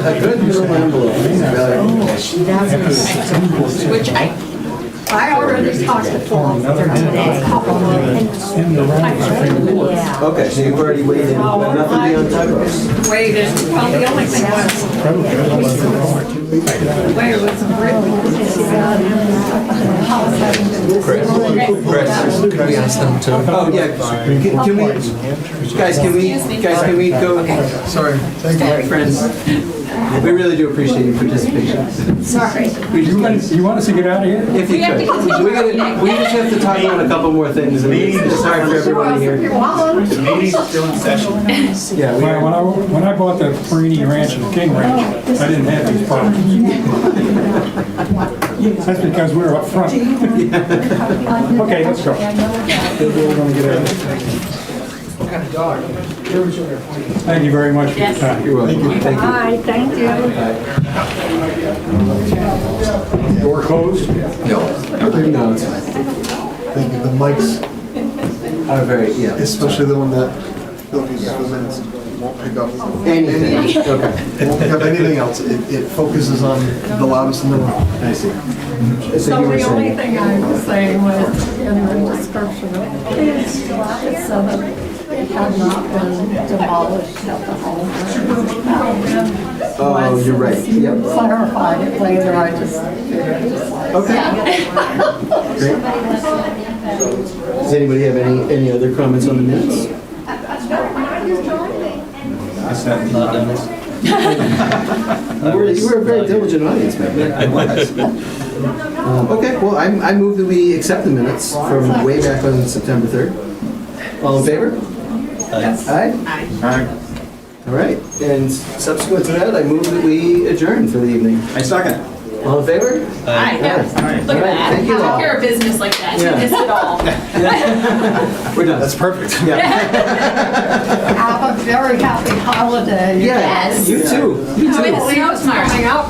A good little envelope. Which I already talked to Paul today. Okay, so you've already waited, but nothing beyond typos. Waited, well, the only thing was, where was the Chris, can we ask them to? Oh, yeah, can we go? Sorry, thank you. Friends, we really do appreciate your participation. Sorry. You want us to get out of here? If you could. We just have to talk about a couple more things. I mean, it's hard for everybody here. The meeting's still in session. Yeah, When I bought the Perini Ranch and the King Ranch, I didn't have these problems. That's because we were up front. Okay, let's go. We're gonna get out of here. What kind of dog? Thank you very much for your time. You're welcome. Thank you. Hi, thank you. Door closed? No, it's fine. Thank you. The mics, Yeah. especially the one that Phil uses for minutes, won't pick up Anything. It won't pick up anything else. It focuses on the loudest in the room. I see. So the only thing I was saying was in the description of it said that it had not been demolished at the home. Oh, you're right. Yep. Clarified it later, I just figured just like. Okay. Great. Does anybody have any other comments on the minutes? Not Dennis. You were a very diligent audience member. I was. Okay, well, I move that we accept the minutes from way back on September 3rd. All in favor? Aye? Aye. All right, and subsequent to that, I move that we adjourn for the evening. I second. All in favor? Aye. Look All at right, that. thank you all. Take care of business like that. You Yeah. missed it all. We're done. That's perfect. Yeah. Have a very happy holiday. Yeah, Yes. you too. You Oh, too. it snows tomorrow. Coming out